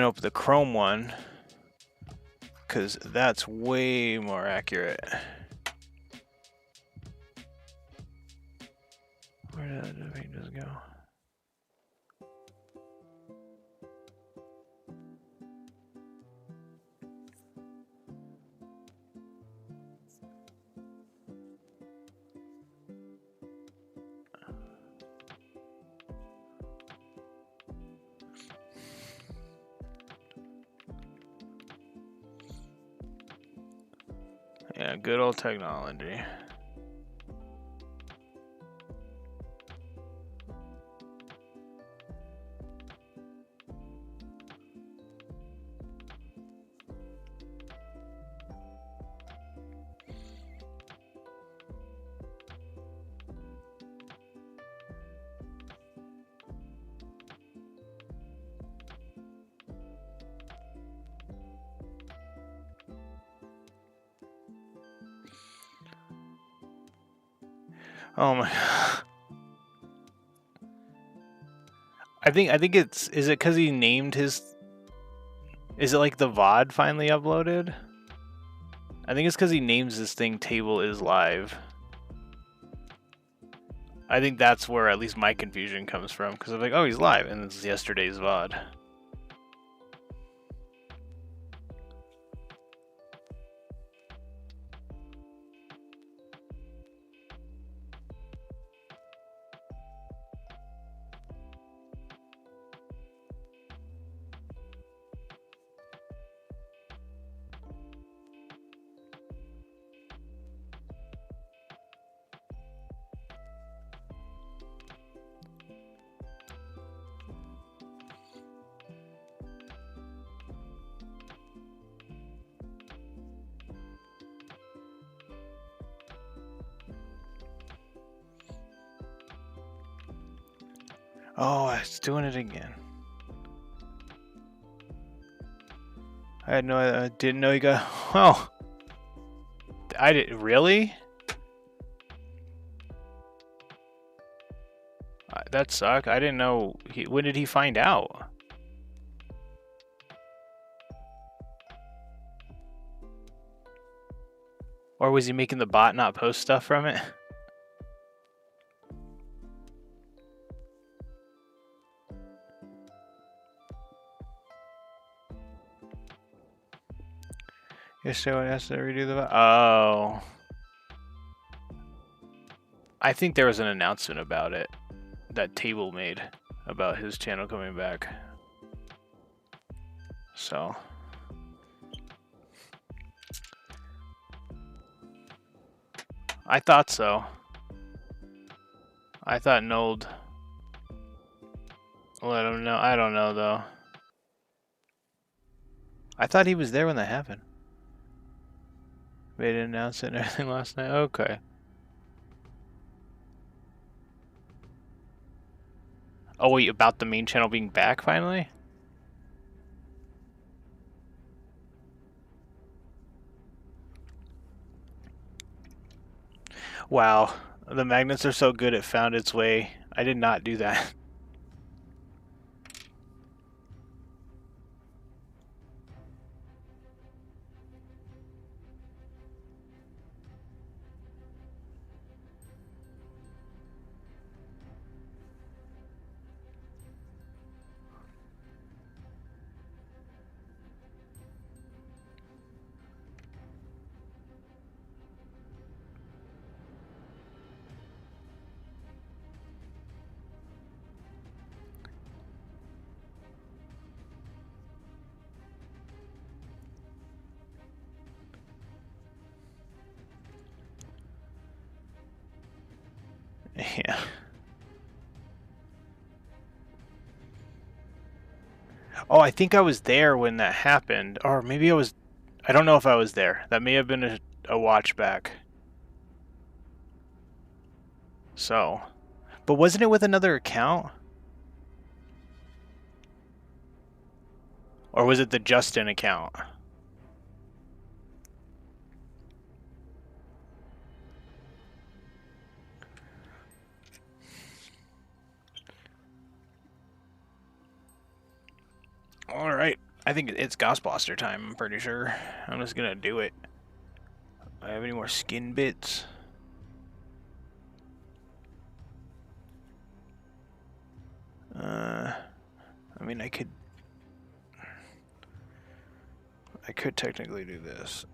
A: up the Chrome one, because that's way more accurate. Where did the pages go? Yeah, good old technology. Oh my. I think is it because he named his. Is it like the VOD finally uploaded? I think it's because he names this thing Table is Live. I think that's where at least my confusion comes from, because I'm like, oh, he's live, and it's yesterday's VOD. Oh, it's doing it again. I didn't know he got. Oh, I did really. That sucked. I didn't know. When did he find out? Or was he making the bot not post stuff from it? Yesterday has to redo the bot. Oh. I think there was an announcement about it that Table made about his channel coming back. So. I thought so. I thought Nold let him know. I don't know though. I thought he was there when that happened. Made an announcement and everything last night. Okay. Oh wait, about the main channel being back finally? Wow, the magnets are so good it found its way. I did not do that. Yeah. Oh, I think I was there when that happened. Or maybe I was... I don't know if I was there. That may have been a watch back. So... But wasn't it with another account? Or was it the Justin account? Alright. I think it's Ghostbuster time, I'm pretty sure. I'm just gonna do it. Do I have any more skin bits? I mean, I could technically do this.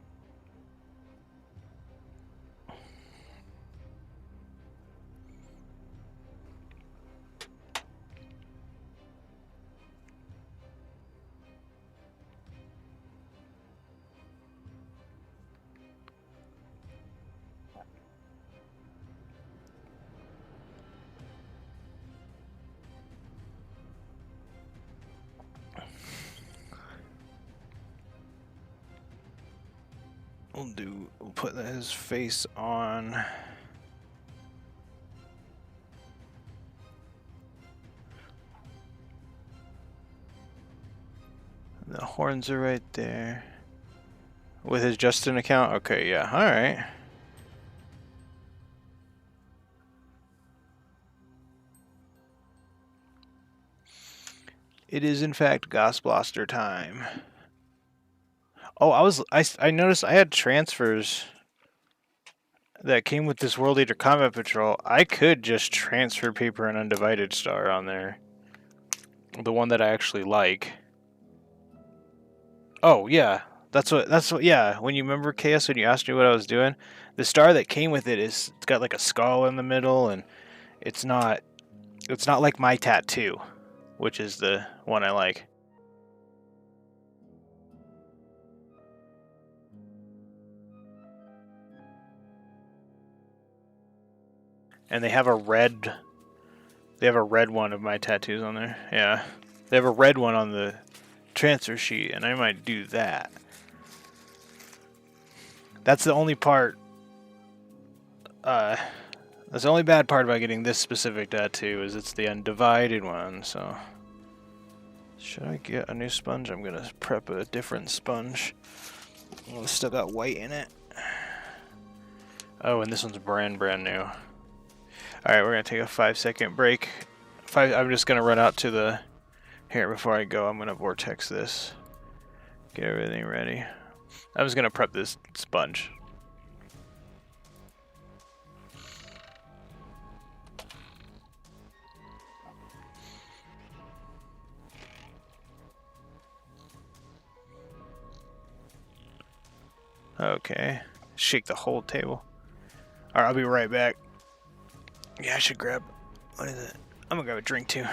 A: We'll put his face on. The horns are right there. With his Justin account? Okay, yeah, alright. It is in fact Ghostbuster time. Oh, I noticed I had transfers that came with this World Leader Combat Patrol. I could just transfer Paper and Undivided Star on there. The one that I actually like. Oh, yeah. That's what, yeah. When you remember, Chaos, when you asked me what I was doing, the star that came with it it's got like a skull in the middle, and it's not like my tattoo, which is the one I like. And they have a red one of my tattoos on there. Yeah. They have a red one on the transfer sheet, and I might do that. That's the only part. That's the only bad part about getting this specific tattoo is it's the undivided one, so. Should I get a new sponge? I'm gonna prep a different sponge. It's still got white in it. Oh, and this one's brand new. Alright, we're gonna take a 5-second break. I'm just gonna run out to the... Here, before I go, I'm gonna vortex this. Get everything ready. I'm just gonna prep this sponge. Okay. Shake the whole table. Alright, I'll be right back. Yeah, I should grab... What is it? I'm gonna grab a drink too.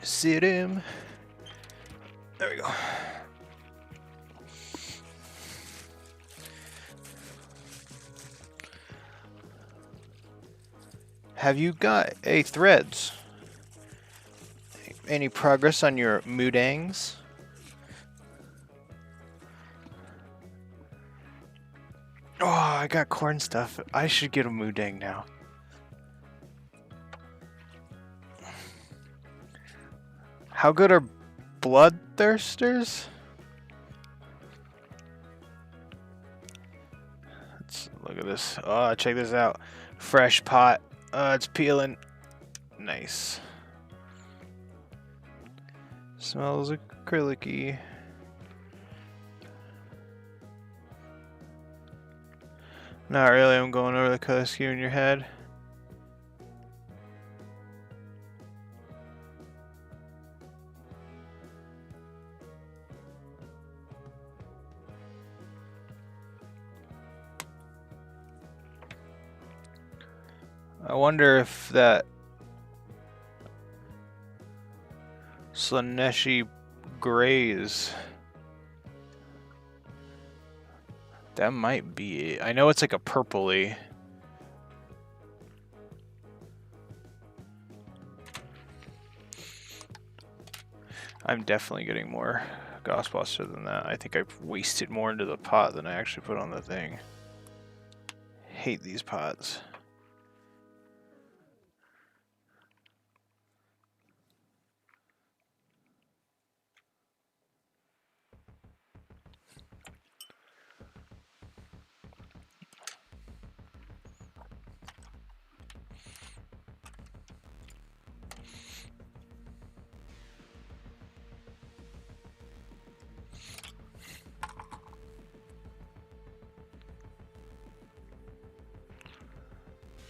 A: Sit him. There we go. Have you got a threads? Any progress on your moodangs? Oh, I got corn stuff. I should get a moodang now. How good are bloodthirsters? Let's look at this. Oh, check this out. Fresh pot. It's peeling. Nice. Smells acrylic-y. Not really, I'm going over the color scheme in your head. I wonder if that Slaneshi Grays, that might be it. I know it's like a purpley. I'm definitely getting more Ghostbuster than that. I think I've wasted more into the pot than I actually put on the thing. Hate these pots.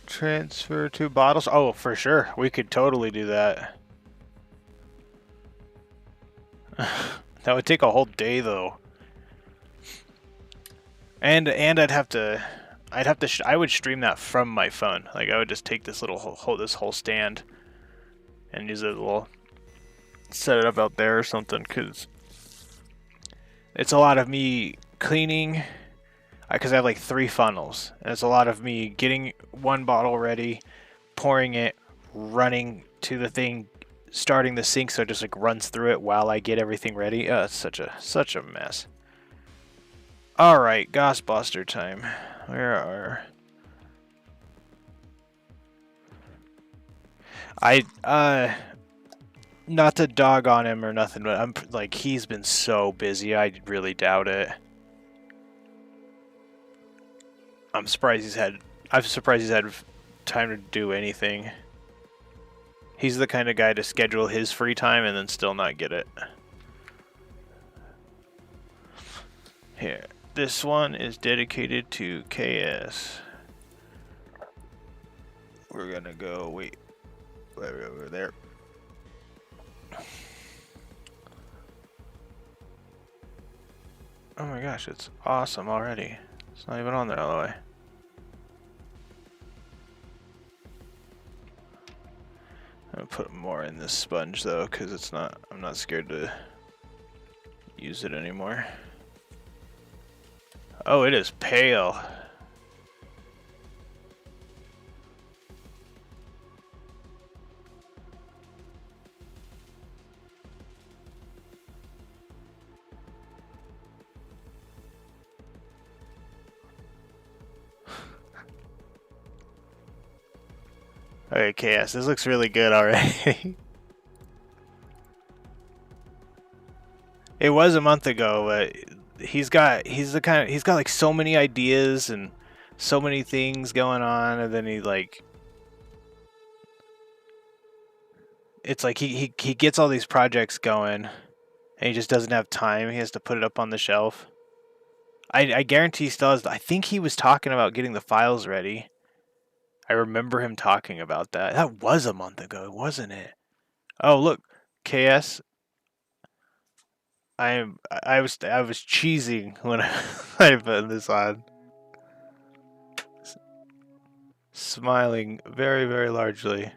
A: Transfer 2 bottles? Oh, for sure. We could totally do that. That would take a whole day, though. And I would stream that from my phone. Like, I would just take this little this whole stand and use it set it up out there or something, because it's a lot of me cleaning, because I have like 3 funnels, and it's a lot of me getting one bottle ready, pouring it, running to the thing, starting the sink so it just like runs through it while I get everything ready. It's such a mess. All right, Ghostbuster time. Where are not to dog on him or nothing, but I'm like, he's been so busy. I really doubt it. I'm surprised he's had time to do anything. He's the kind of guy to schedule his free time and then still not get it. Here, this one is dedicated to KS. We're gonna go, wait, over there. Oh my gosh, it's awesome already. It's not even on there all the way. I'm gonna put more in this sponge though, because I'm not scared to use it anymore. Oh, it is pale. Okay, KS, this looks really good already. It was a month ago, but he's got like so many ideas and so many things going on, and then it's like he gets all these projects going and he just doesn't have time. He has to put it up on the shelf. I guarantee he still has. I think he was talking about getting the files ready. I remember him talking about that. That was a month ago, wasn't it? Oh, look, KS. I was cheesing when I put this on. Smiling very, very largely.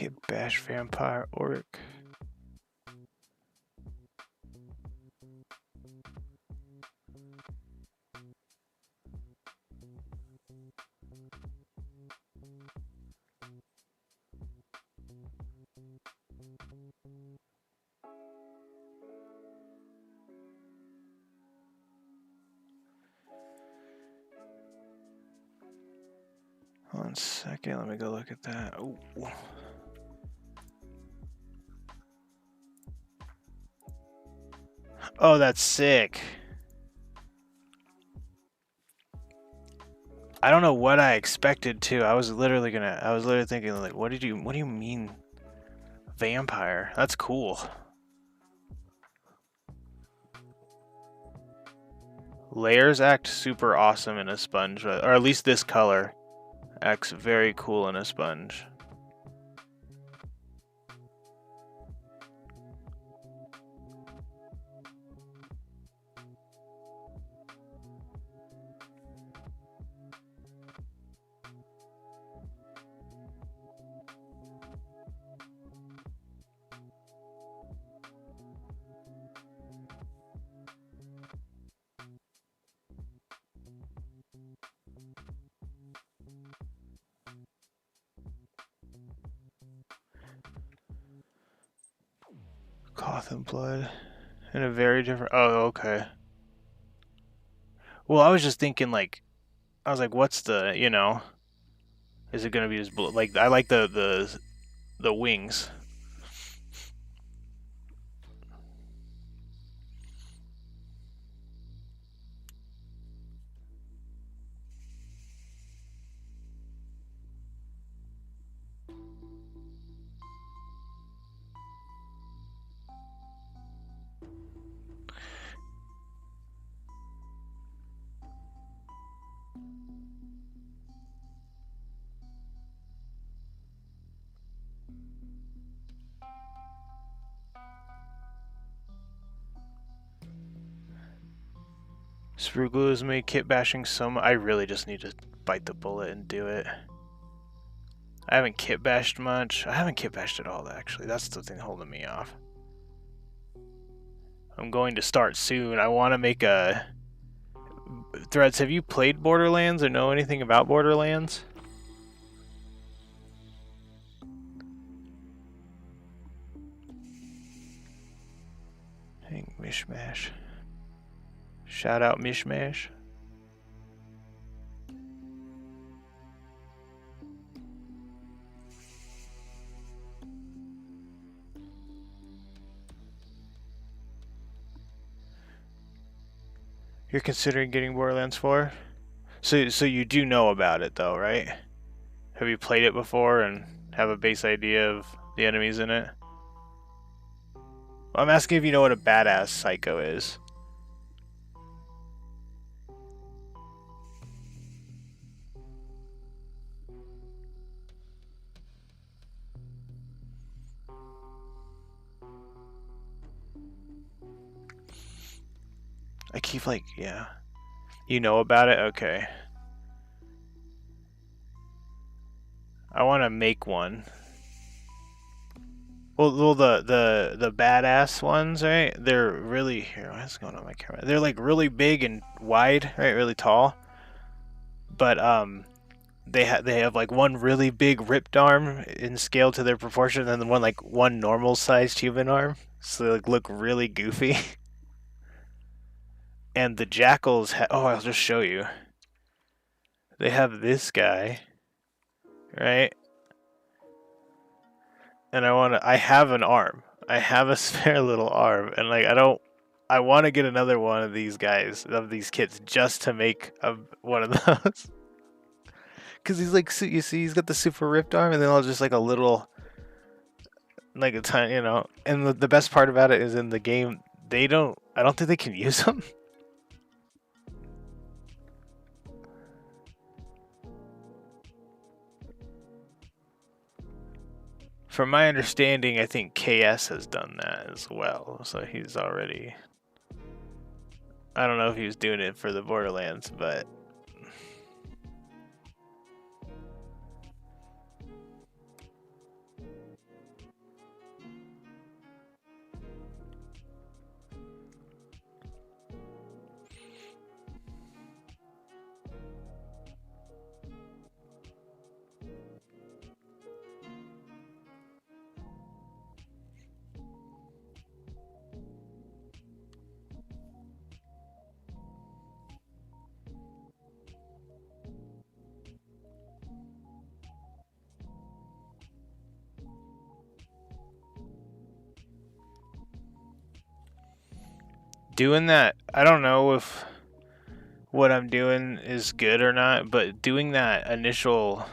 A: Kit Bash Vampire Orc. One second, let me go look at that. Ooh. Oh, that's sick. I don't know what I expected to. I was literally thinking like, what do you mean vampire? That's cool. Layers act super awesome in a sponge, or at least this color acts very cool in a sponge. Cotton blood in a very different. Oh, okay. Well, I was just thinking like, I was like, what's the, you know, is it gonna be just like I like the wings. Sprue glue has made kit bashing so much. I really just need to bite the bullet and do it. I haven't kit bashed much. I haven't kit bashed at all, actually. That's the thing holding me off. I'm going to start soon. I want to make a... Threads, have you played Borderlands or know anything about Borderlands? Hey, Mishmash. Shout out Mishmash. You're considering getting Borderlands 4? So you do know about it though, right? Have you played it before and have a base idea of the enemies in it? Well, I'm asking if you know what a badass psycho is. I keep like, yeah. You know about it? Okay. I want to make one. Well, the badass ones, right? They're really here. What's going on with my camera? They're like really big and wide, right? Really tall. But they have like one really big ripped arm in scale to their proportion, and then one normal sized human arm. So they like look really goofy. And the jackals, oh, I'll just show you. They have this guy, right? And I have an arm. I have a spare little arm, and like I want to get another one of these guys, of these kits, just to make one of those. Because he's like, you see, he's got the super ripped arm, and then I'll just like a little, like a tiny, you know. And the best part about it is in the game, I don't think they can use them. From my understanding, I think KS has done that as well. So he's already... I don't know if he was doing it for the Borderlands, but... doing that, I don't know if what I'm doing is good or not, but doing that initial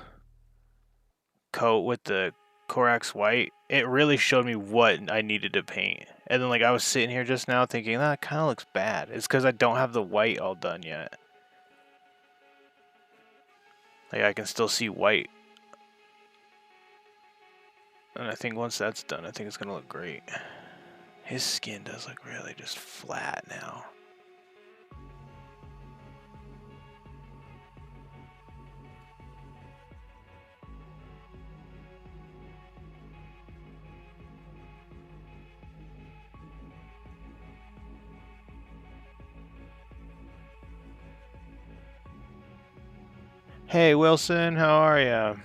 A: coat with the Corax white, it really showed me what I needed to paint. And then like I was sitting here just now thinking that kind of looks bad. It's because I don't have the white all done yet. Like I can still see white. And I think once that's done, I think it's gonna look great. His skin does look really just flat now. Hey Wilson, how are ya?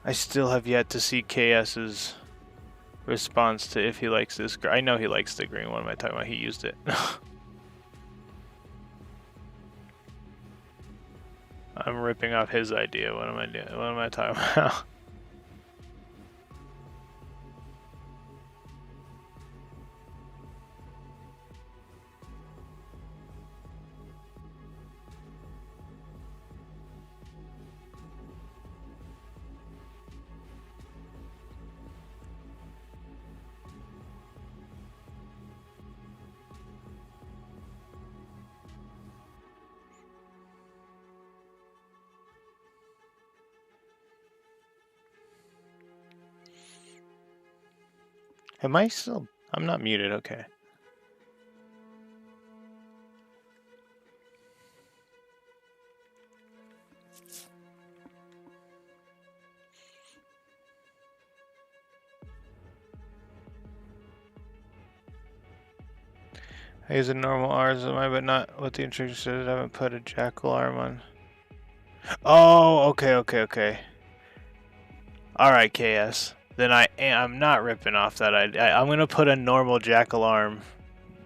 A: I still have yet to see KS's response to if he likes this. I know he likes the green one. Am I talking about he used it? I'm ripping off his idea. What am I doing? What am I talking about? Am I still? I'm not muted. Okay. I use a normal R's am I, but not what the instruction said. I haven't put a jackal arm on. Oh, okay. All right, KS. Then I'm not ripping off that idea. I'm gonna put a normal jackal arm,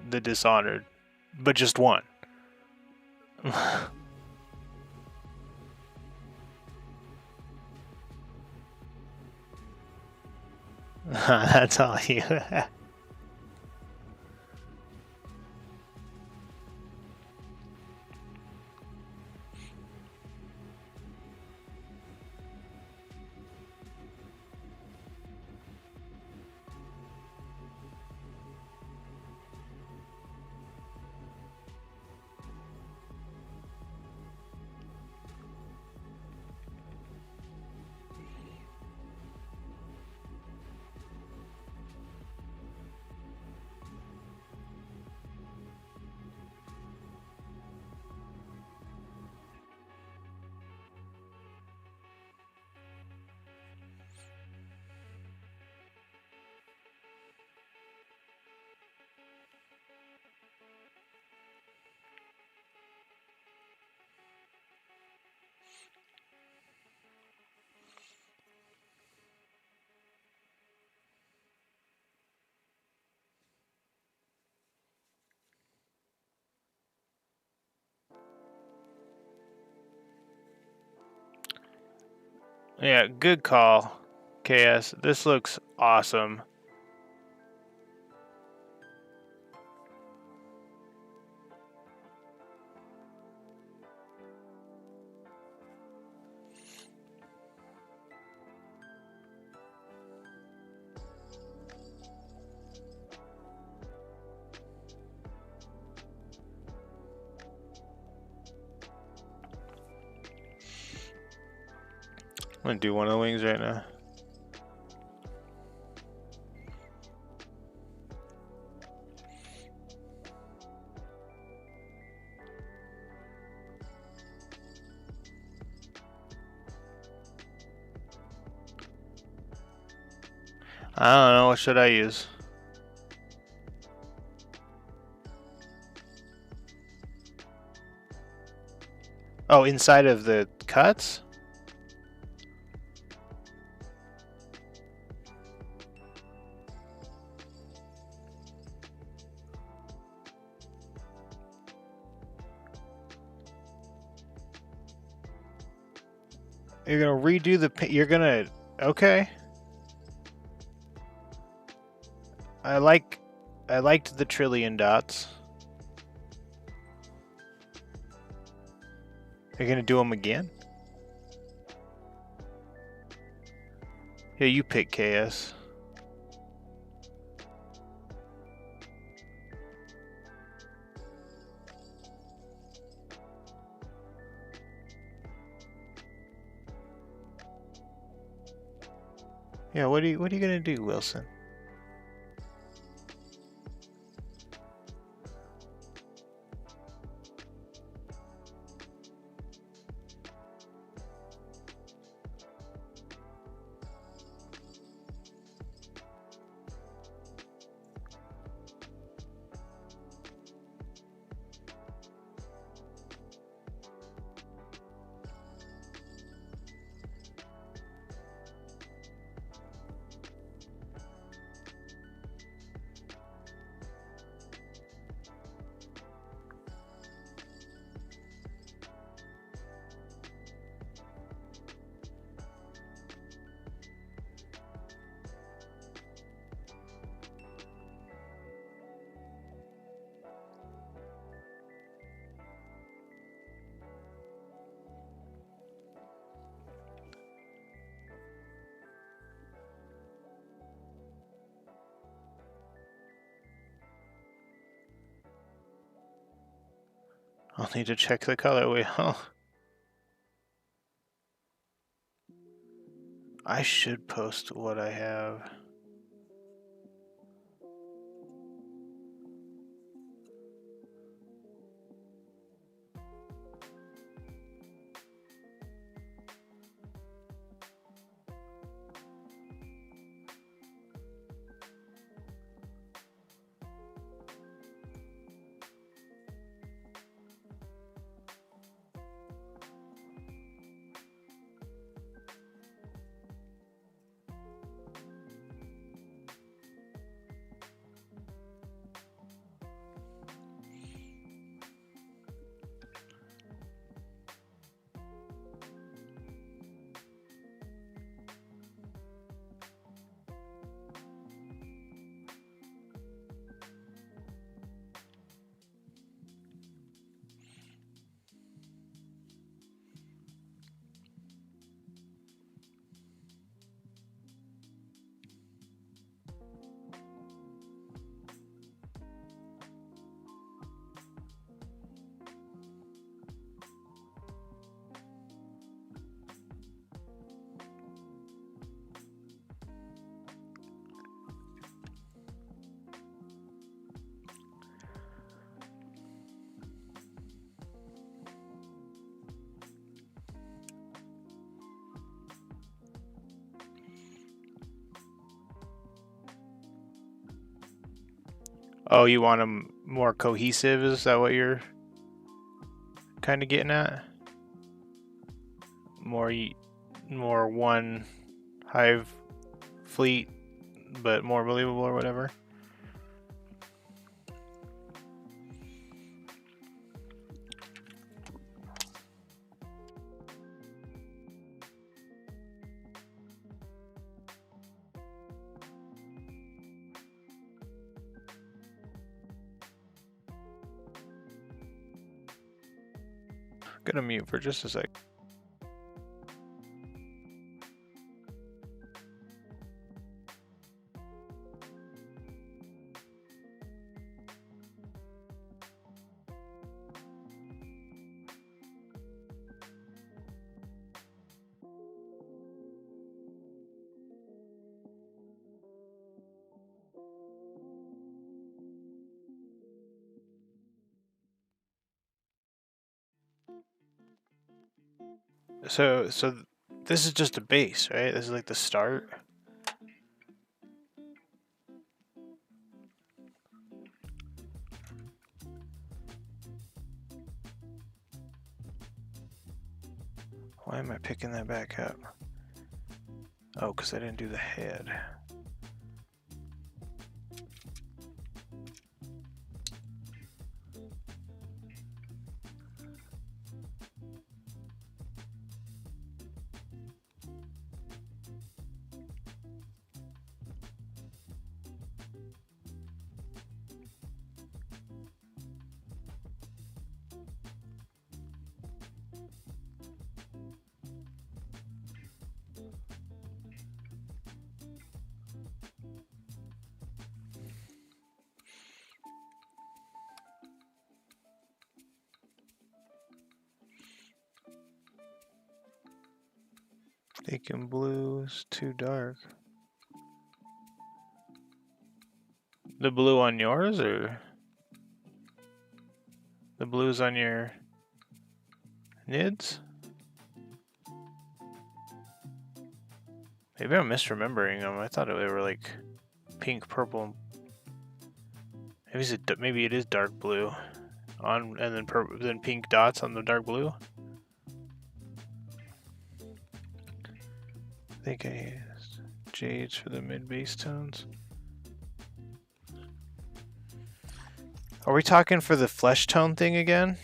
A: the Dishonored, but just one. That's all you. Yeah, good call, KS. This looks awesome. I'm gonna do one of the wings right now. I don't know, what should I use? Oh, inside of the cuts? You're gonna redo the. You're gonna. Okay. I liked the trillion dots. You're gonna do them again? Yeah, you pick KS. Yeah, what are you gonna do, Wilson? I'll need to check the color wheel. I should post what I have. Oh, you want them more cohesive? Is that what you're kind of getting at? More one hive fleet, but more believable or whatever. Gonna mute for just a sec. So this is just a base, right? This is like the start. Why am I picking that back up? Oh, because I didn't do the head. Thinking blue's too dark. The blue on yours, or the blues on your nids? Maybe I'm misremembering them. I thought they were like pink, purple. Maybe it is dark blue on, and then purple, then pink dots on the dark blue. I think I used jades for the mid bass tones. Are we talking for the flesh tone thing again?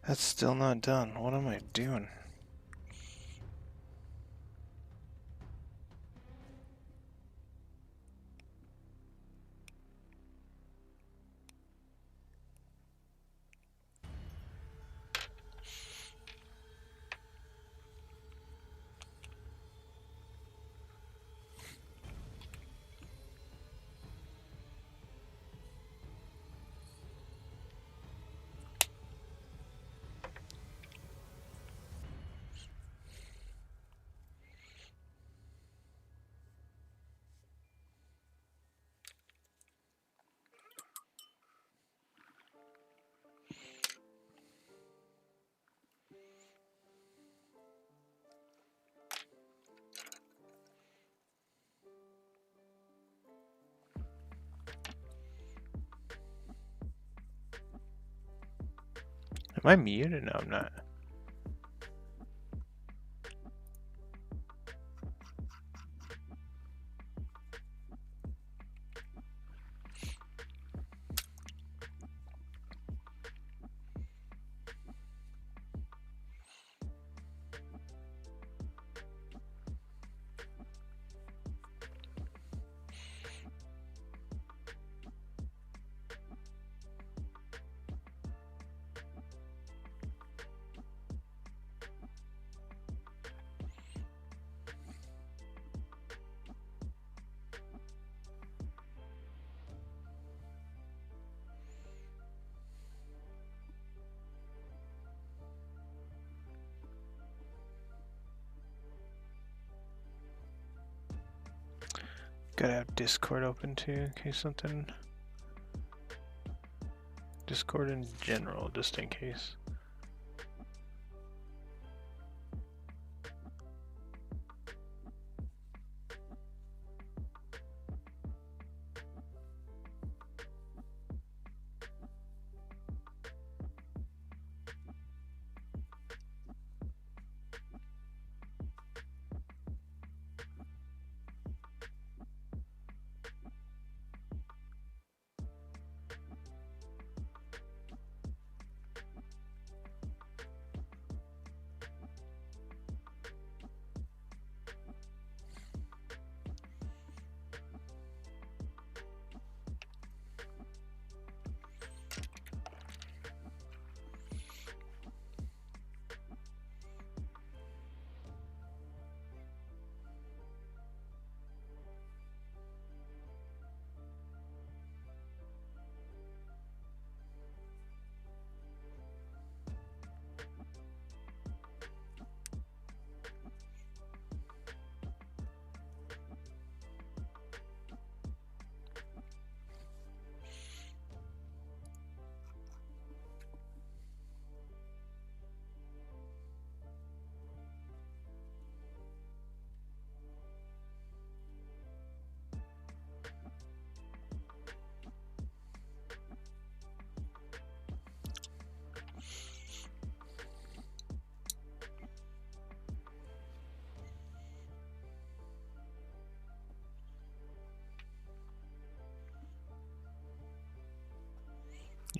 A: That's still not done. What am I doing? Am I muted? No, I'm not. Gotta have Discord open too, in case something. Discord in general, just in case.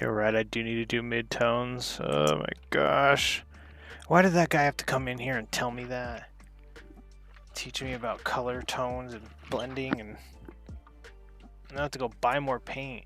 A: You're right, I do need to do mid-tones. Oh my gosh. Why did that guy have to come in here and tell me that? Teach me about color tones and blending, and I have to go buy more paint.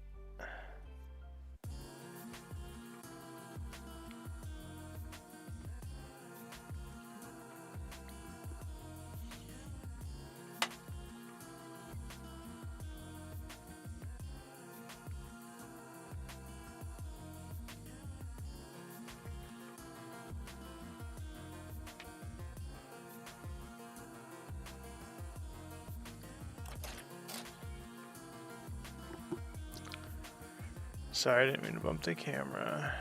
A: Sorry, I didn't mean to bump the camera.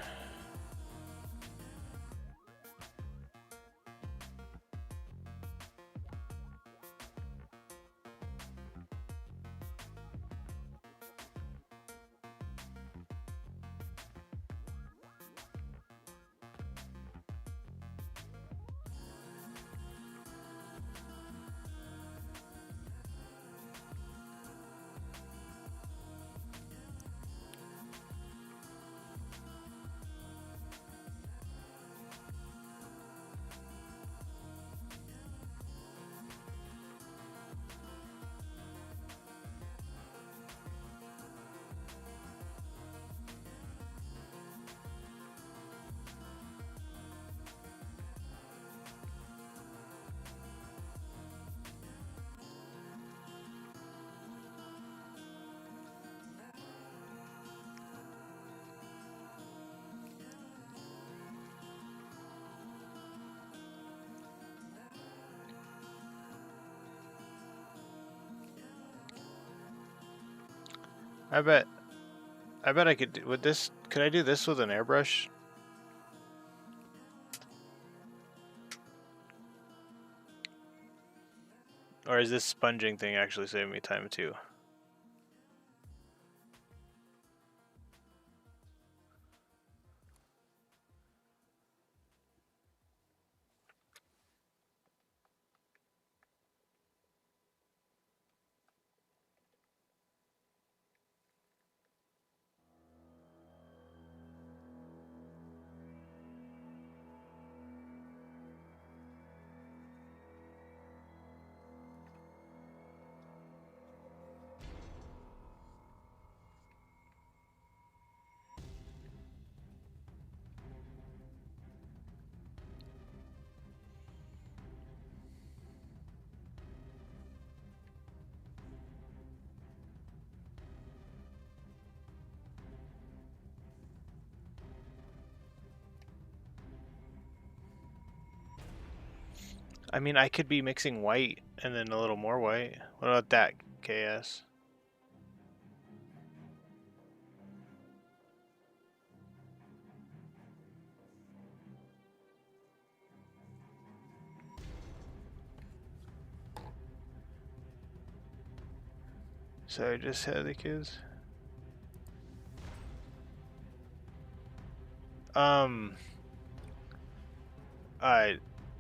A: I bet I could, with this, could I do this with an airbrush? Or is this sponging thing actually saving me time too? I mean, I could be mixing white and then a little more white. What about that, KS? So I just had the kids.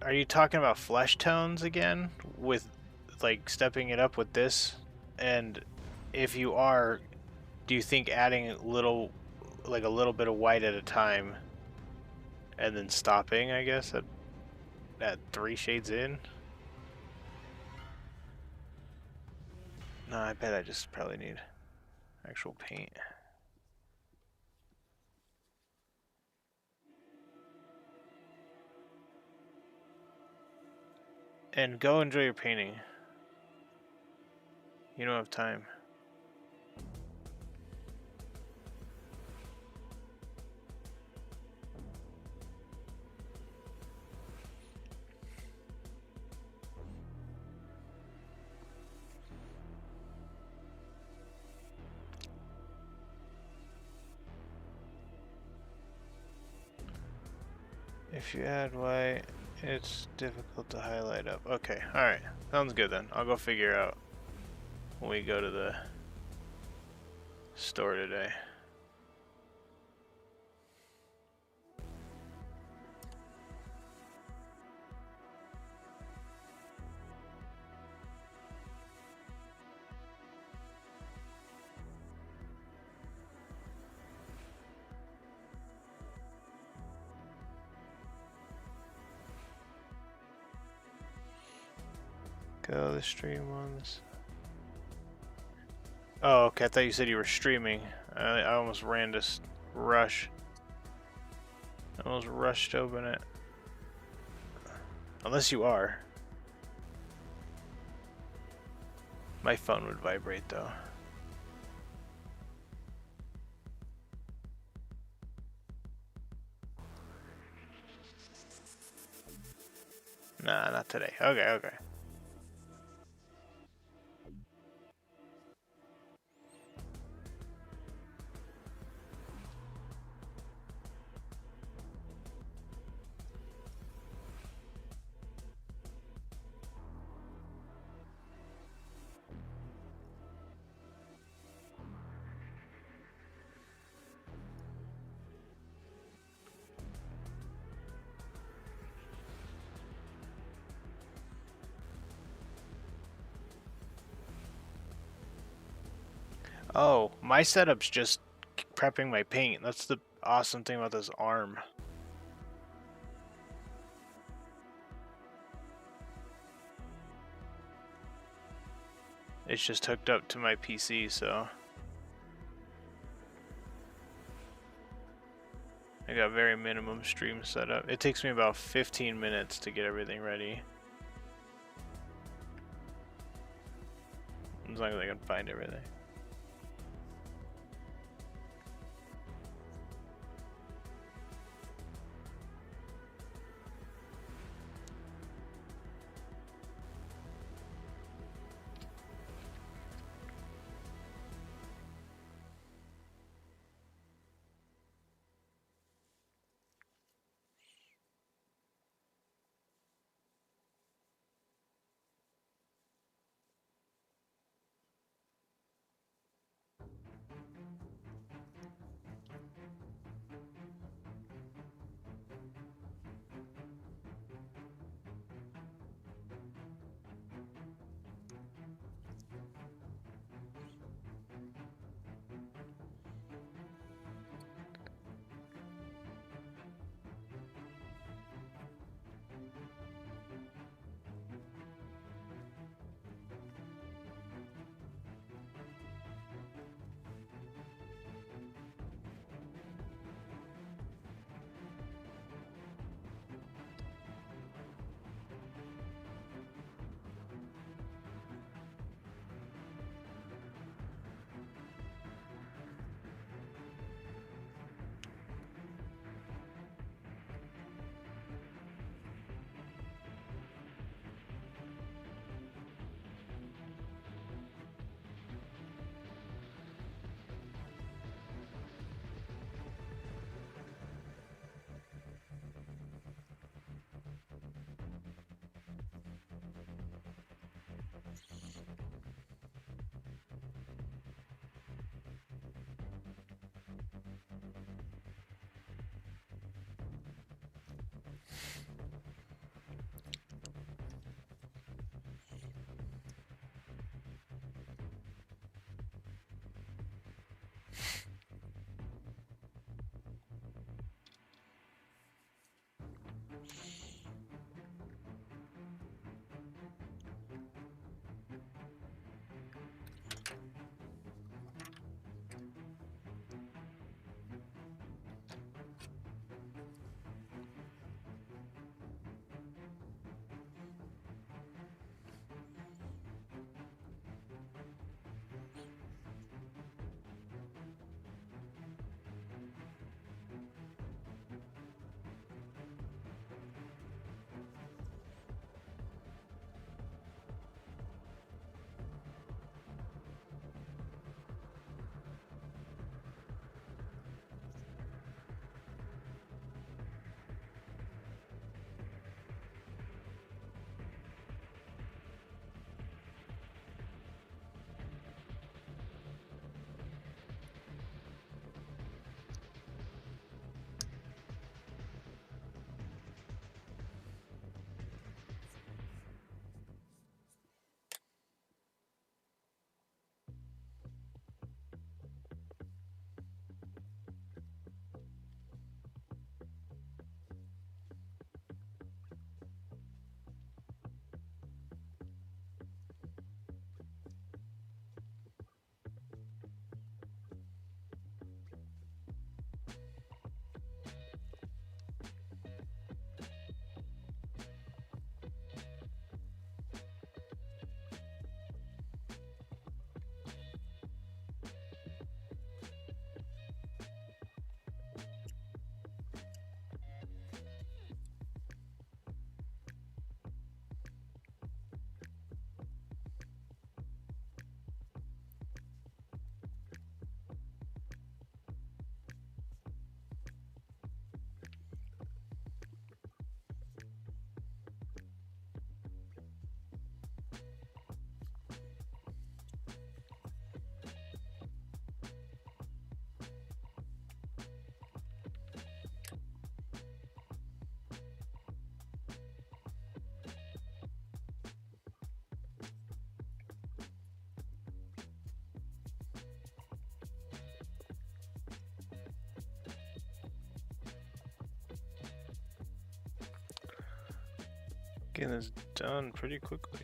A: Are you talking about flesh tones again? With, like, stepping it up with this? And if you are, do you think adding a little bit of white at a time and then stopping, I guess, at 3 shades in? No, I bet I just probably need actual paint. And go enjoy your painting. You don't have time. If you add white, it's difficult to highlight up. Okay, alright. Sounds good then. I'll go figure out when we go to the store today. Go the stream ones. Oh, okay. I thought you said you were streaming. I almost ran to rush. I almost rushed to open it. Unless you are. My phone would vibrate though. Nah, not today. Okay, okay. Oh, my setup's just prepping my paint. That's the awesome thing about this arm. It's just hooked up to my PC, so I got very minimum stream setup. It takes me about 15 minutes to get everything ready. As long as I can find everything. Getting this done pretty quickly.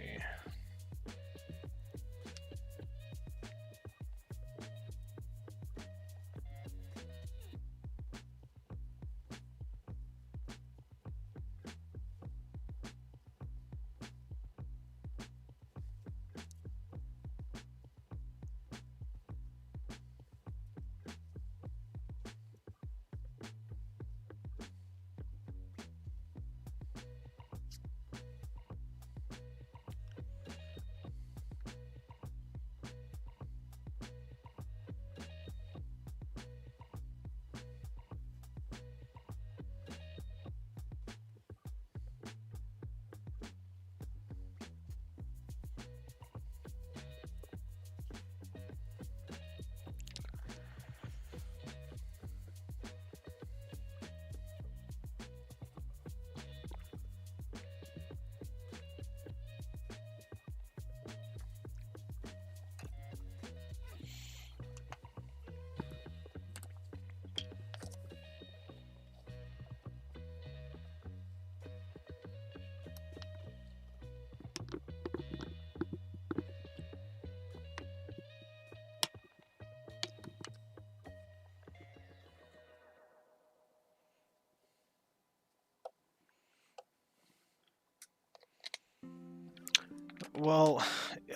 A: Well,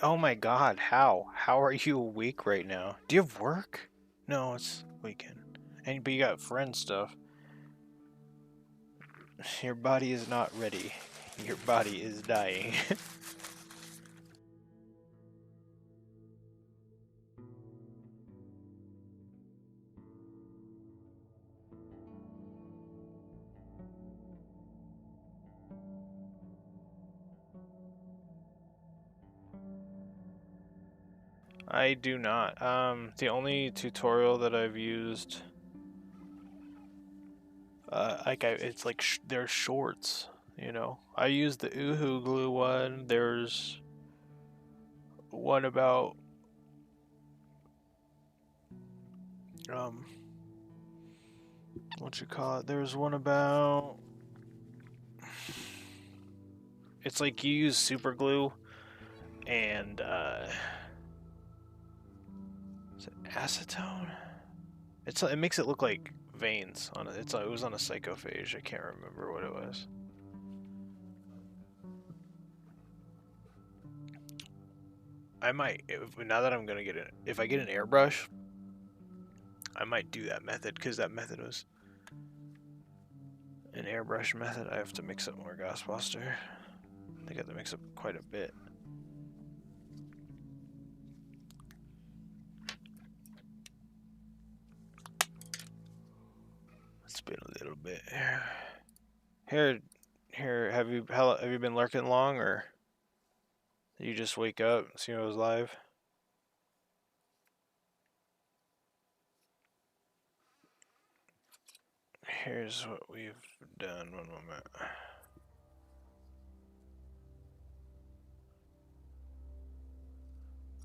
A: oh my god, how? How are you awake right now? Do you have work? No, it's weekend. But you got friend stuff. Your body is not ready. Your body is dying. I do not. The only tutorial that I've used, it's like they're shorts, you know. I used the Uhu glue one. There's one about what you call it? There's one about. It's like you use super glue, and is it acetone? It makes it look like veins on it. It was on a psychophage. I can't remember what it was. I might, now that I'm gonna get it, if I get an airbrush, I might do that method, because that method was an airbrush method. I have to mix up more Ghostbuster. I think I have to mix up quite a bit. Let's spin a little bit here. Here, have you been lurking long, or did you just wake up and see I was live? Here's what we've done. One moment.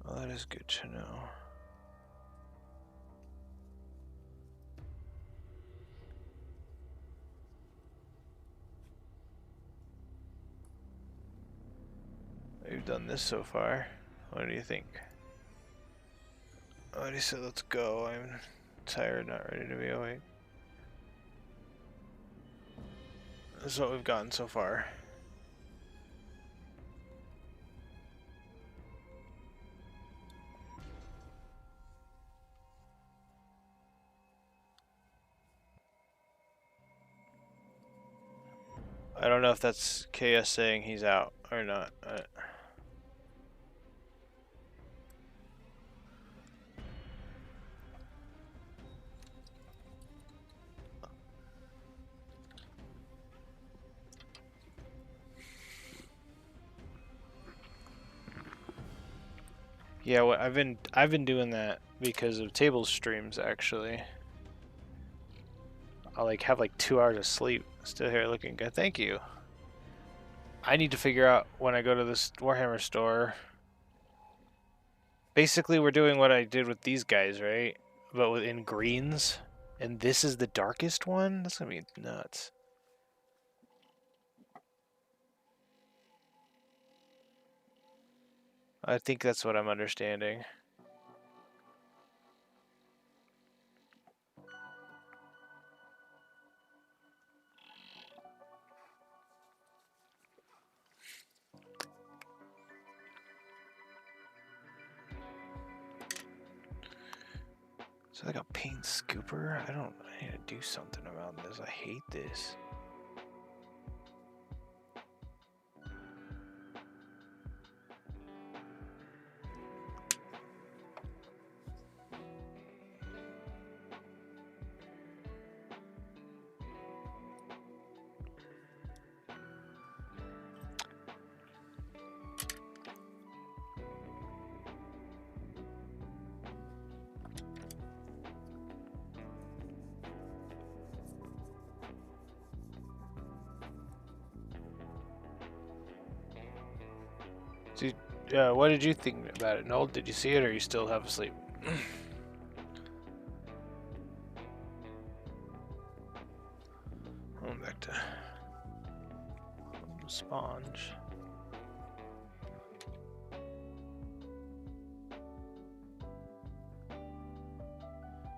A: Well, that is good to know. We've done this so far. What do you think? Alrighty, so let's go. I'm tired, not ready to be awake. This is what we've gotten so far. I don't know if that's KS saying he's out or not. Yeah, what I've been doing that because of table streams actually. I'll have 2 hours of sleep. Still here looking good. Thank you. I need to figure out when I go to this Warhammer store. Basically, we're doing what I did with these guys, right? But in greens. And this is the darkest one? That's gonna be nuts. I think that's what I'm understanding. Is it like a paint scooper? I need to do something about this. I hate this. What did you think about it, Noel? Did you see it, or you still half asleep? I'm back to the sponge.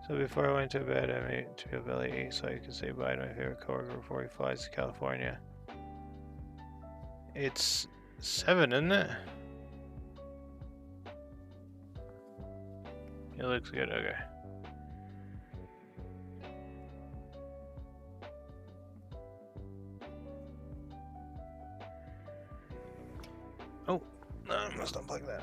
A: So before I went to bed, I made it to a belly ache so I could say bye to my favorite coworker before he flies to California. It's 7, isn't it? It looks good, okay. Oh, no, I must unplug that.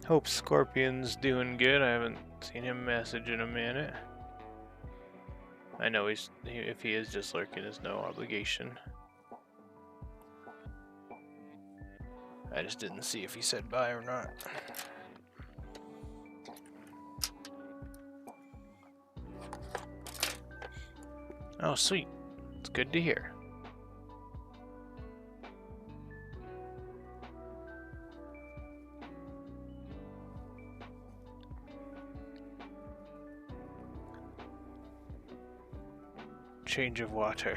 A: Hope Scorpion's doing good. I haven't seen him message in a minute. I know if he is just lurking, there's no obligation. I just didn't see if he said bye or not. Oh, sweet. It's good to hear. Change of water.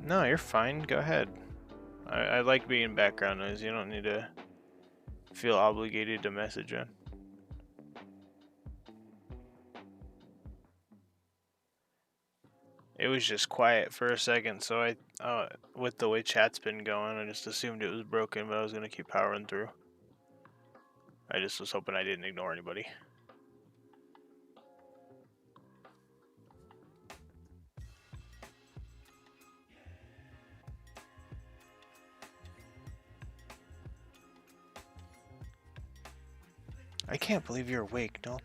A: No, you're fine. Go ahead. I like being background noise. You don't need to feel obligated to message in. It was just quiet for a second, so with the way chat's been going, I just assumed it was broken, but I was gonna keep powering through. I just was hoping I didn't ignore anybody. I can't believe you're awake, no?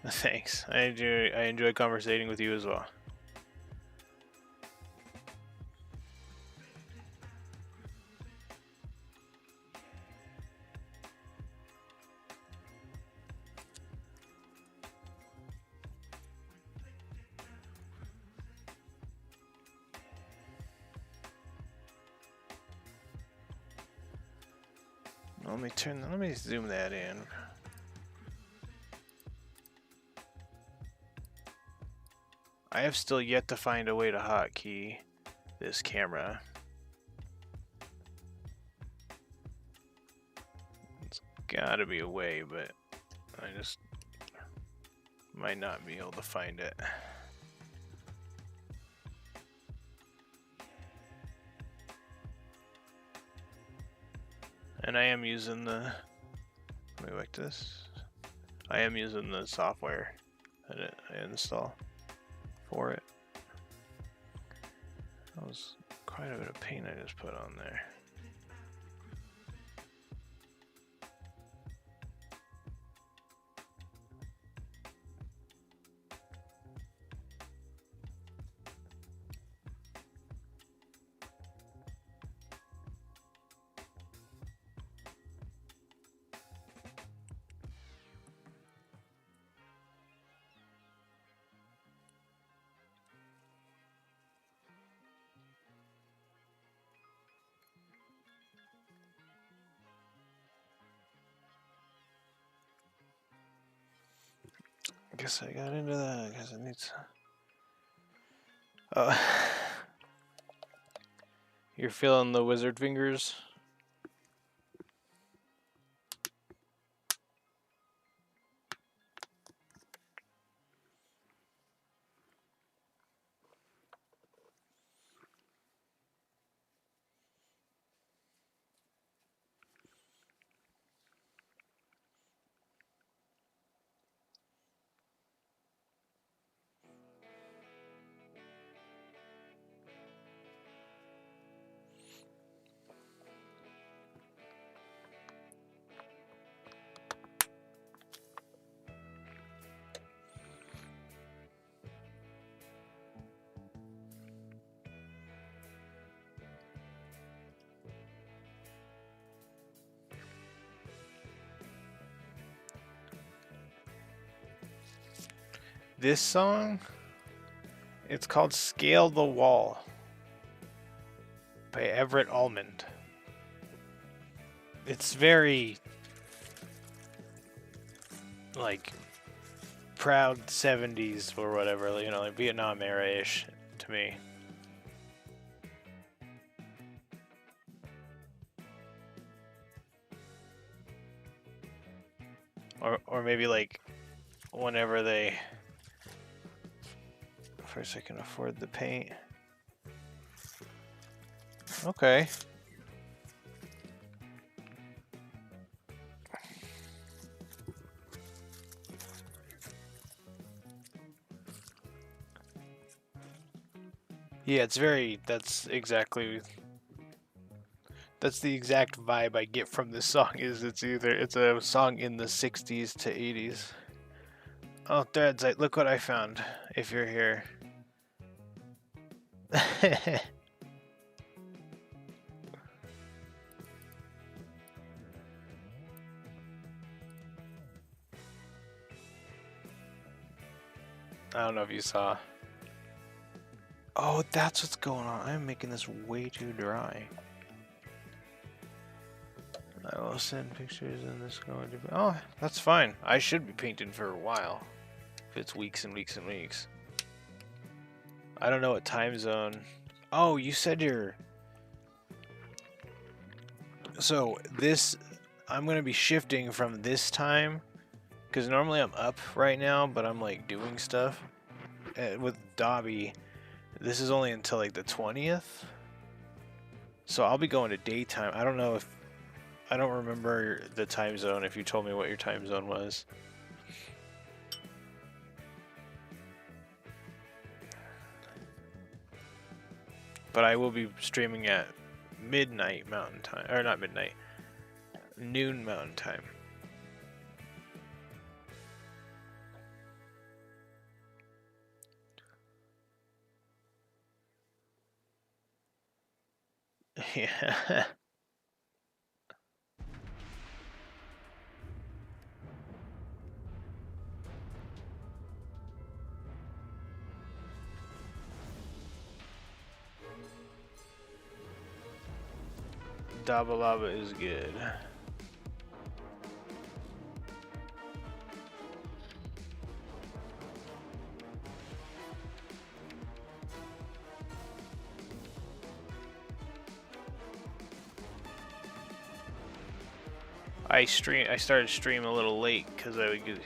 A: Thanks. I enjoy conversating with you as well. Let me zoom that in. I have still yet to find a way to hotkey this camera. It's gotta be a way, but I just might not be able to find it. And I am using the, let me back to this. I am using the software that I install for it. That was quite a bit of paint I just put on there. guess I got into that because it needs. Oh, you're feeling the wizard fingers? This song, it's called Scale the Wall by Everett Almond. It's very, like, proud 70s or whatever, you know, like Vietnam era-ish to me. Or maybe, like, whenever they... First I can afford the paint. Okay. Yeah, it's very, that's the exact vibe I get from this song. Is it's a song in the 60s to 80s. Oh, Threads, look what I found, if you're here. I don't know if you saw. Oh, that's what's going on. I'm making this way too dry. I will send pictures and this going to be... Oh, that's fine. I should be painting for a while. If it's weeks and weeks and weeks. I don't know what time zone. Oh, you said you're... So, this... I'm going to be shifting from this time. Because normally I'm up right now, but I'm like doing stuff. With Dobby, this is only until like the 20th. So I'll be going to daytime. I don't know if... I don't remember the time zone, if you told me what your time zone was. But I will be streaming at midnight Mountain Time. Or not midnight. Noon Mountain Time. Yeah. Dabalaba is good. I started stream a little late because I would get,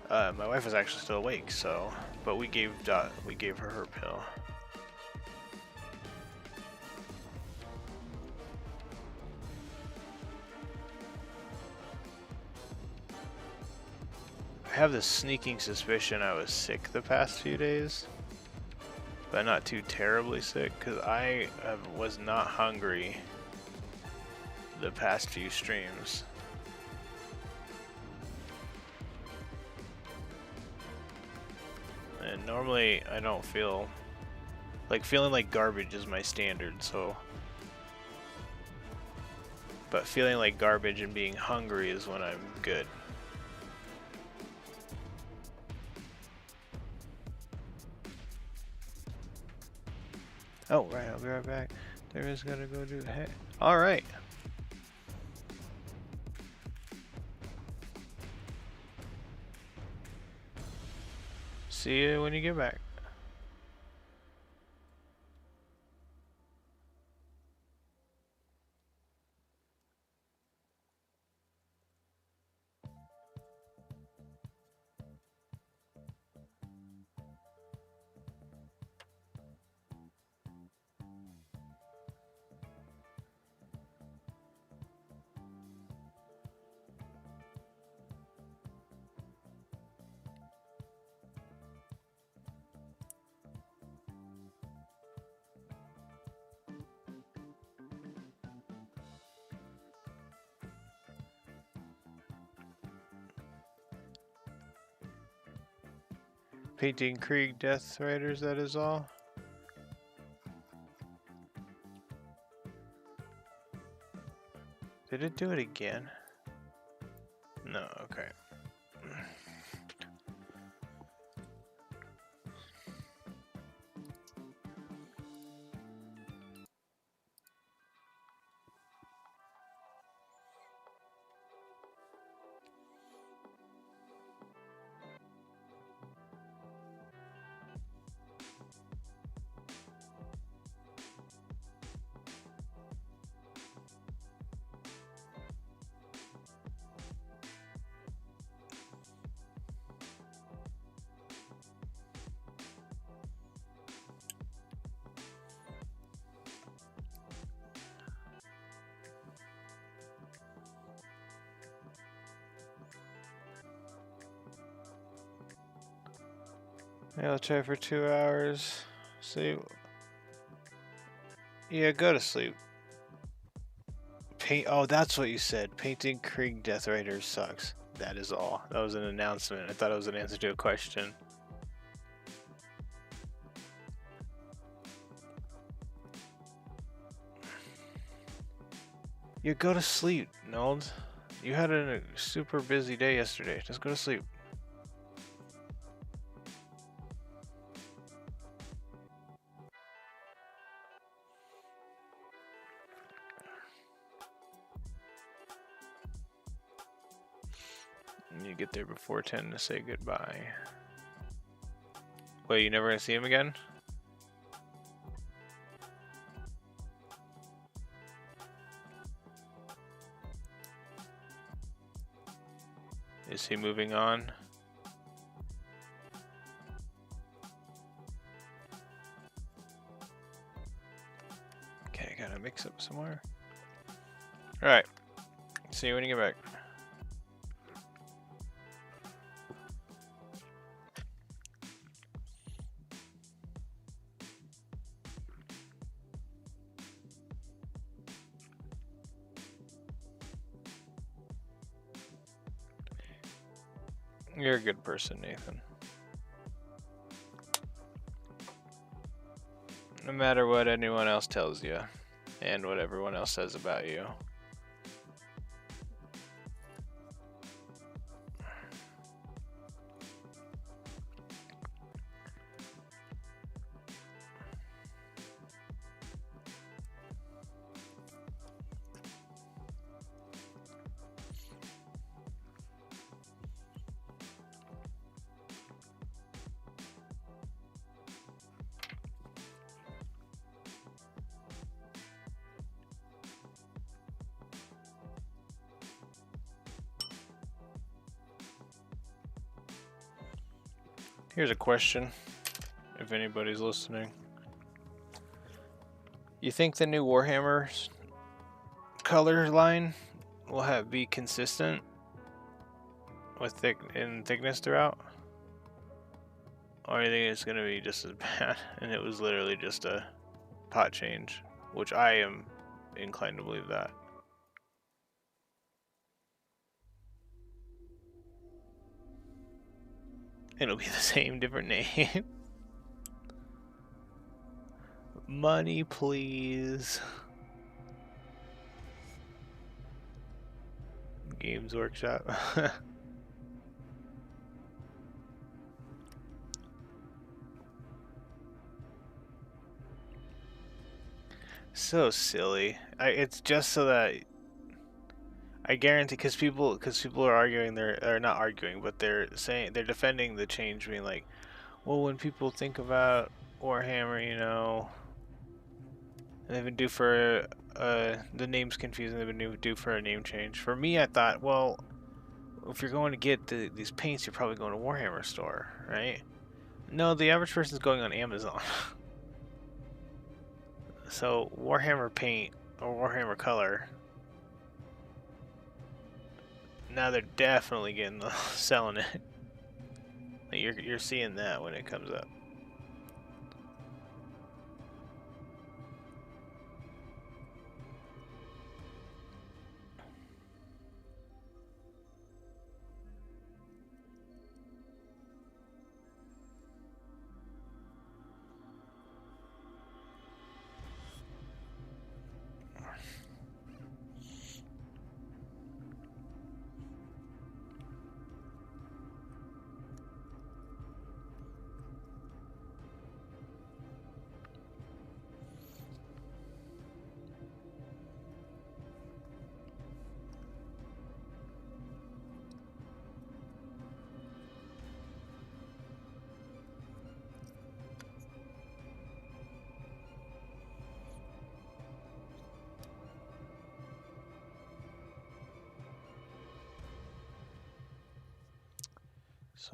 A: my wife was actually still awake, so but we gave her her pill. I have this sneaking suspicion I was sick the past few days, but not too terribly sick because I was not hungry the past few streams. And normally I don't feel like feeling like garbage is my standard, so but feeling like garbage and being hungry is when I'm good. Oh, right, I'll be right back. There is gotta go do hey. Alright. See you when you get back. Painting Krieg Death Riders, that is all. Did it do it again? No, okay. Yeah, I'll try for 2 hours. See. Yeah, go to sleep. Oh, that's what you said. Painting Krieg Death Riders sucks. That is all. That was an announcement. I thought it was an answer to a question. You go to sleep, Nold. You had a super busy day yesterday. Just go to sleep. You get there before 10 to say goodbye. Wait, you never gonna see him again? Is he moving on? Okay, gotta mix up somewhere. Alright. See you when you get back. You're a good person, Nathan. No matter what anyone else tells you, and what everyone else says about you. Here's a question, if anybody's listening. You think the new Warhammer color line will be consistent with thickness throughout? Or do you think it's gonna be just as bad and it was literally just a pot change? Which I am inclined to believe that. It'll be the same, different name. Money, please. Games Workshop. So silly. It's just so that I guarantee, because people are arguing, they're not arguing, but they're saying, they're defending the change, being like, Well, when people think about Warhammer, you know, they've been due for the name's confusing. They've been due for a name change. For me, I thought, well, if you're going to get these paints, you're probably going to Warhammer store, right? No, the average person's going on Amazon. So Warhammer paint or Warhammer color. Now they're definitely getting selling it. Like you're seeing that when it comes up.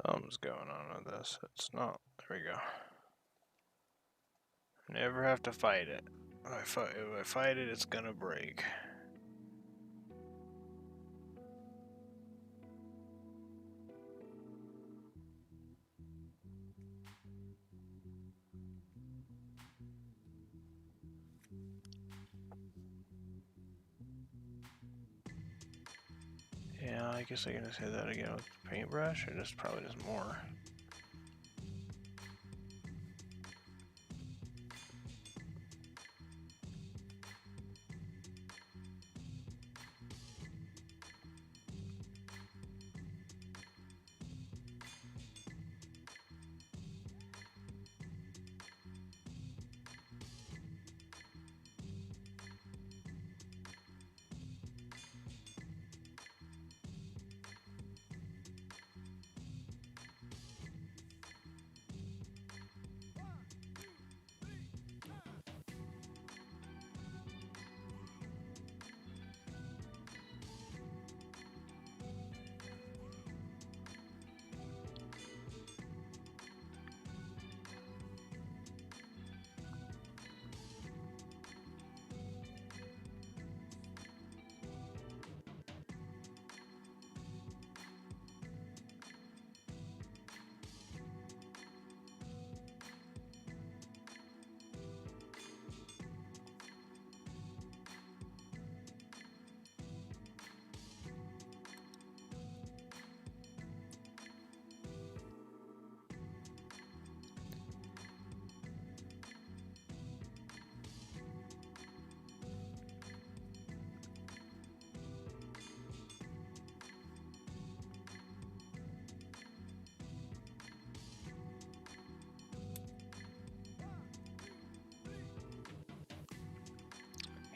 A: Something's going on with this. It's not. There we go. Never have to fight it. If I fight it, it's gonna break. Yeah, I guess I can say that again with the paintbrush, or just probably just more.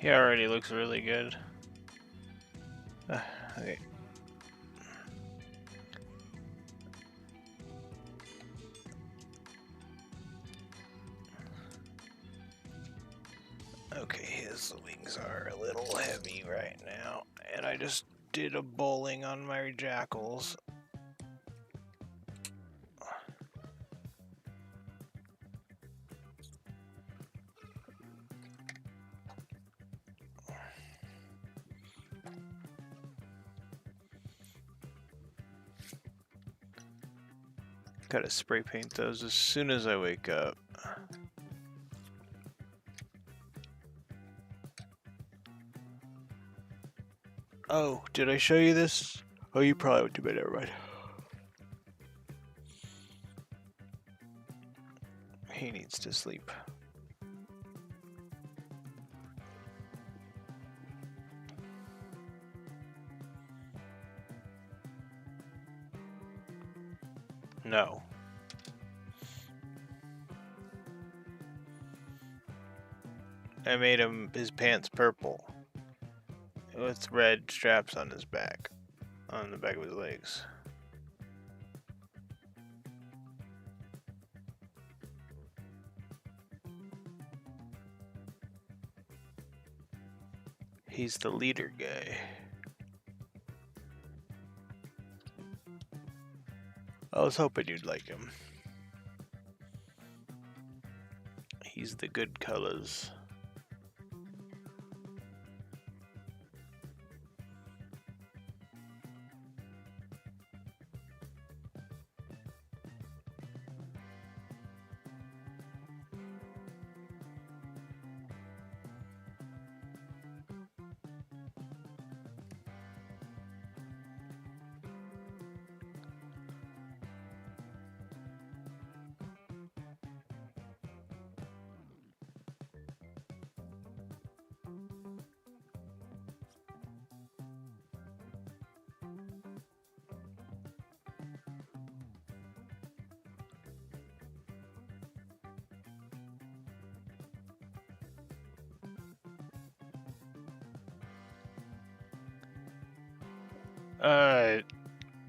A: He already looks really good. Okay. Okay, his wings are a little heavy right now, and I just did a bowling on my jackals. Gotta spray paint those as soon as I wake up. Oh, did I show you this? Oh, you probably went to bed, never mind. He needs to sleep. No. I made his pants purple with red straps on his back, on the back of his legs. He's the leader guy. I was hoping you'd like him. He's the good colors.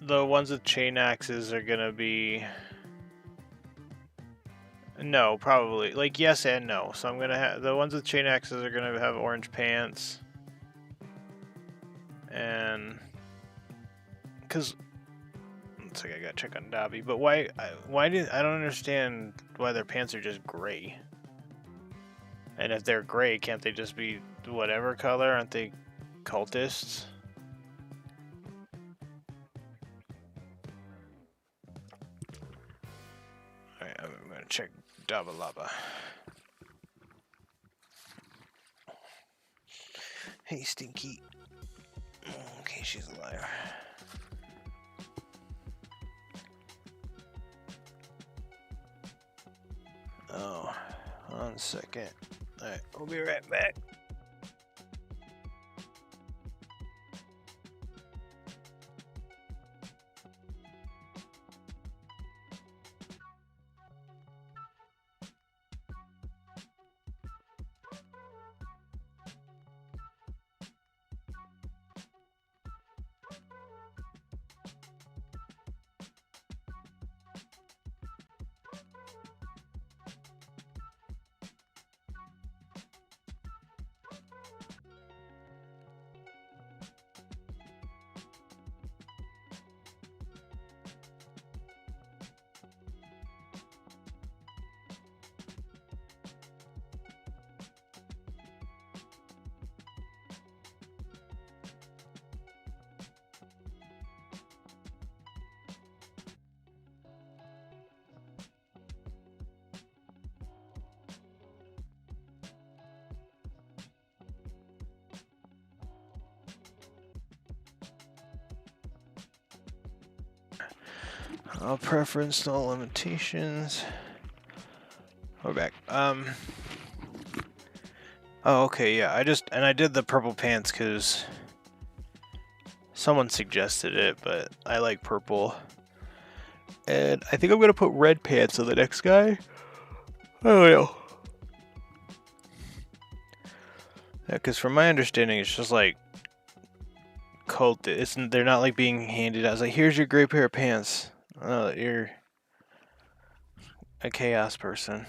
A: The ones with chain axes are gonna be... No, probably. Like, yes and no. So I'm gonna have... The ones with chain axes are gonna have orange pants. And... Because... It's like I gotta check on Dobby. But why did... I don't understand why their pants are just gray. And if they're gray, can't they just be whatever color? Aren't they cultists? Alright, I'm gonna check Dabba Laba. Hey, Stinky. Okay, she's alive. Oh, 1 second. Alright, we'll be right back. All preference, no limitations. We're back. Oh, okay, yeah. I did the purple pants because someone suggested it, but I like purple. And I think I'm gonna put red pants on the next guy. I don't know. Yeah, because from my understanding, it's just like cult. They're not like being handed out. It's like, here's your gray pair of pants. Oh, you're a chaos person.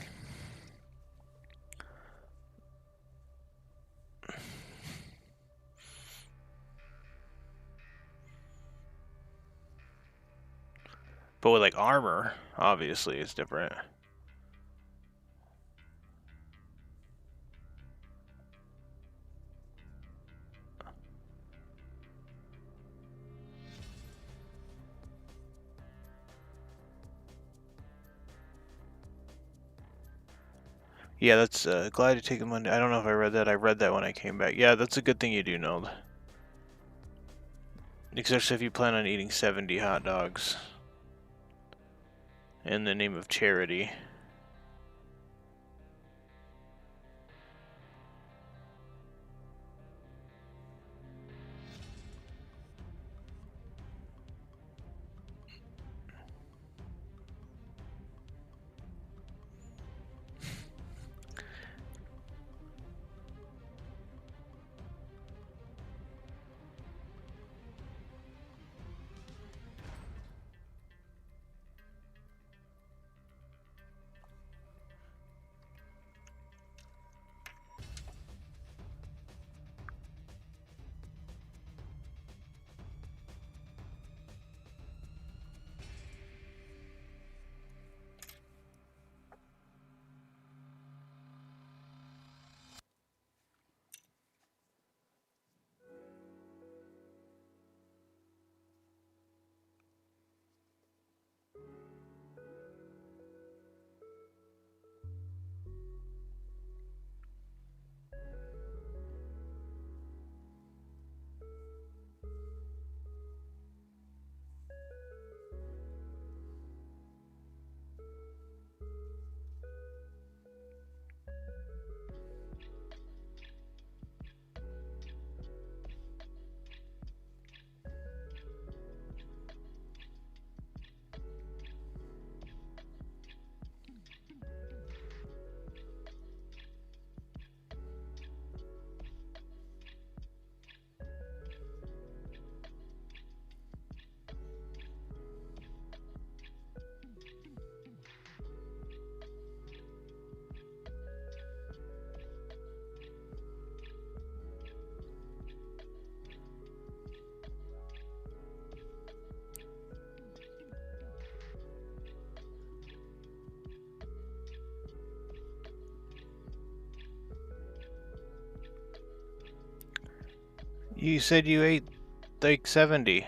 A: But with like armor, obviously, it's different. Yeah, that's glad to take a Monday. I don't know if I read that. I read that when I came back. Yeah, that's a good thing you do know. Especially if you plan on eating 70 hot dogs in the name of charity. You said you ate like 70.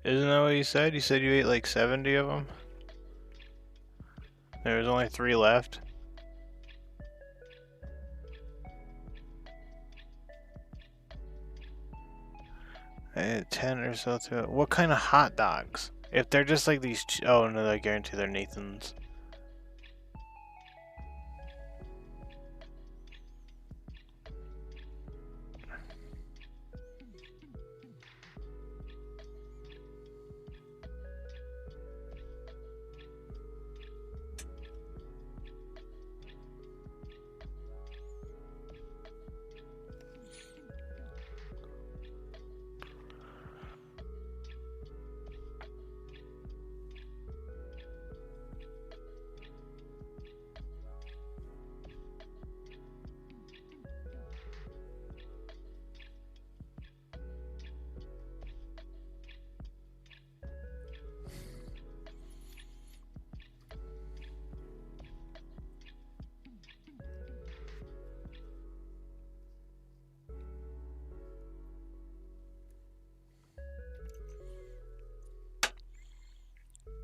A: Isn't that what you said? You said you ate like 70 of them? There was only 3 left. I ate 10 or so too. What kind of hot dogs? If they're just like these... Oh, no, I guarantee they're Nathan's.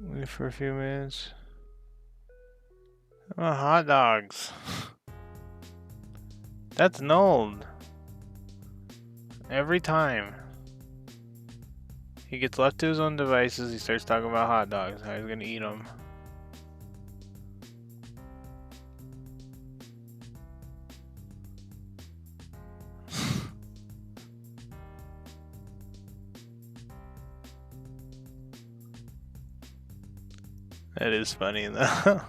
A: Wait for a few minutes. Oh, hot dogs. That's Nold. Every time he gets left to his own devices, he starts talking about hot dogs, how he's gonna eat them. That is funny though.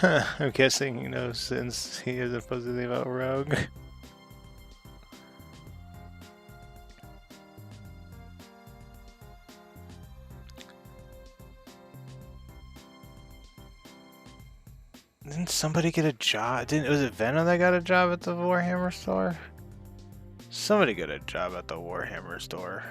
A: I'm guessing, you know, since he is supposed to leave out Rogue. Didn't somebody get a job? Was it Venom that got a job at the Warhammer store? Somebody got a job at the Warhammer store.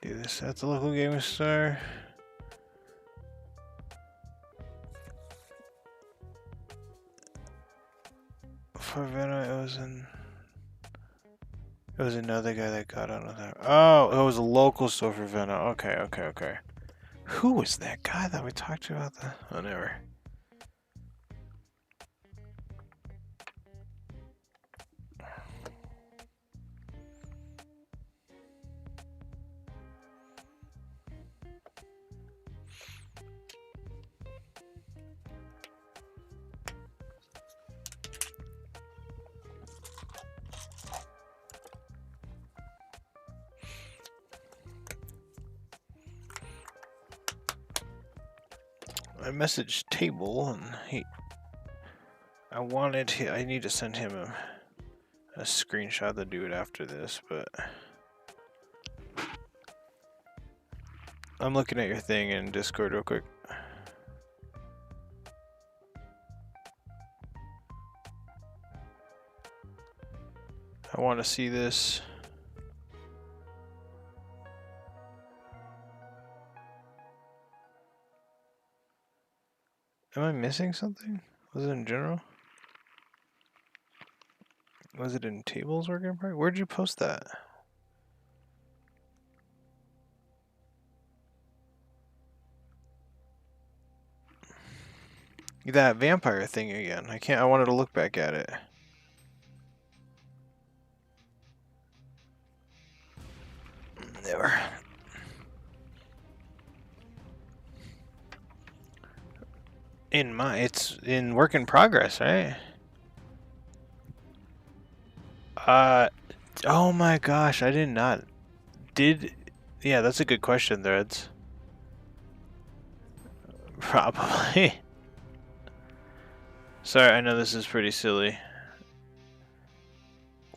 A: Okay, this at the local gaming store. For Venom, it was another guy that got on with that. Oh, it was a local store for Venom. Okay, okay, okay. Who was that guy that we talked to about that? Oh, never. I messaged Table and I need to send him a screenshot to do it after this, but I'm looking at your thing in Discord real quick. I want to see this. Am I missing something? Was it in general? Was it in tables work in progress? Where'd you post that? That vampire thing again. I wanted to look back at it. Never. It's in work in progress, right? Oh my gosh, I did not. Yeah, that's a good question, Threads. Probably. Sorry, I know this is pretty silly.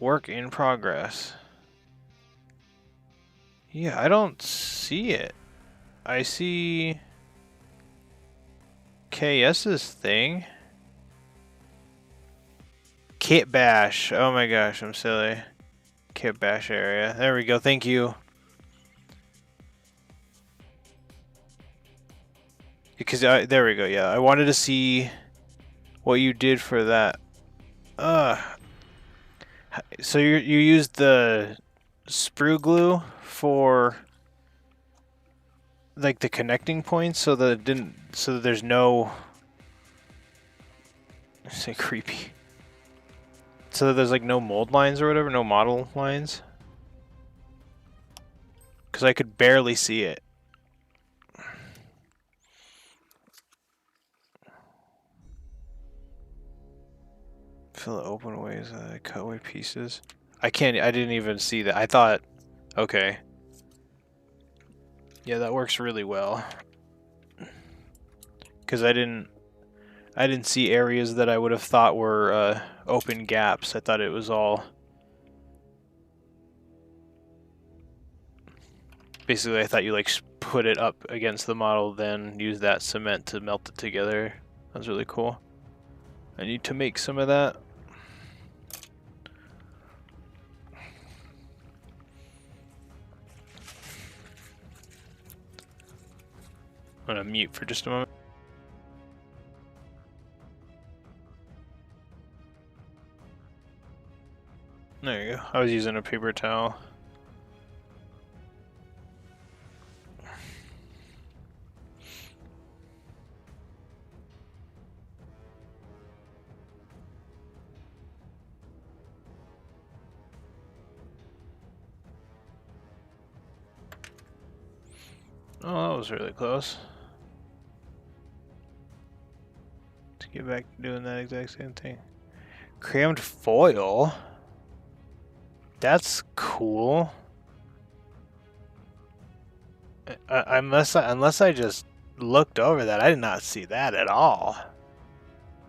A: Work in progress. Yeah, I don't see it. I see KS's thing. Kit Bash. Oh my gosh, I'm silly. Kit Bash area. There we go. Thank you. Because there we go. Yeah, I wanted to see what you did for that. So you used the sprue glue for like the connecting points, so that it didn't, so that there's no. I say creepy. So that there's like no mold lines or whatever, no model lines. Because I could barely see it. Fill the open ways, cut away pieces. I didn't even see that. I thought, okay. Yeah, that works really well. Because I didn't see areas that I would have thought were open gaps. I thought it was all. Basically, I thought you like put it up against the model, then use that cement to melt it together. That was really cool. I need to make some of that. I'm gonna mute for just a moment. There you go. I was using a paper towel. Oh, that was really close. To get back to doing that exact same thing. Crammed foil? That's cool. Unless I just looked over that, I did not see that at all.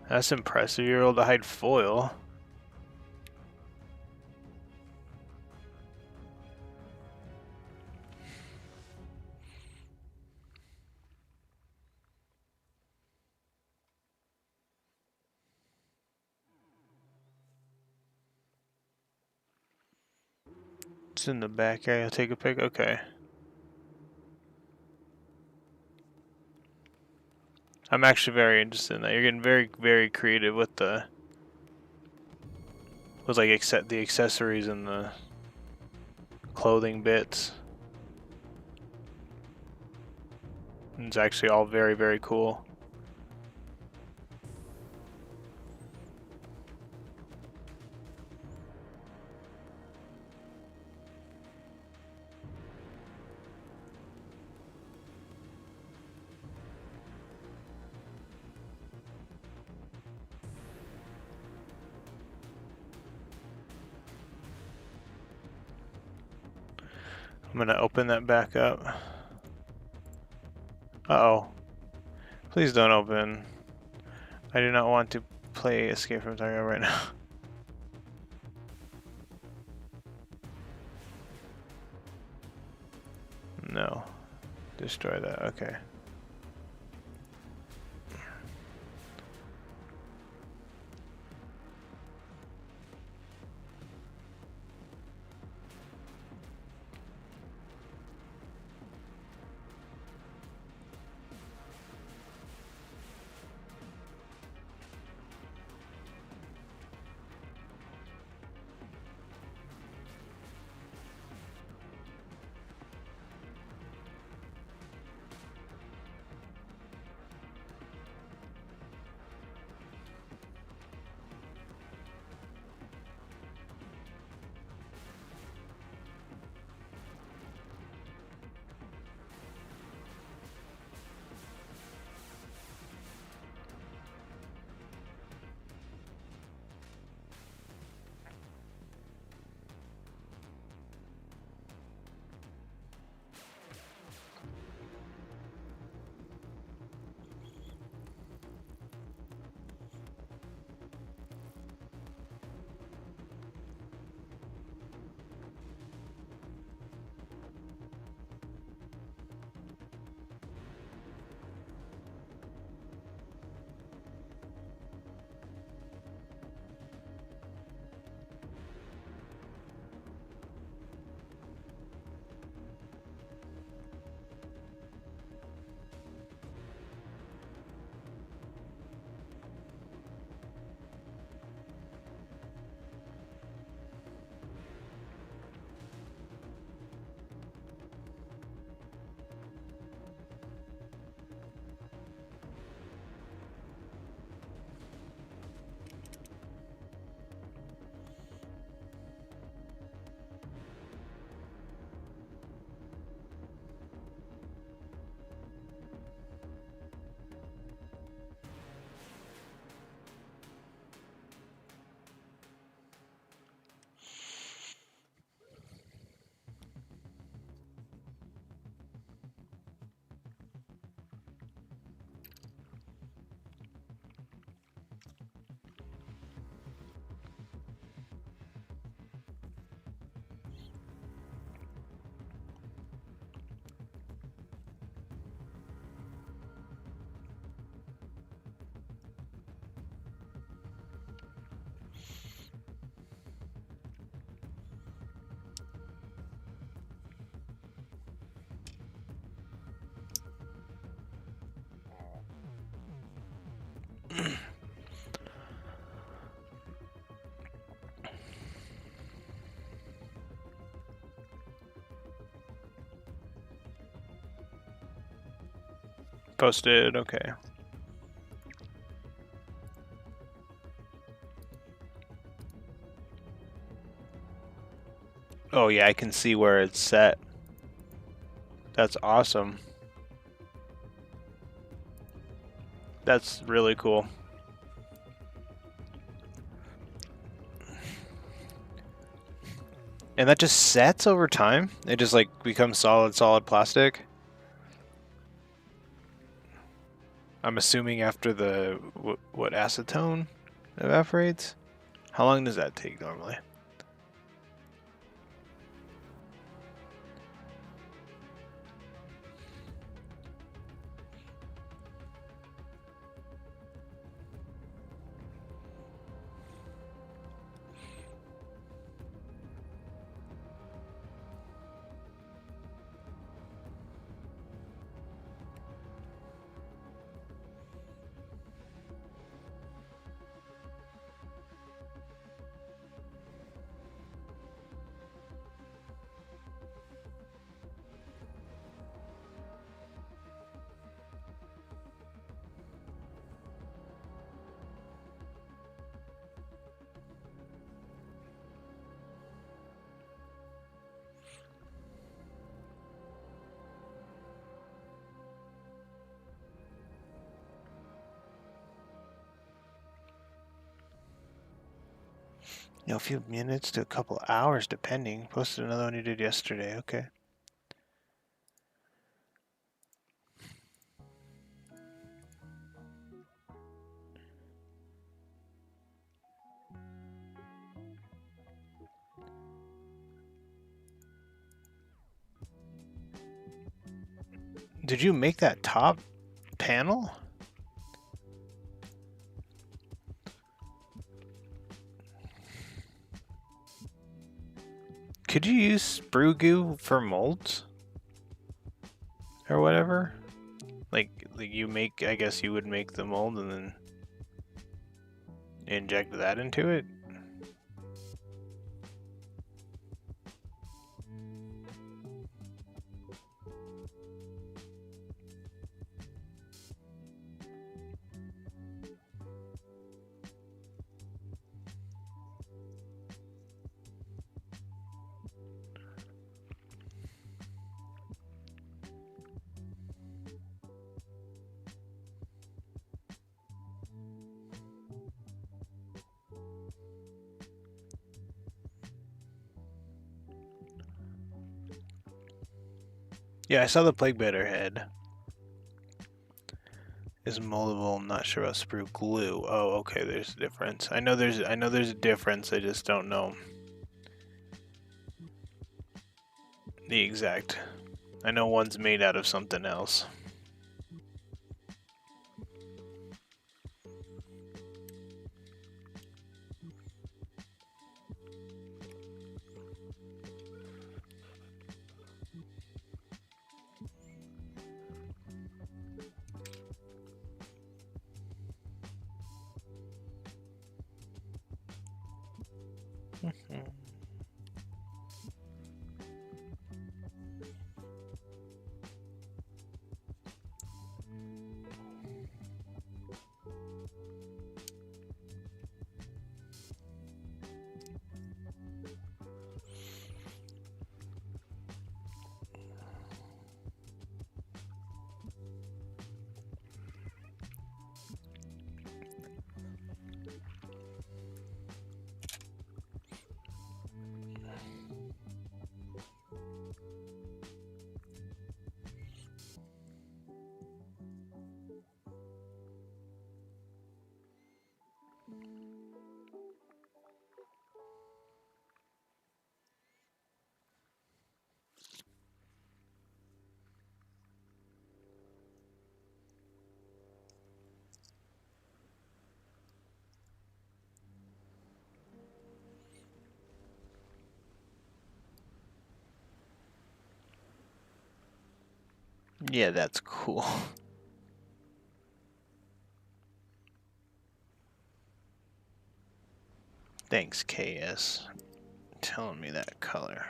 A: That's impressive. You're able to hide foil. It's in the back area. Take a pic. Okay. I'm actually very interested in that. You're getting very, very creative with the like the accessories and the clothing bits. And it's actually all very, very cool. I'm gonna open that back up. Uh-oh. Please don't open. I do not want to play Escape from Tarkov right now. No. Destroy that, okay. Posted, okay. Oh yeah, I can see where it's set. That's awesome. That's really cool. And that just sets over time? It just like becomes solid plastic? I'm assuming after the, what acetone evaporates? How long does that take normally? You know, a few minutes to a couple hours, depending. Posted another one you did yesterday. Okay. Did you make that top panel? Could you use sprue goo for molds? Or whatever? Like you make, I guess you would make the mold and then inject that into it? Yeah, I saw the plague better head. Is moldable. I'm not sure about sprue glue. Oh, okay. There's a difference. I know there's a difference. I just don't know the exact. I know one's made out of something else. Yeah, that's cool. Thanks, KS. Telling me that color.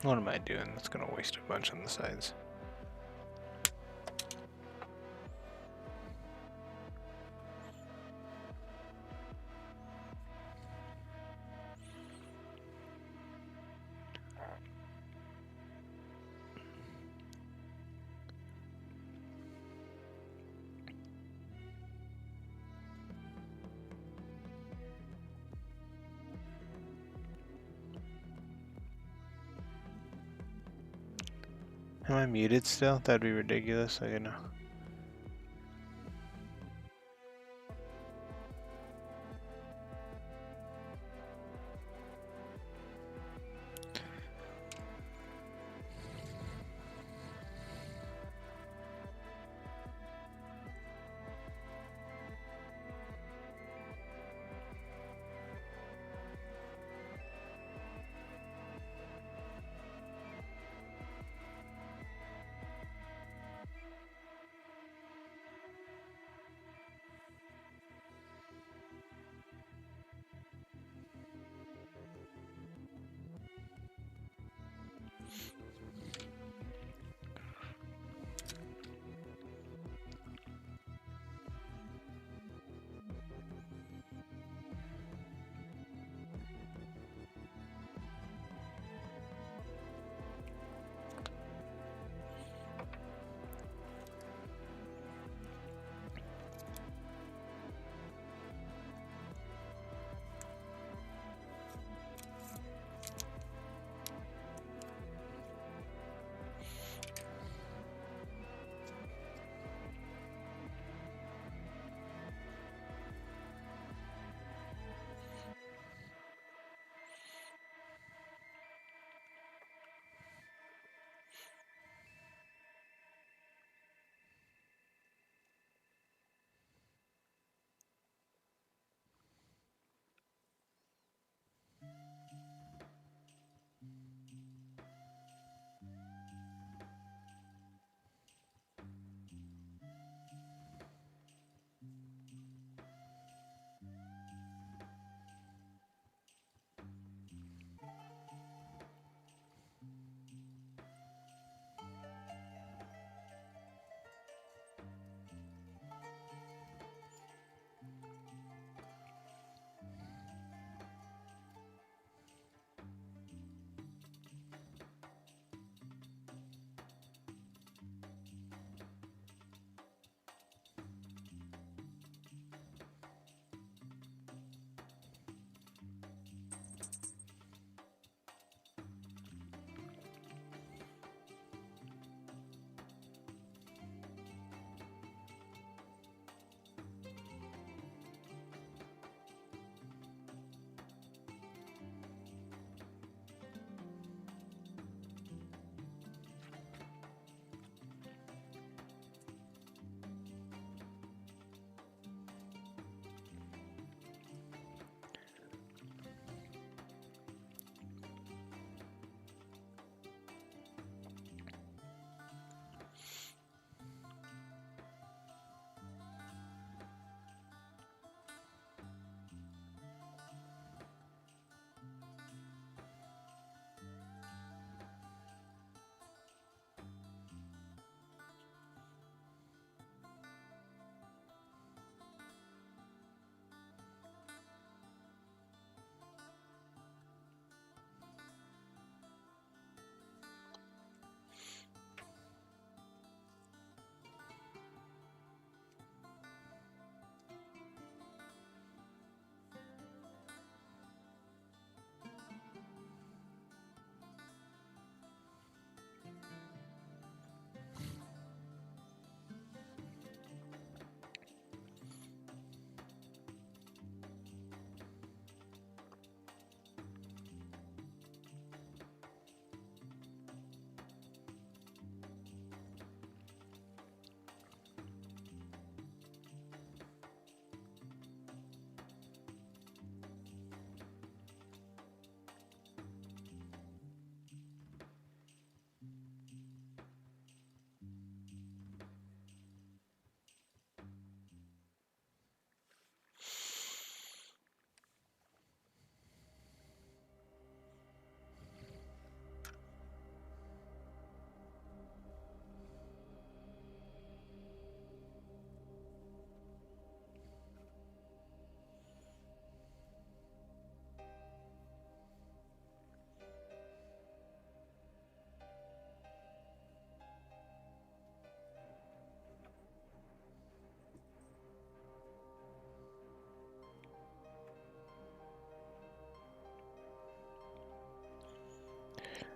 A: What am I doing? That's gonna waste a bunch on the sides. Am I muted still? That'd be ridiculous. I know.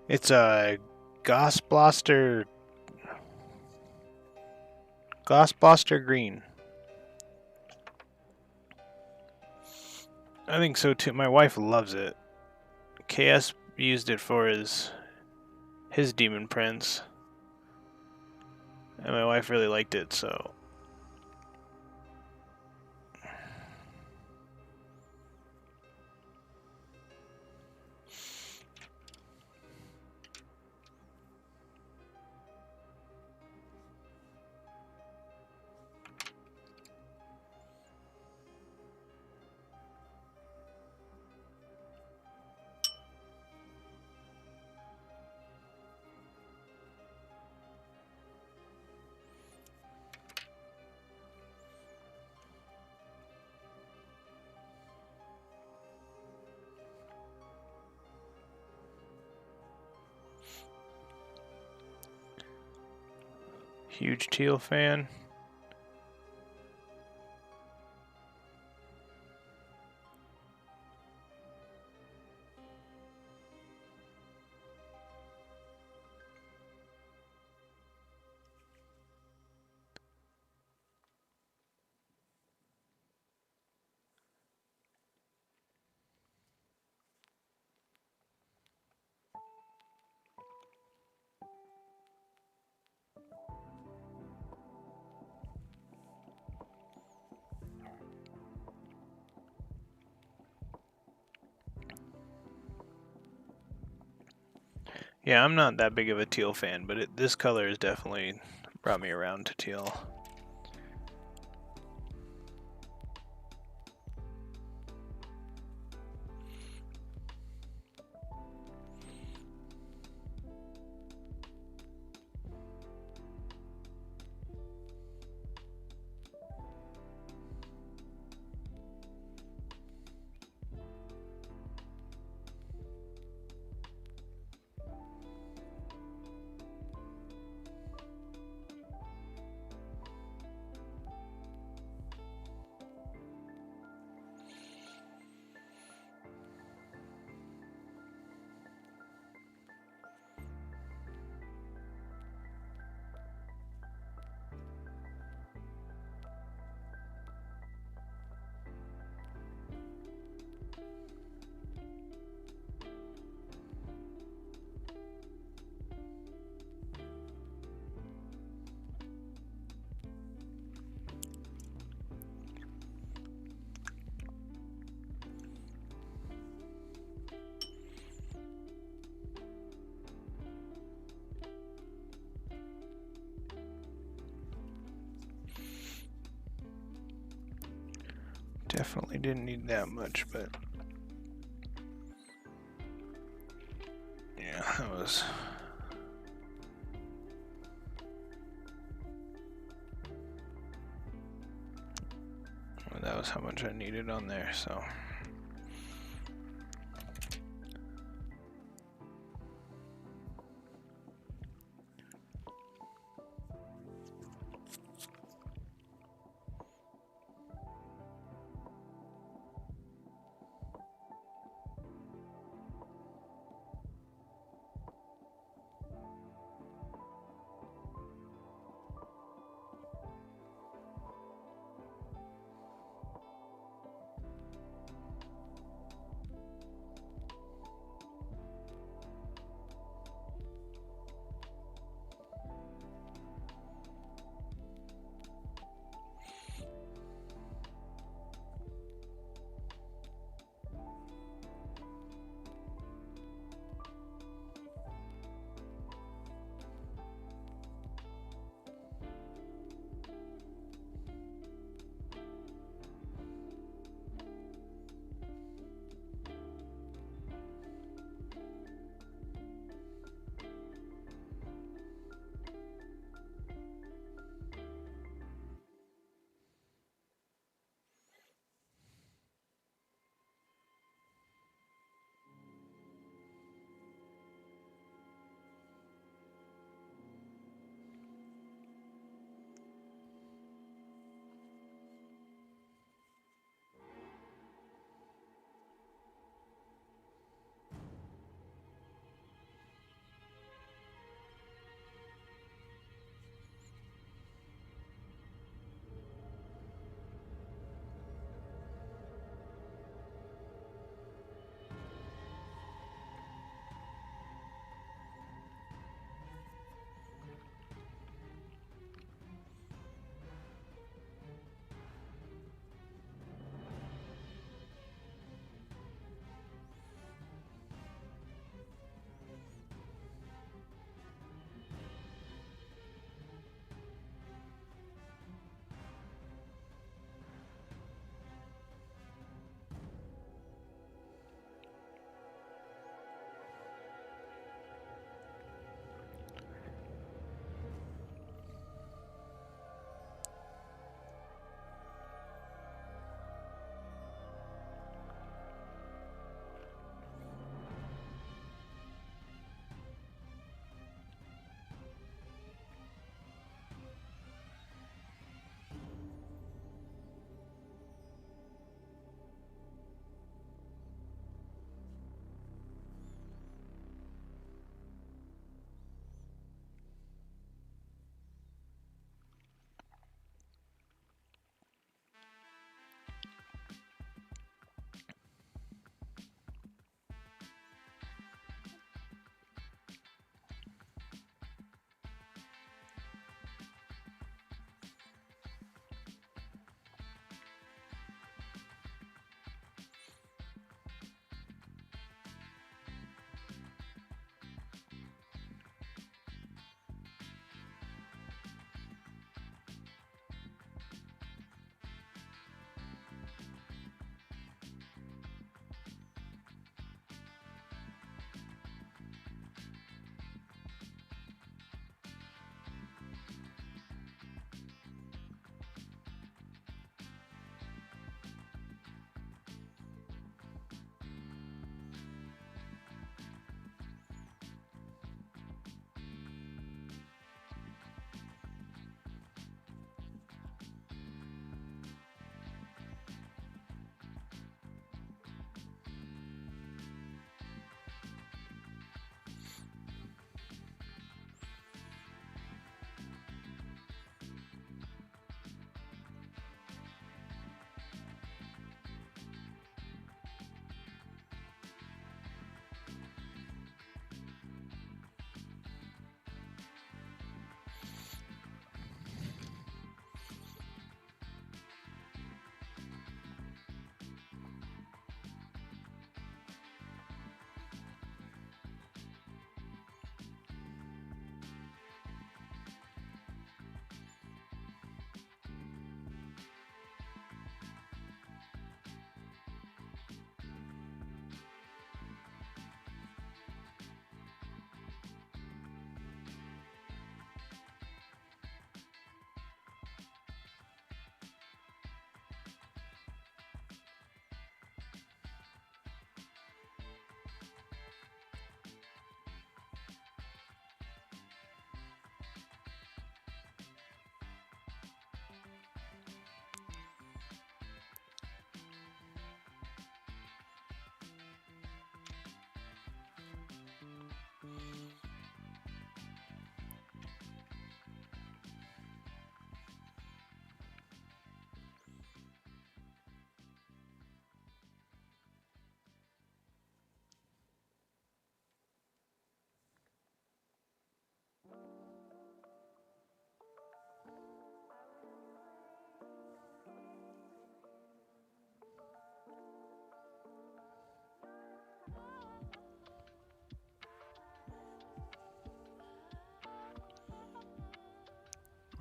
A: It's a Goss Blaster green. I think so too. My wife loves it. KS used it for his Demon Prince, and my wife really liked it, so. Huge teal fan. Yeah, I'm not that big of a teal fan, but this color has definitely brought me around to teal. Definitely didn't need that much, but yeah, that was. That was how much I needed on there, so.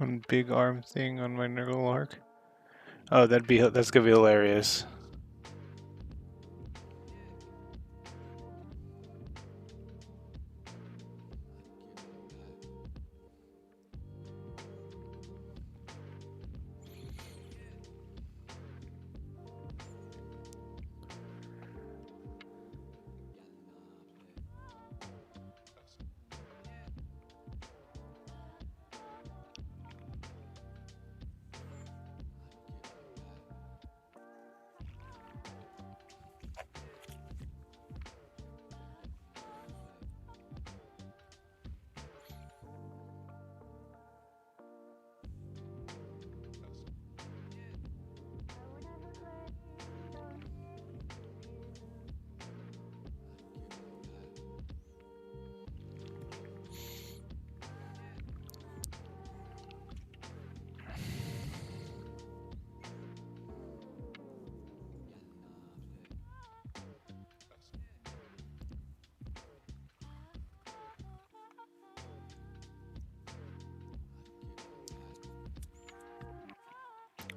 A: One big arm thing on my Nurgle arc. Oh, that's gonna be hilarious.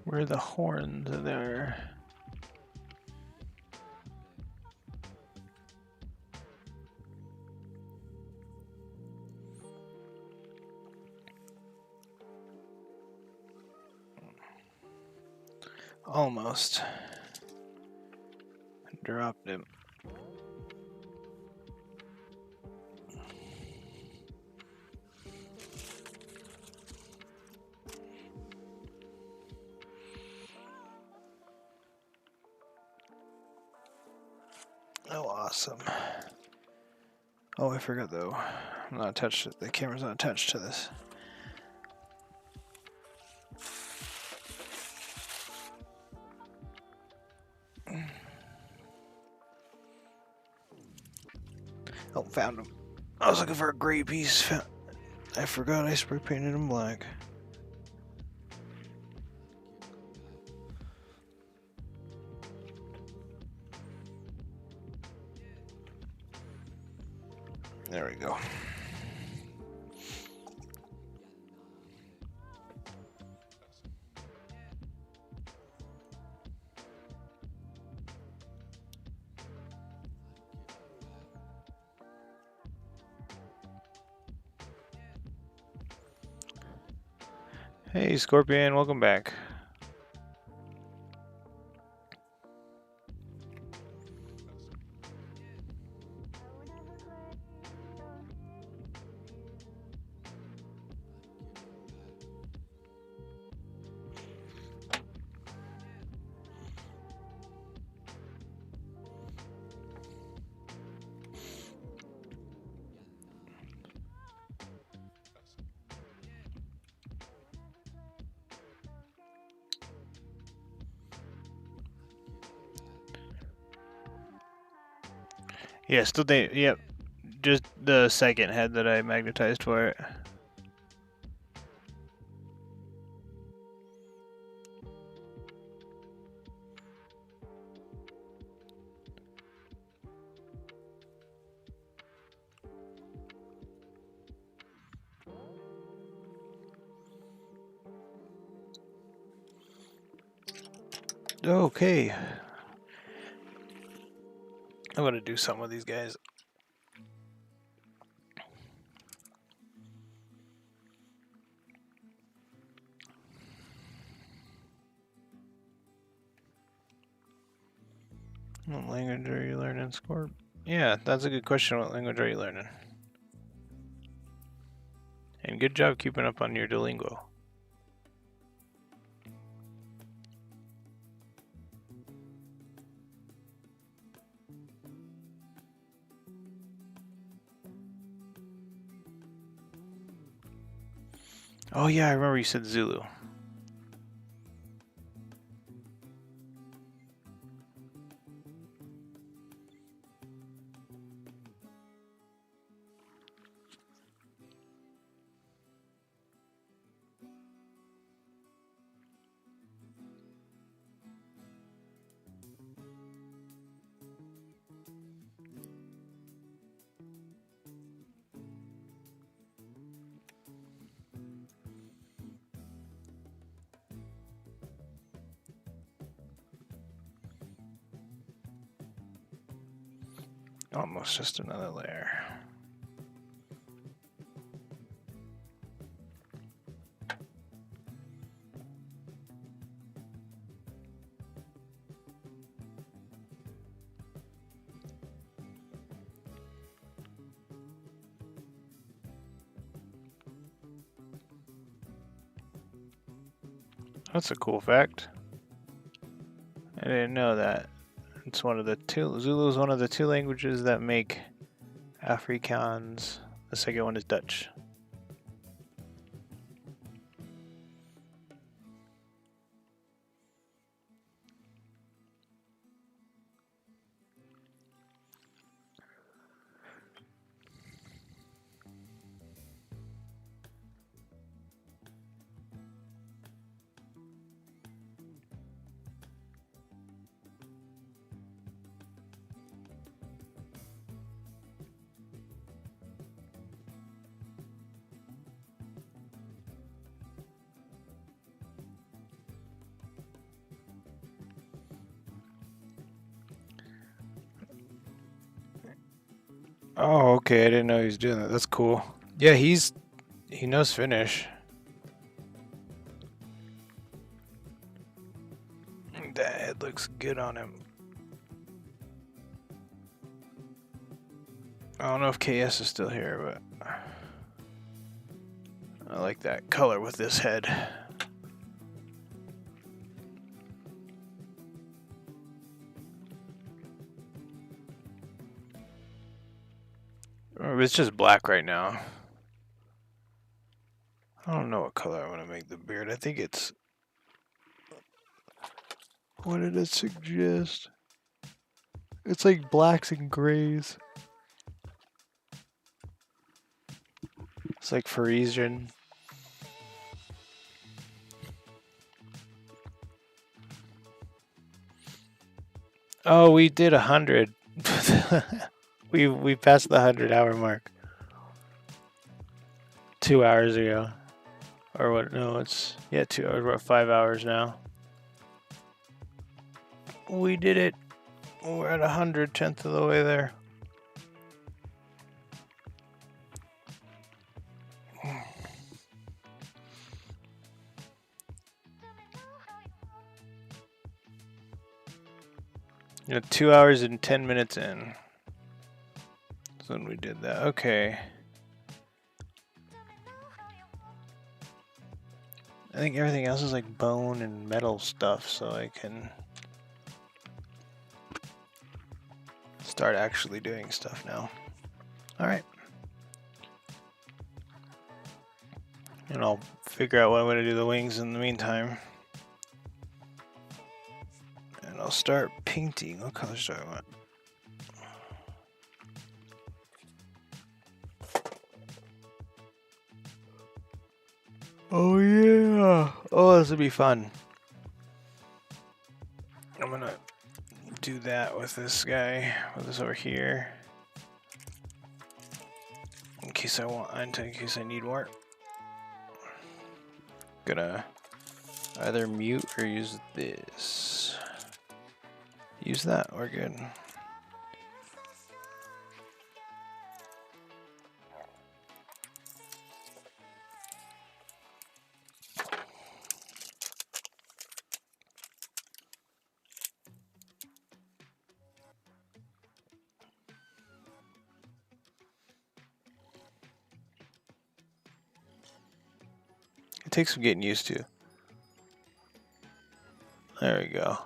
A: Where are the horns there? Almost. Dropped him. Oh, awesome. Oh, I forgot though. I'm not attached. The camera's not attached to this. Oh, found him. I was looking for a gray piece. I forgot I spray painted him black. There we go. Hey, Scorpion, welcome back. Yeah, still yep. Just the second head that I magnetized for it. Okay. I'm gonna do something with these guys. What language are you learning, Scorp? Yeah, that's a good question. What language are you learning? And good job keeping up on your Duolingo. Oh yeah, I remember you said Zulu. Almost just another layer. That's a cool fact. I didn't know that. It's one of the two. Zulu is one of the two languages that make Afrikaans. The second one is Dutch. Oh, okay. I didn't know he was doing that. That's cool. Yeah, he knows Finnish. That head looks good on him. I don't know if KS is still here, but I like that color with this head. Or it's just black right now. I don't know what color I want to make the beard. I think it's... What did it suggest? It's like blacks and grays. It's like Parisian. Oh, we did 100. we passed the 100-hour mark 2 hours ago, or what? No, it's 2 hours. We're at 5 hours now. We did it. We're at 100th of the way there. You know, 2 hours and 10 minutes in. That's when we did that. Okay. I think everything else is like bone and metal stuff, so I can start actually doing stuff now. Alright. And I'll figure out what I'm going to do the wings in the meantime. And I'll start painting. What colors do I want? Oh yeah! Oh, this would be fun. I'm gonna do that with this guy, with this over here. In case I need more. Gonna either mute or use this. Use that, we're good. It takes some getting used to. There we go.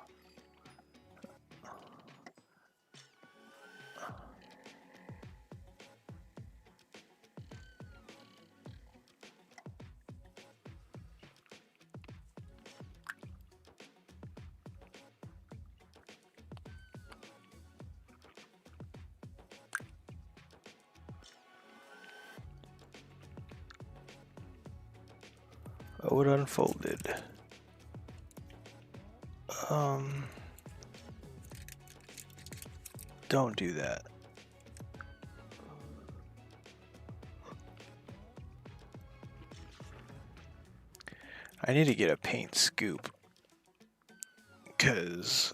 A: Oh, it unfolded. Don't do that. I need to get a paint scoop, because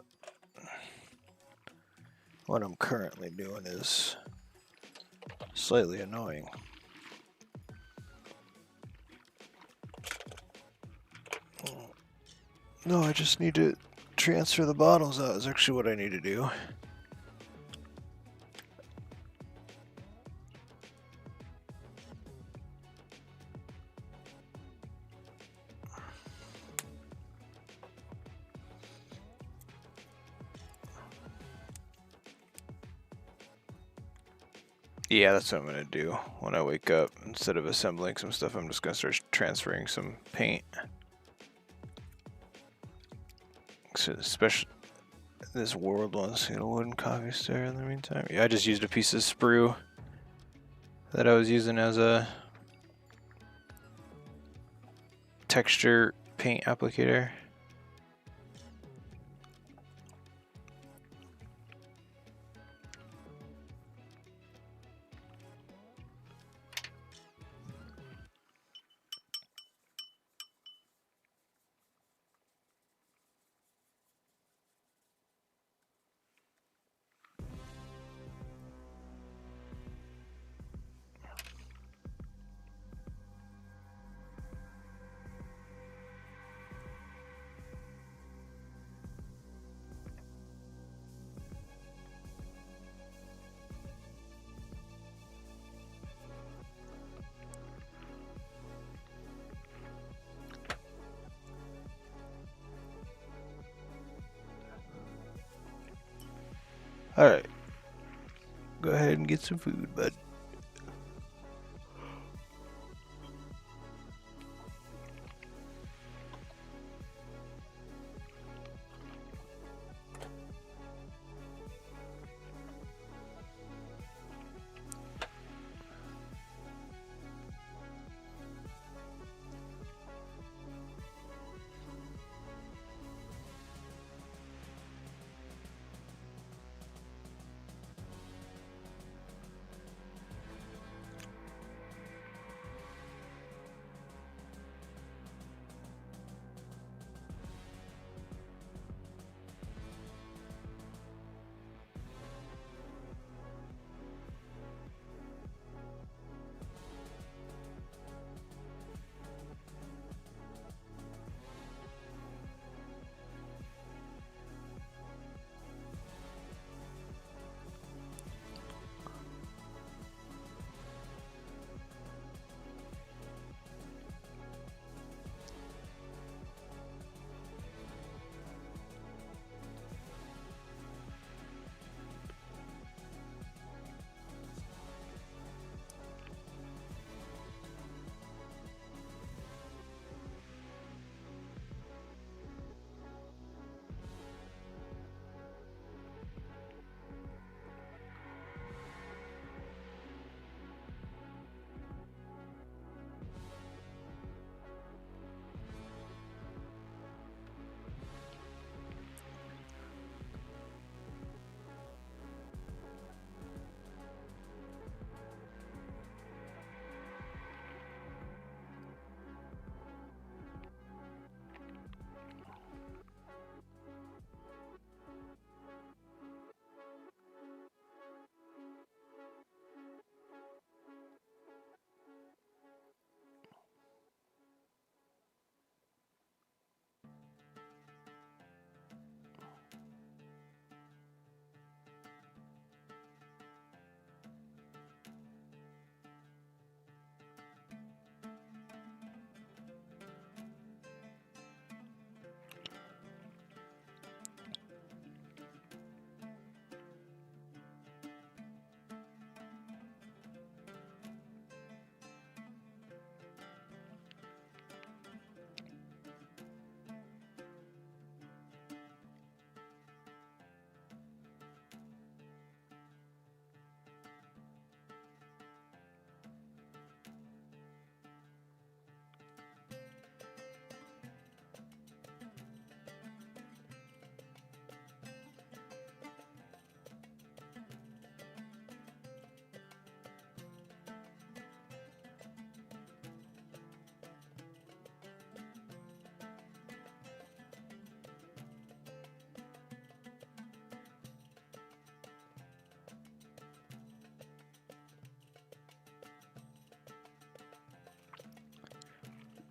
A: what I'm currently doing is slightly annoying. No, I just need to transfer the bottles out is actually what I need to do. Yeah, that's what I'm going to do when I wake up. Instead of assembling some stuff, I'm just going to start transferring some paint. So especially this world wants to get a wooden coffee stir in the meantime. Yeah, I just used a piece of sprue that I was using as a texture paint applicator. Alright. Go ahead and get some food, bud.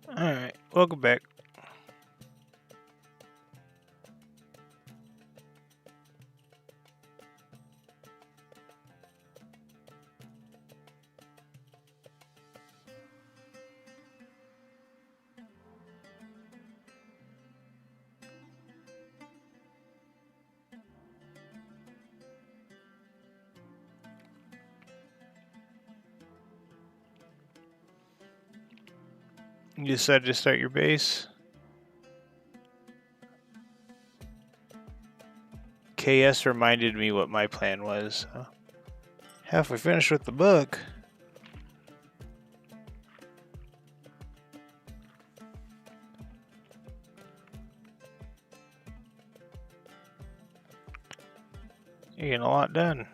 A: Alright, welcome back. You decided to start your base. KS reminded me what my plan was. Halfway finished with the book. You're getting a lot done.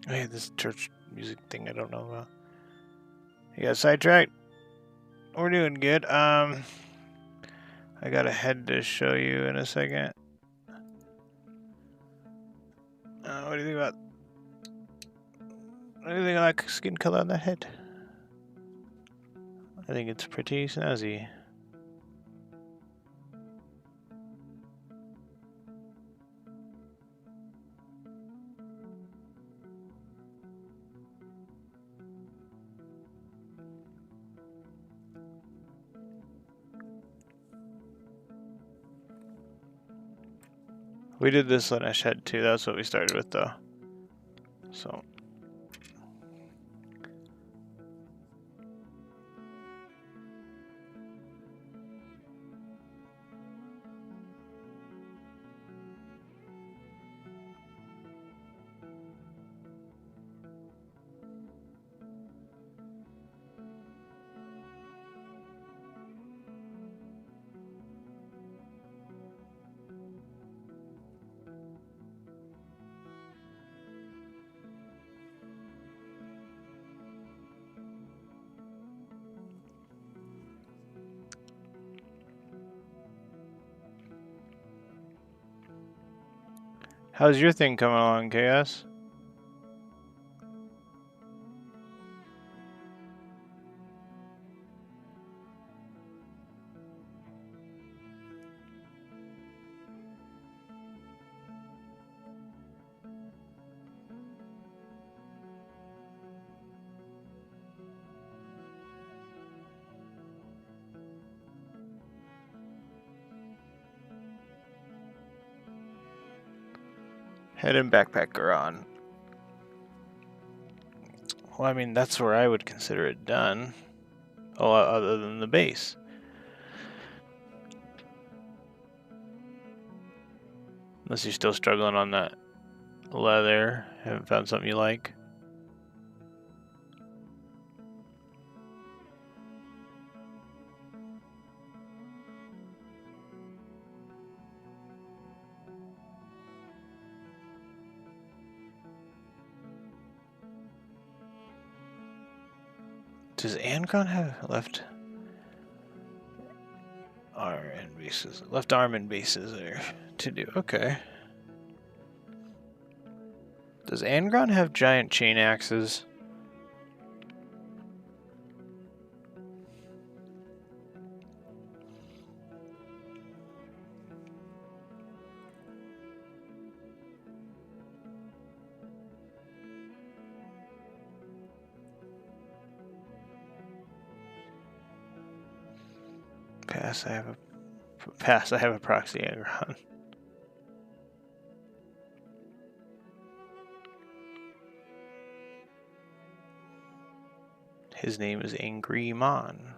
A: Hey, this church music thing I don't know about. You got sidetracked? We're doing good. I got a head to show you in a second. What do you think about? What do you think of that skin color on the head? I think it's pretty snazzy. We did this on a shed too. That's what we started with, though. So. How's your thing coming along, KS? Head and backpack are on. Well, I mean, that's where I would consider it done. Oh, other than the base. Unless you're still struggling on that leather. Haven't found something you like. Does Angron have left arm and bases? Left arm and bases there to do. Okay. Does Angron have giant chain axes? Pass. I have a proxy Angron. His name is Angry Mon.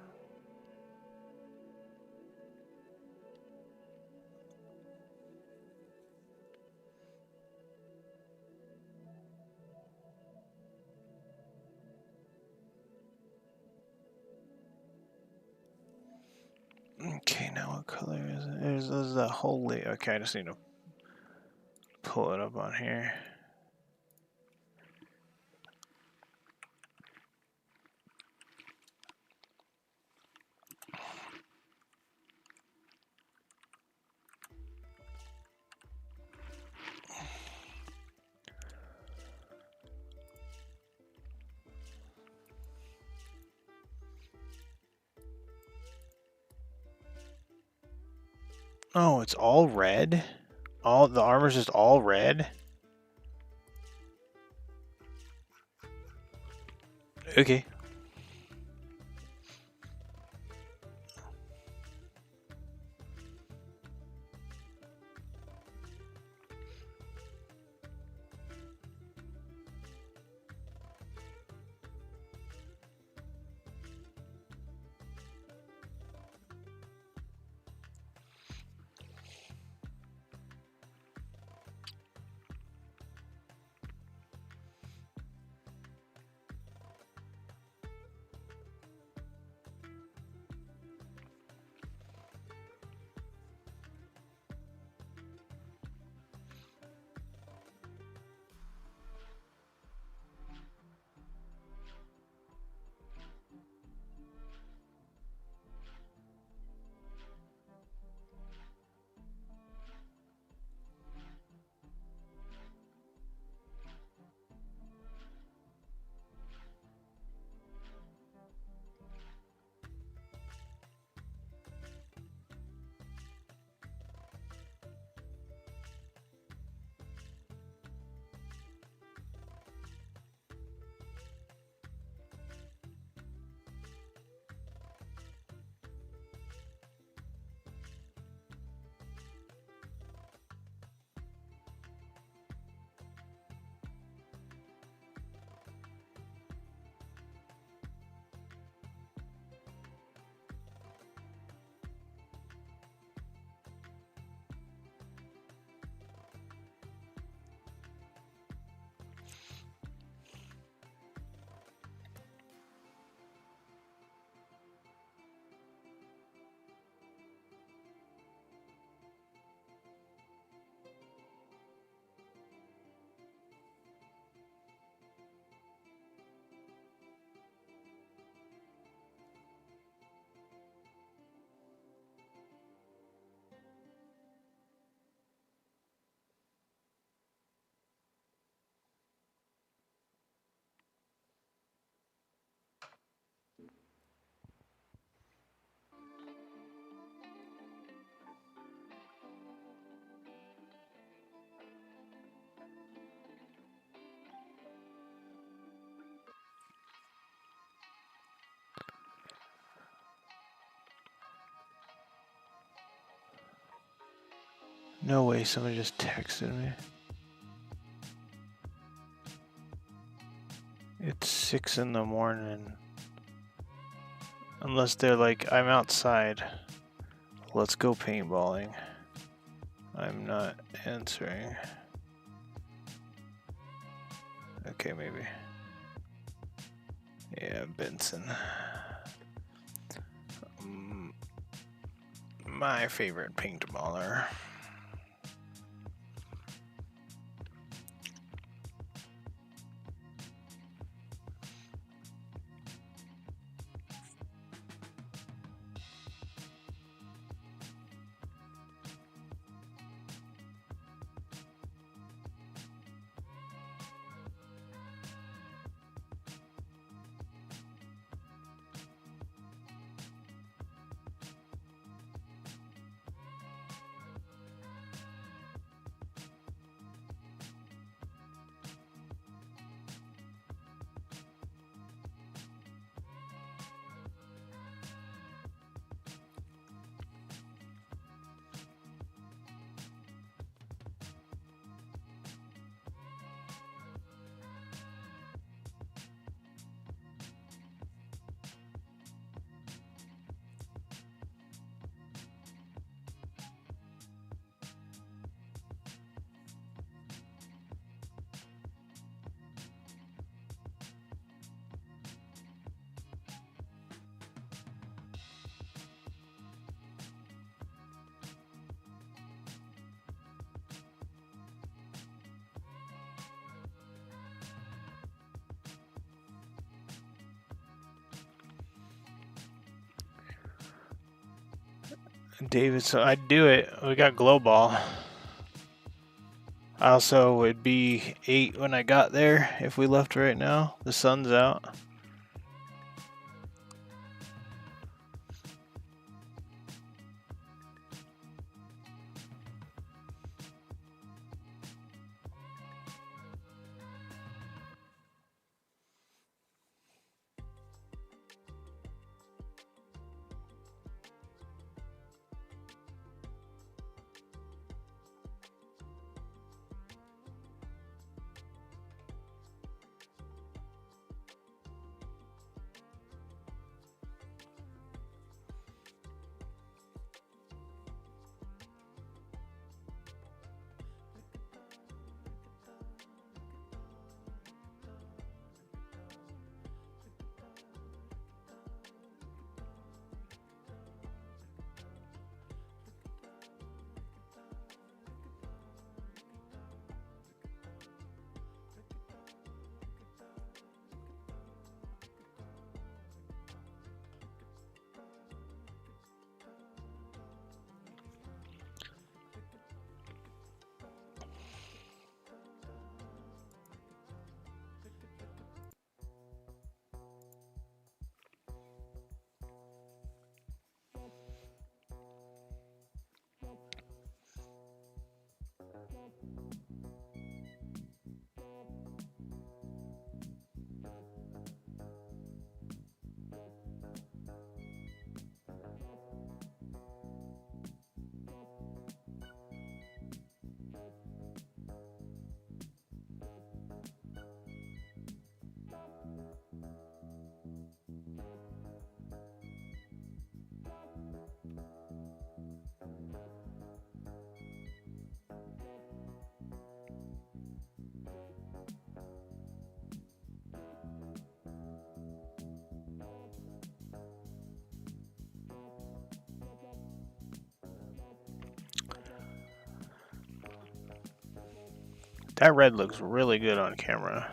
A: What color is it? There's the whole layer. Okay, I just need to pull it up on here. Oh, it's all red? All the armor's just all red? Okay. No way, somebody just texted me. It's 6 in the morning. Unless they're like, I'm outside. Let's go paintballing. I'm not answering. Okay, maybe. Yeah, Benson. My favorite paintballer. David, so I'd do it. We got glow ball. Also, it'd be 8 when I got there if we left right now. The sun's out. That red looks really good on camera.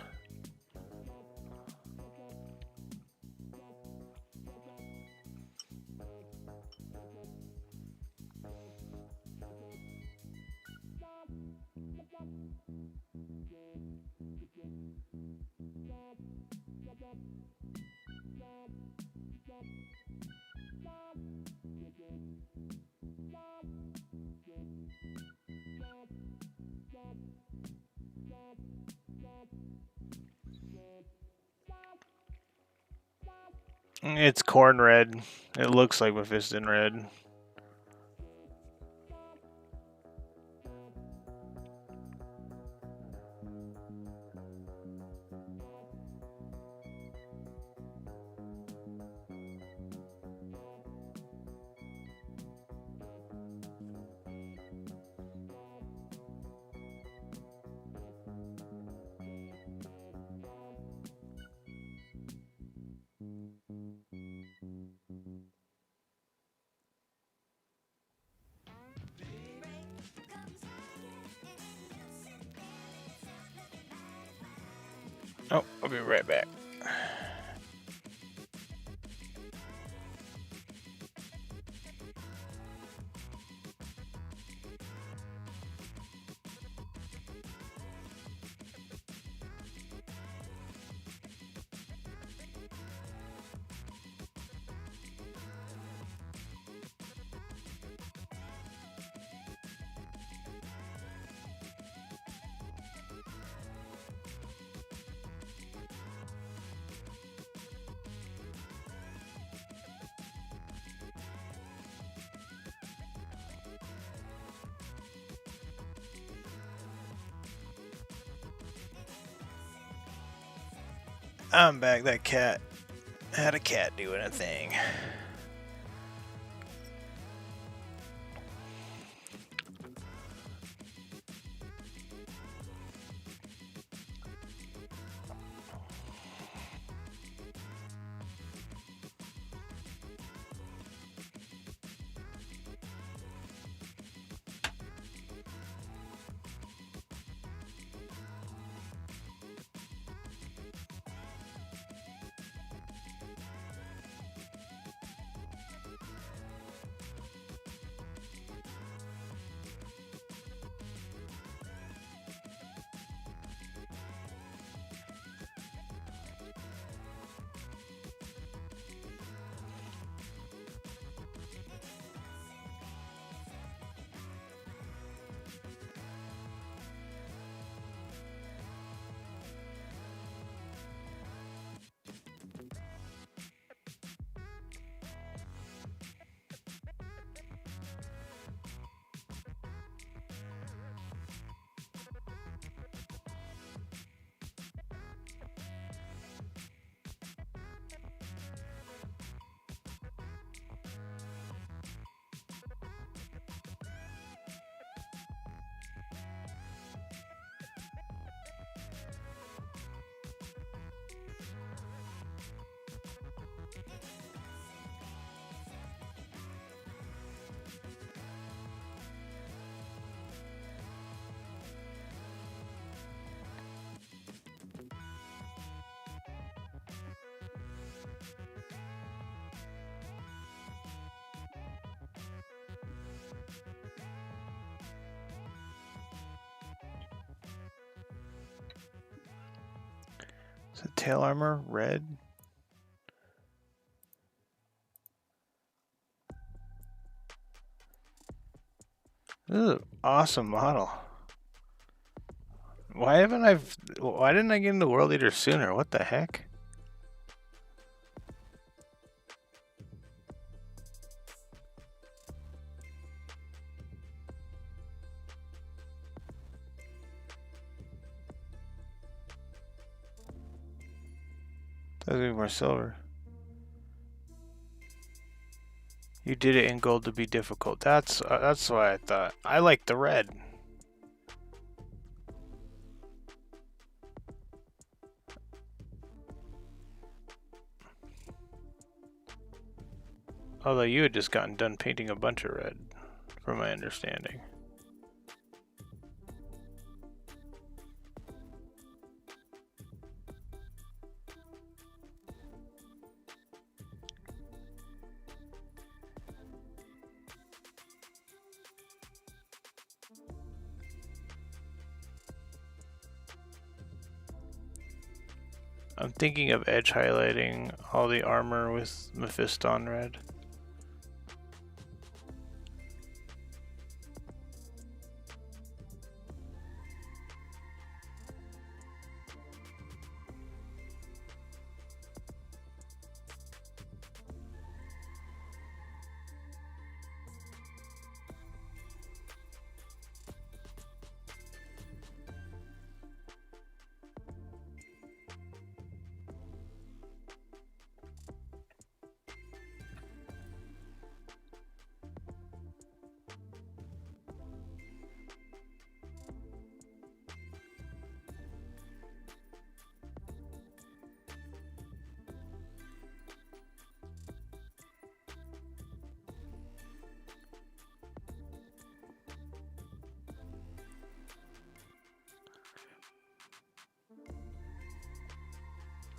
A: It's corn red. It looks like Mephiston red. Oh, I'll be right back. I'm back. That cat had a cat doing a thing. The tail armor, red. This is an awesome model. Why didn't I get into World Eater sooner? What the heck? That was more silver. You did it in gold to be difficult. That's why I thought. I like the red. Although you had just gotten done painting a bunch of red, from my understanding. I'm thinking of edge highlighting all the armor with Mephiston red.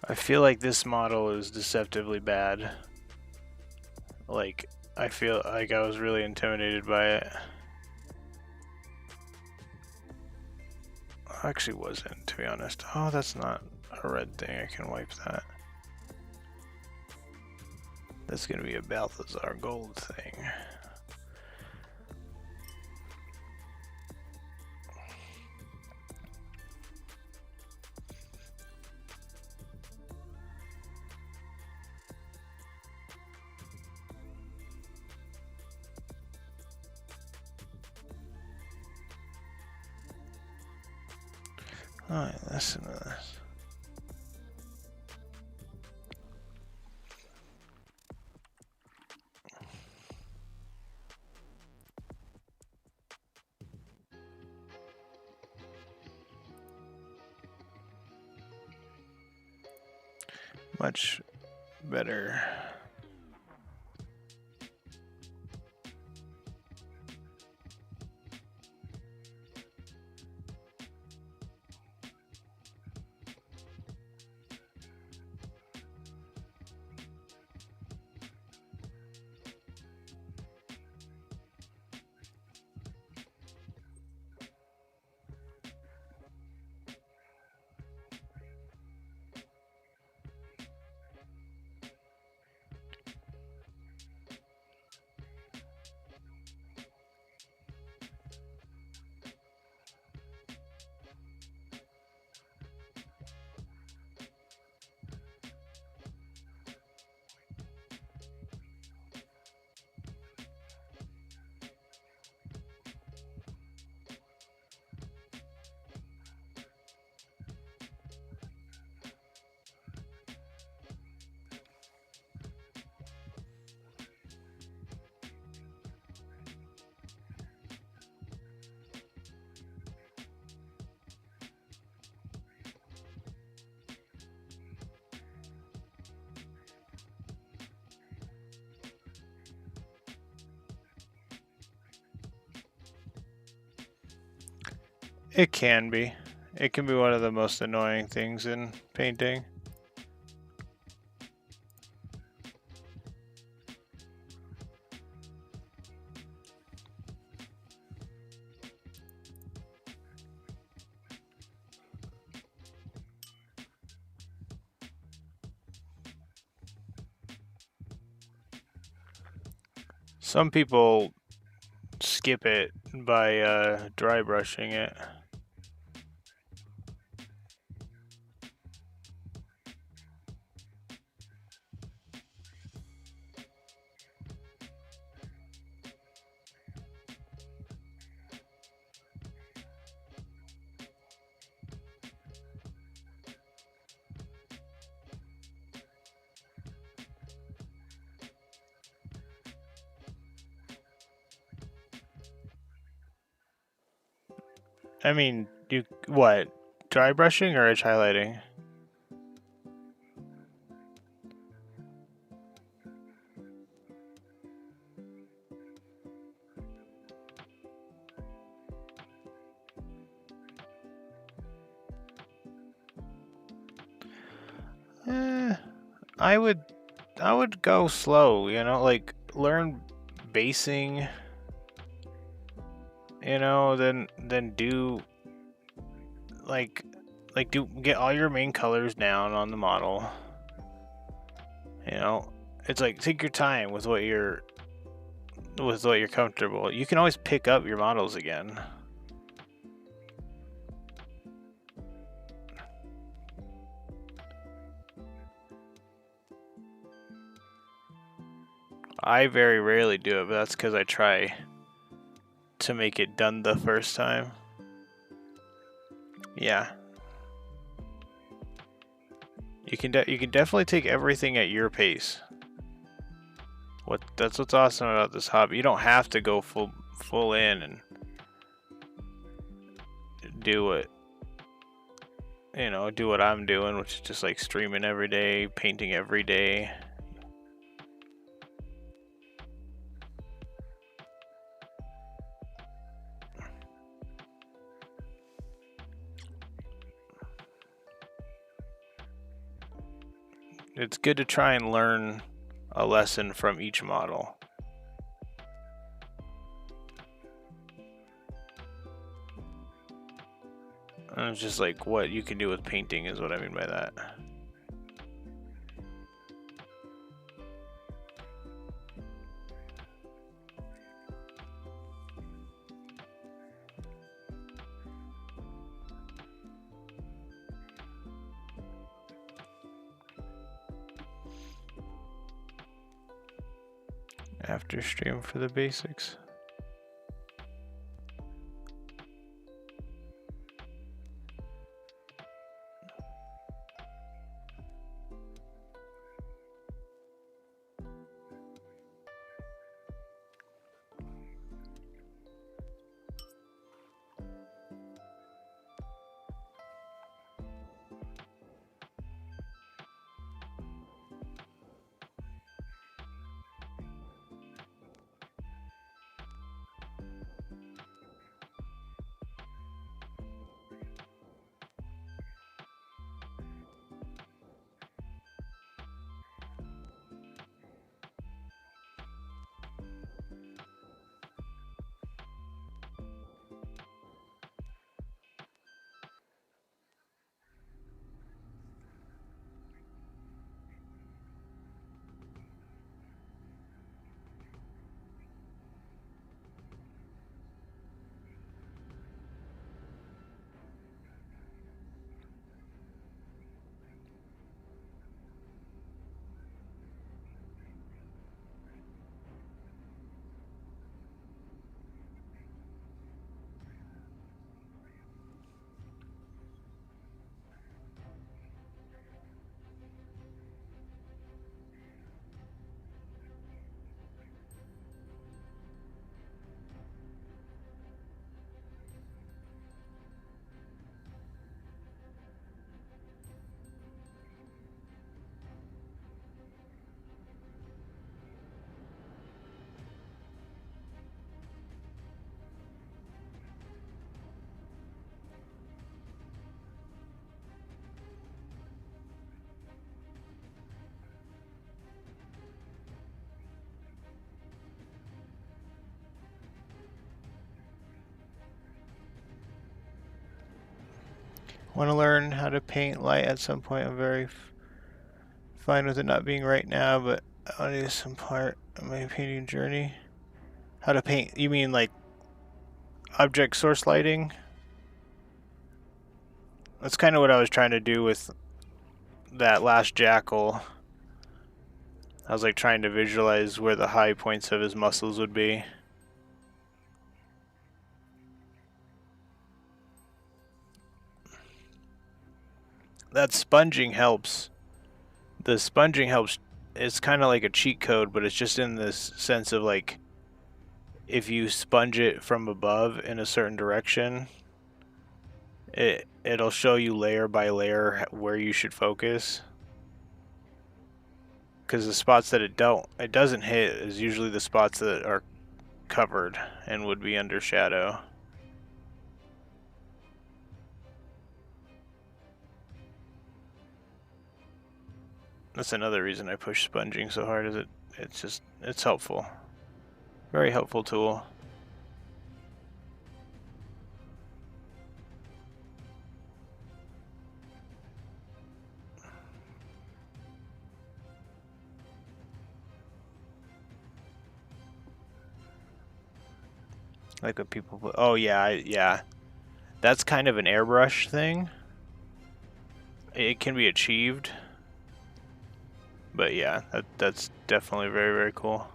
A: I feel like this model is deceptively bad. Like, I feel like I was really intimidated by it. I actually wasn't, to be honest. Oh, that's not a red thing. I can wipe that. That's gonna be a Balthazar gold thing. Alright, listen to this. Much better. It can be. It can be one of the most annoying things in painting. Some people skip it by dry brushing it. I mean, you what? Dry brushing or edge highlighting? Eh, I would go slow, you know, like learn basing, you know, then do like do get all your main colors down on the model. You know, it's like take your time with what you're comfortable. You can always pick up your models again. I very rarely do it, but that's because I try to make it done the first time. Yeah. You can definitely take everything at your pace. That's what's awesome about this hobby. You don't have to go full in and do it. You know, do what I'm doing, which is just like streaming every day, painting every day. It's good to try and learn a lesson from each model. And it's just like what you can do with painting is what I mean by that. After stream for the basics. Want to learn how to paint light at some point. I'm very fine with it not being right now, but I want to do some part of my painting journey. How to paint? You mean like object source lighting? That's kind of what I was trying to do with that last jackal. I was like trying to visualize where the high points of his muscles would be. That sponging helps. The sponging helps. It's kind of like a cheat code, but it's just in this sense of like if you sponge it from above in a certain direction, it'll show you layer by layer where you should focus. Because the spots that it doesn't hit is usually the spots that are covered and would be under shadow. That's another reason I push sponging so hard, is it's helpful. Very helpful tool. Like what people put. Oh yeah, yeah. That's kind of an airbrush thing. It can be achieved. But yeah, that's definitely very, very cool.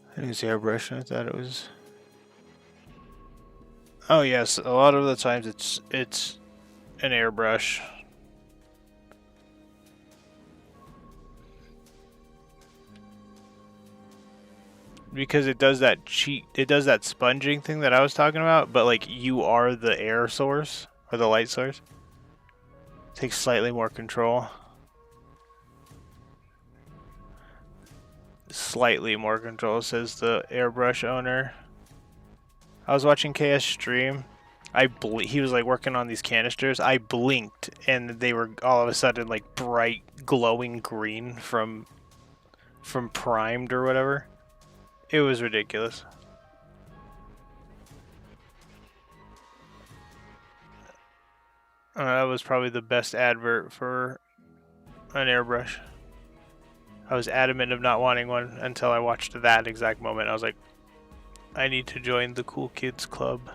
A: I didn't see airbrush. I thought it was. Oh yes, a lot of the times it's an airbrush. Because it does that sponging thing that I was talking about, but like you are the air source or the light source. Takes slightly more control. Slightly more control, says the airbrush owner. I was watching KS stream. He was like working on these canisters. I blinked and they were all of a sudden like bright glowing green from primed or whatever. It was ridiculous. That was probably the best advert for an airbrush. I was adamant of not wanting one until I watched that exact moment. I was like, I need to join the cool kids club.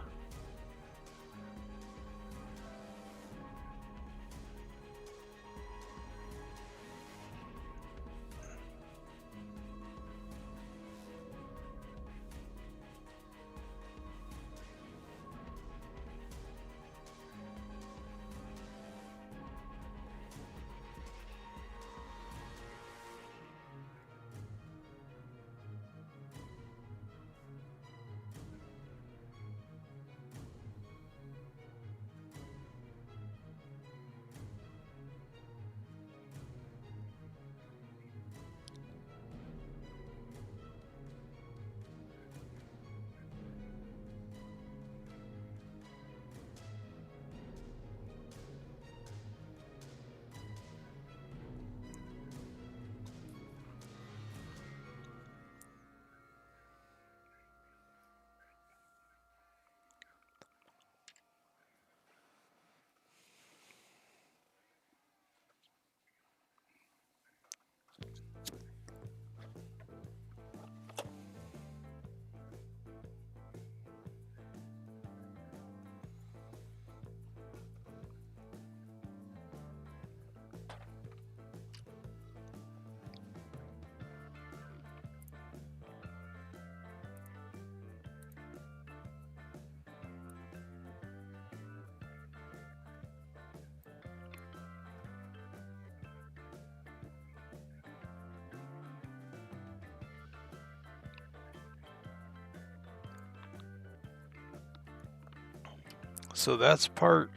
A: So that's part...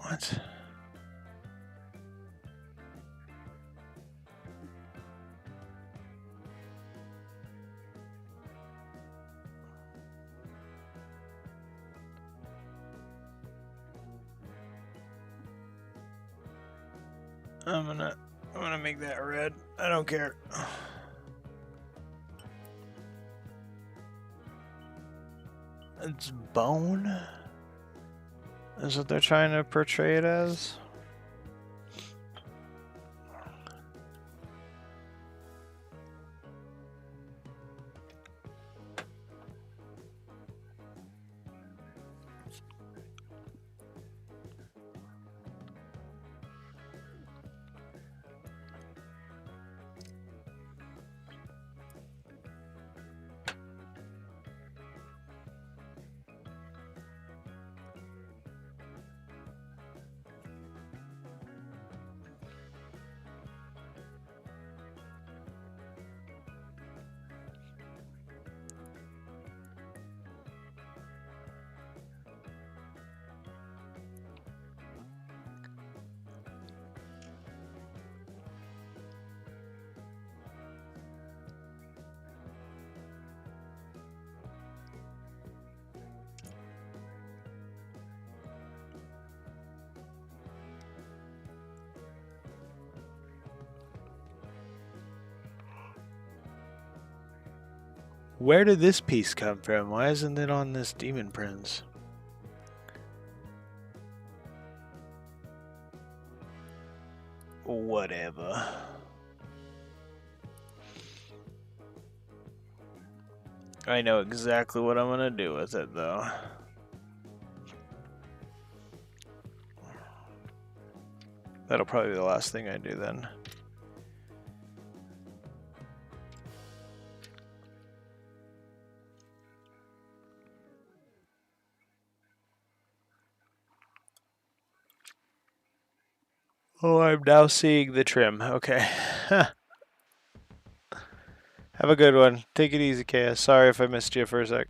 A: What? I'm gonna make that red. I don't care. It's bone? Is what they're trying to portray it as? Where did this piece come from? Why isn't it on this Demon Prince? Whatever. I know exactly what I'm gonna do with it, though. That'll probably be the last thing I do then. Oh, I'm now seeing the trim. Okay. Have a good one. Take it easy, Kaya. Sorry if I missed you for a sec.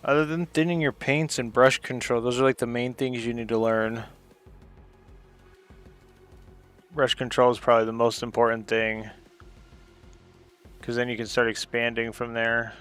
A: Other than thinning your paints and brush control, those are like the main things you need to learn. Brush control is probably the most important thing, because then you can start expanding from there.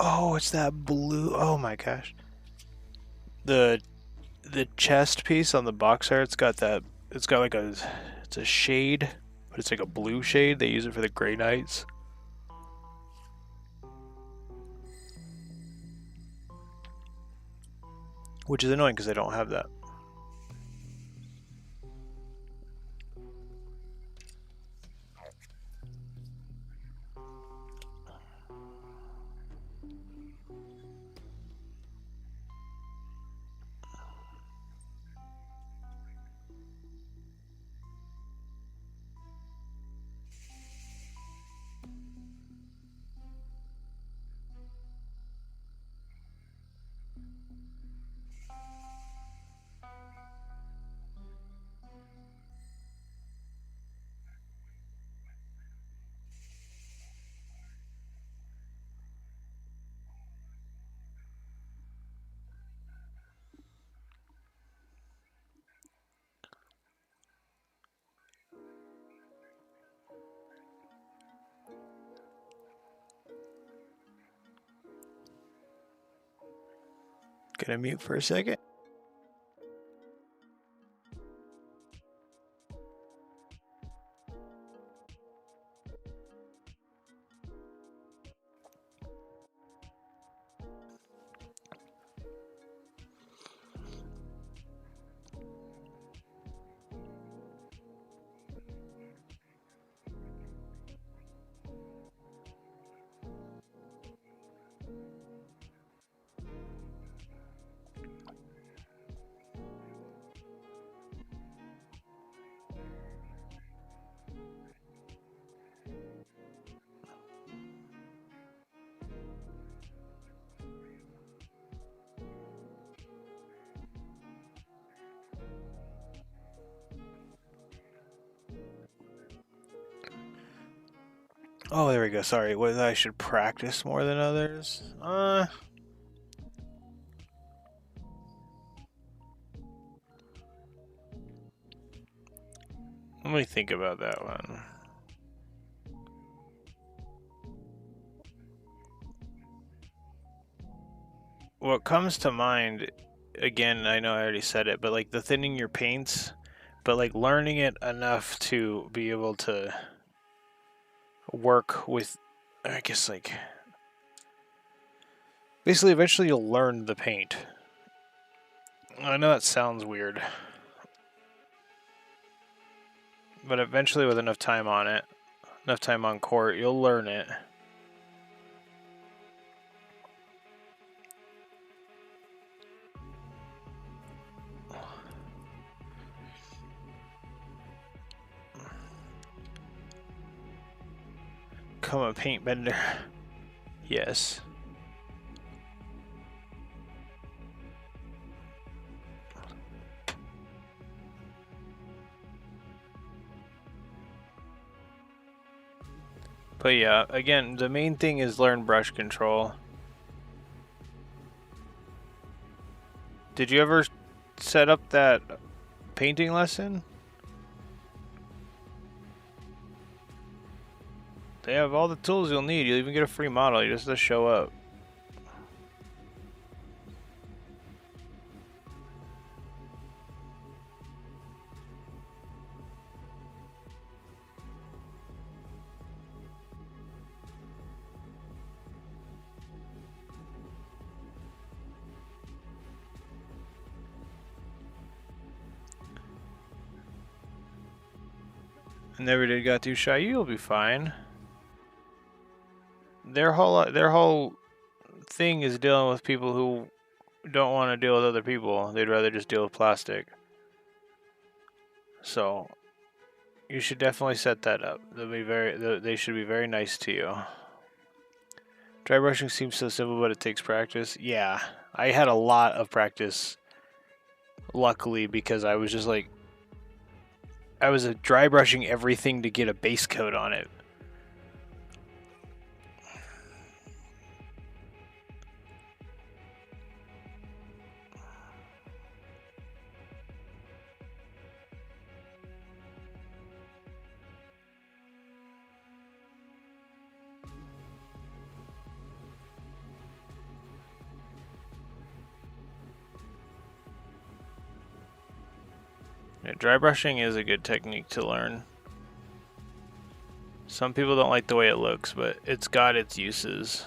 A: Oh, it's that blue. Oh my gosh. The chest piece on the box art, it's got that. It's got like a. It's a shade, but it's like a blue shade. They use it for the Grey Knights. Which is annoying because I don't have that. Gonna mute for a second. Oh, there we go. Sorry, whether I should practice more than others? Let me think about that one. What comes to mind, again, I know I already said it, but like the thinning your paints, but like learning it enough to be able to work with, I guess, like, basically eventually you'll learn the paint. I know that sounds weird, but eventually with enough time on it, enough time on court, you'll learn it. Become a paint bender. Yes. But yeah, again, the main thing is learn brush control. Did you ever set up that painting lesson? They have all the tools you'll need. You'll even get a free model. You just have to show up. Never did got too shy. You'll be fine. Their whole thing is dealing with people who don't want to deal with other people. They'd rather just deal with plastic. So you should definitely set that up. They should be very nice to you. Dry brushing seems so simple, but it takes practice. Yeah, I had a lot of practice. Luckily, because I was just like, I was dry brushing everything to get a base coat on it. Yeah, dry brushing is a good technique to learn. Some people don't like the way it looks, but it's got its uses.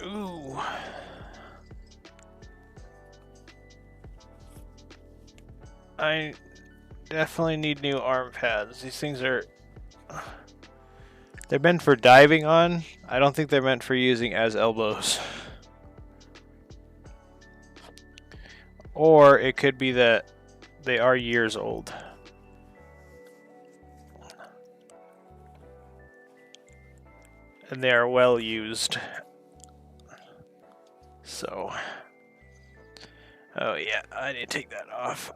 A: Ooh. I definitely need new arm pads. These things are... They're meant for diving on. I don't think they're meant for using as elbows. Or it could be that they are years old. And they are well used. So... Oh yeah, I need to take that off.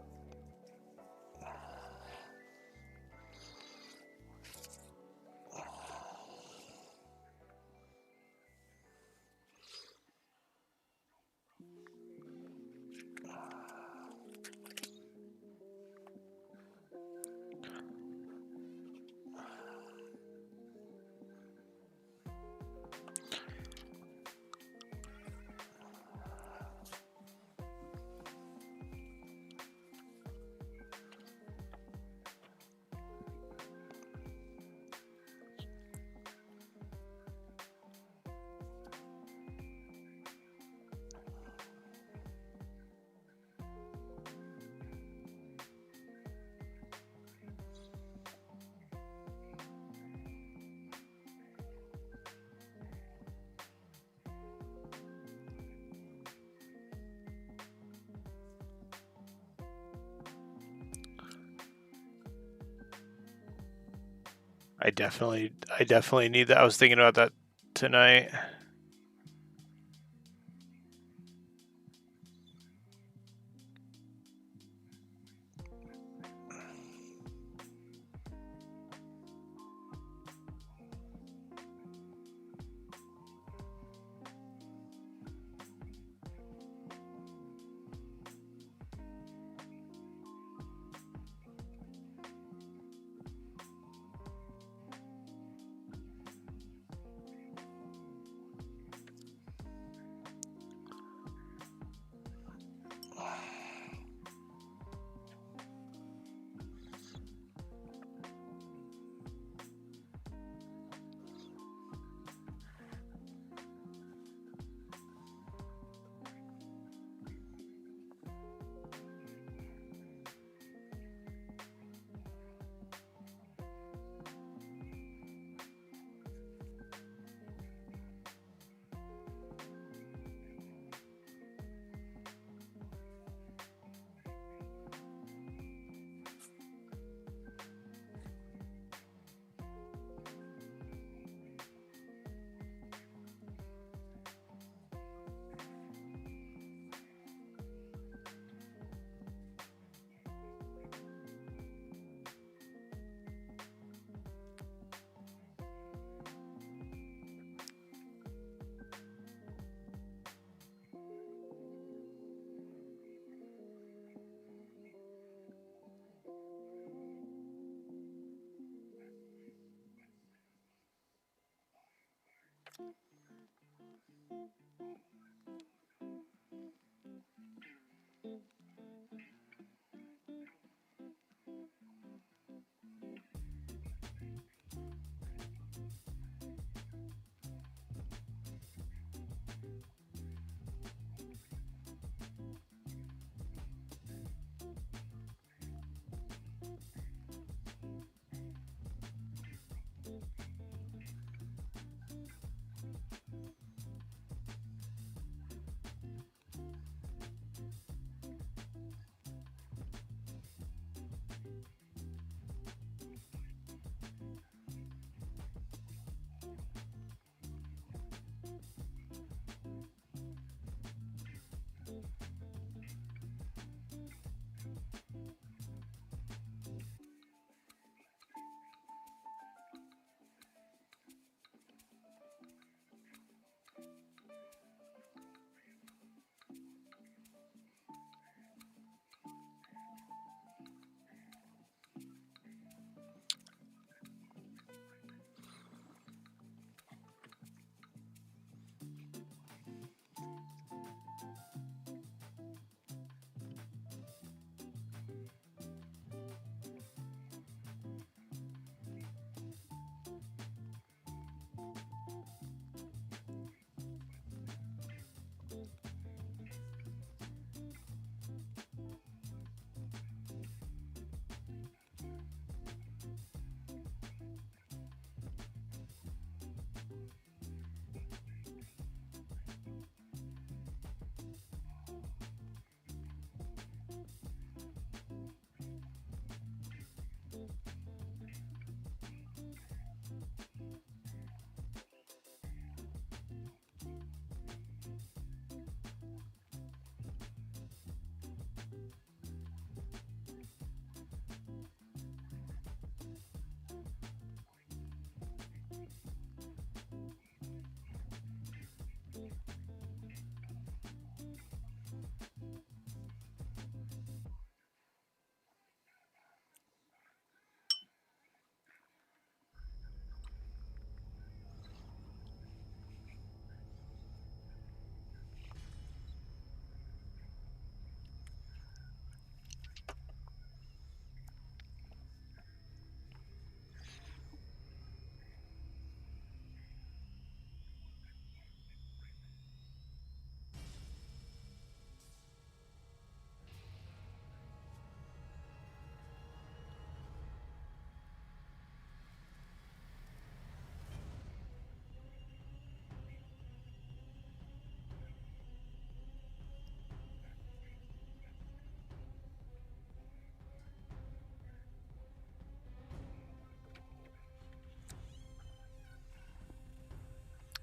A: I definitely need that. I was thinking about that tonight.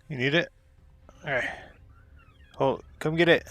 A: You need it? Alright. Oh, come get it.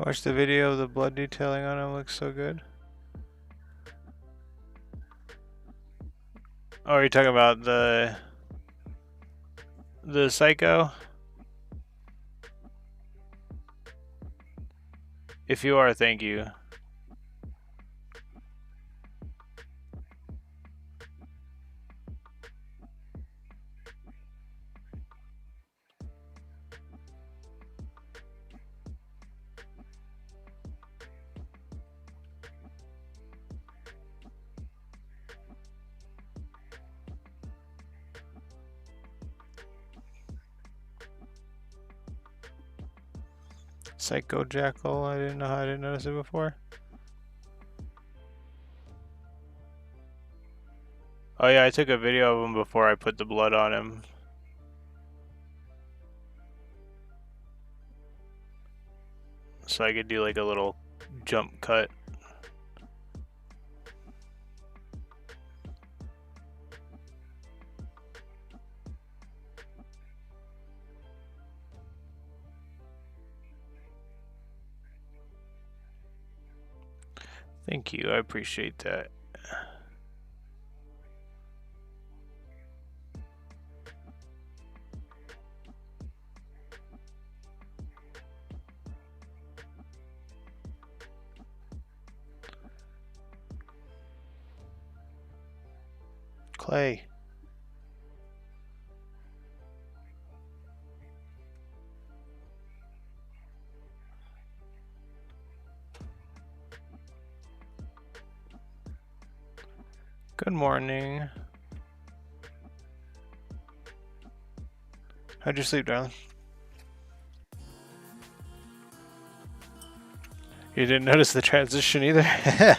A: Watch the video of the blood detailing on him, looks so good. Oh, are you talking about the psycho? If you are, thank you. Psycho Jackal, I didn't notice it before. Oh yeah, I took a video of him before I put the blood on him. So I could do like a little jump cut. Thank you, I appreciate that. Clay. Good morning. How'd you sleep, darling? You didn't notice the transition either?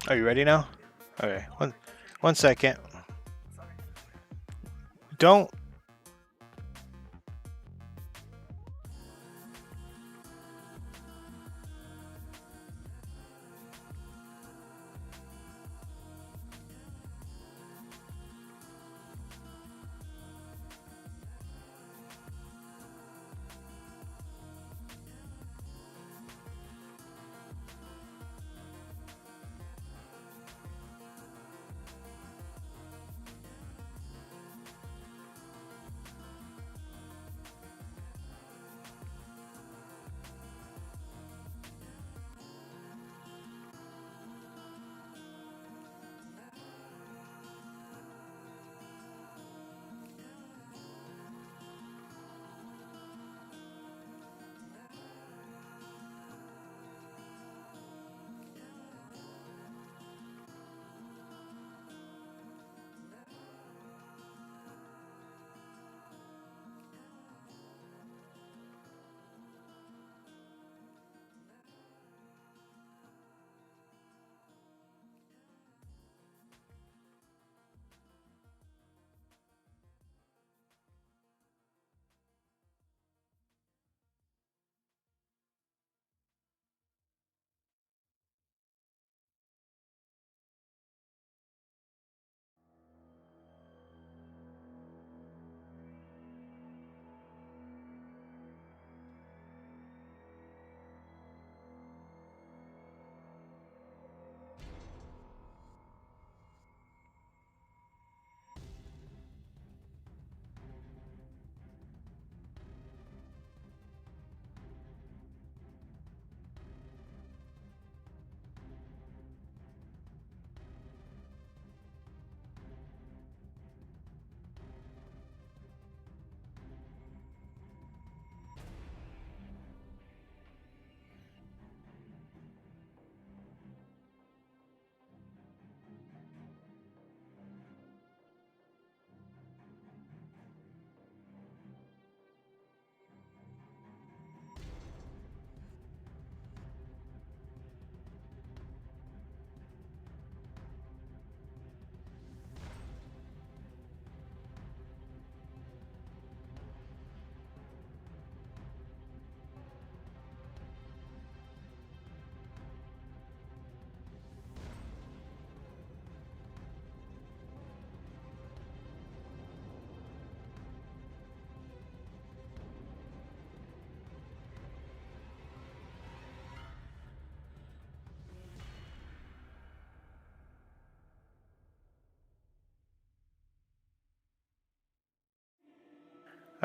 A: Are you ready now? Okay, one second. Don't.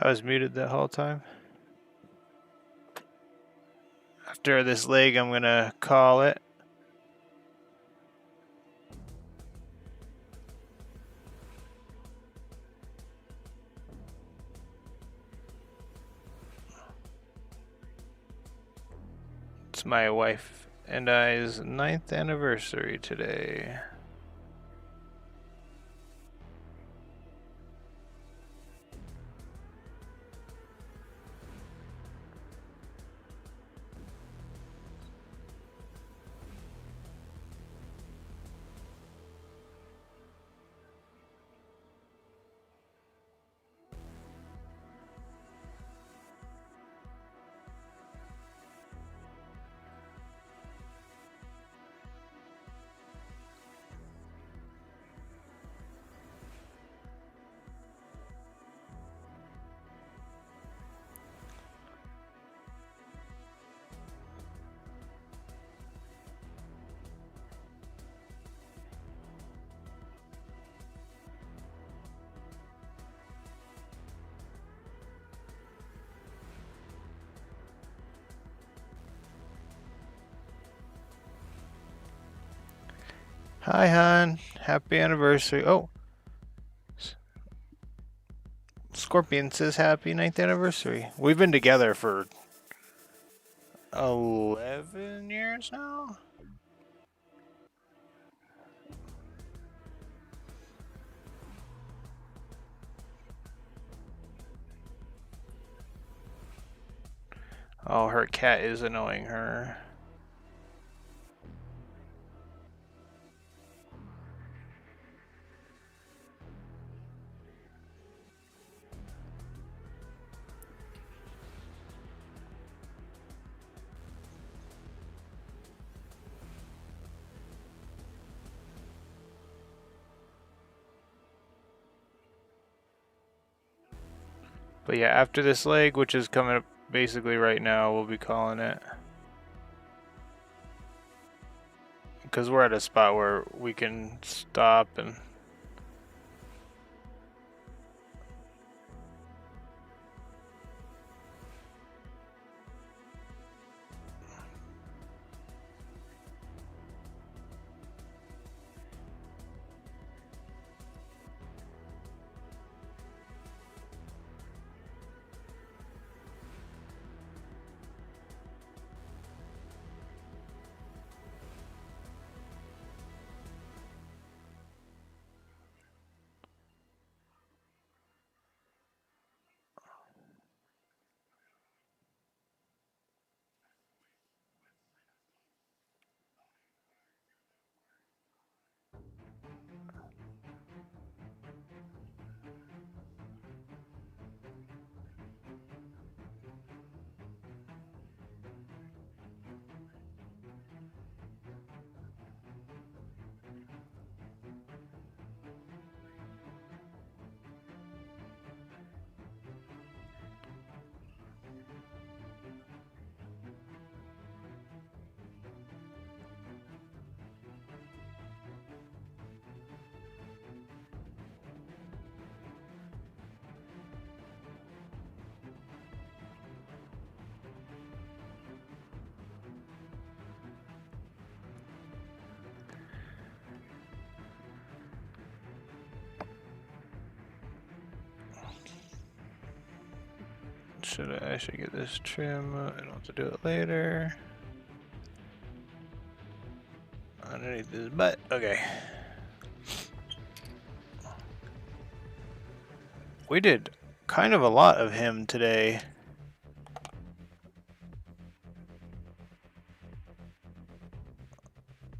A: I was muted the whole time. After this leg, I'm gonna call it. It's my wife and I's 9th anniversary today. Hi, hon. Happy anniversary. Oh. Scorpion says happy 9th anniversary. We've been together for 11 years now? Oh, her cat is annoying her. But yeah, after this leg, which is coming up basically right now, we'll be calling it. Because we're at a spot where we can stop and... I should get this trim. I don't have to do it later. Underneath his butt. Okay. We did kind of a lot of him today.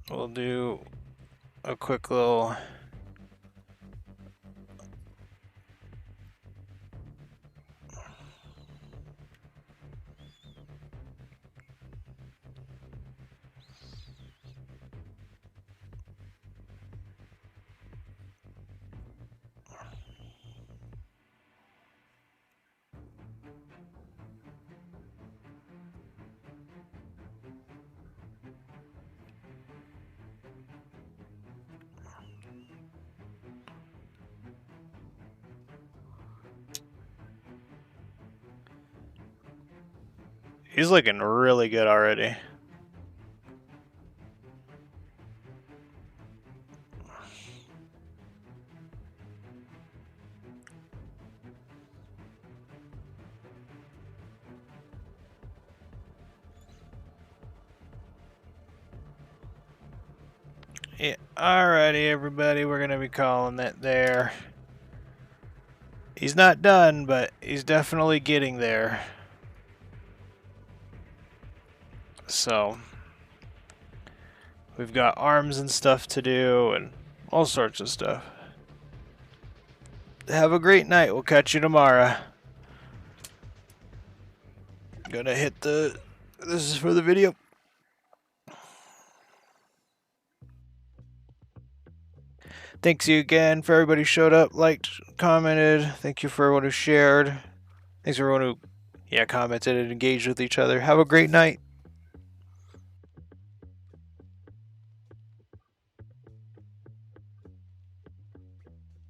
A: We'll do a quick little... He's looking really good already. Yeah, alrighty, everybody, we're gonna be calling that there. He's not done, but he's definitely getting there. So, we've got arms and stuff to do, and all sorts of stuff. Have a great night. We'll catch you tomorrow. Gonna hit the... This is for the video. Thanks you again for everybody who showed up, liked, commented. Thank you for everyone who shared. Thanks for everyone who, commented and engaged with each other. Have a great night.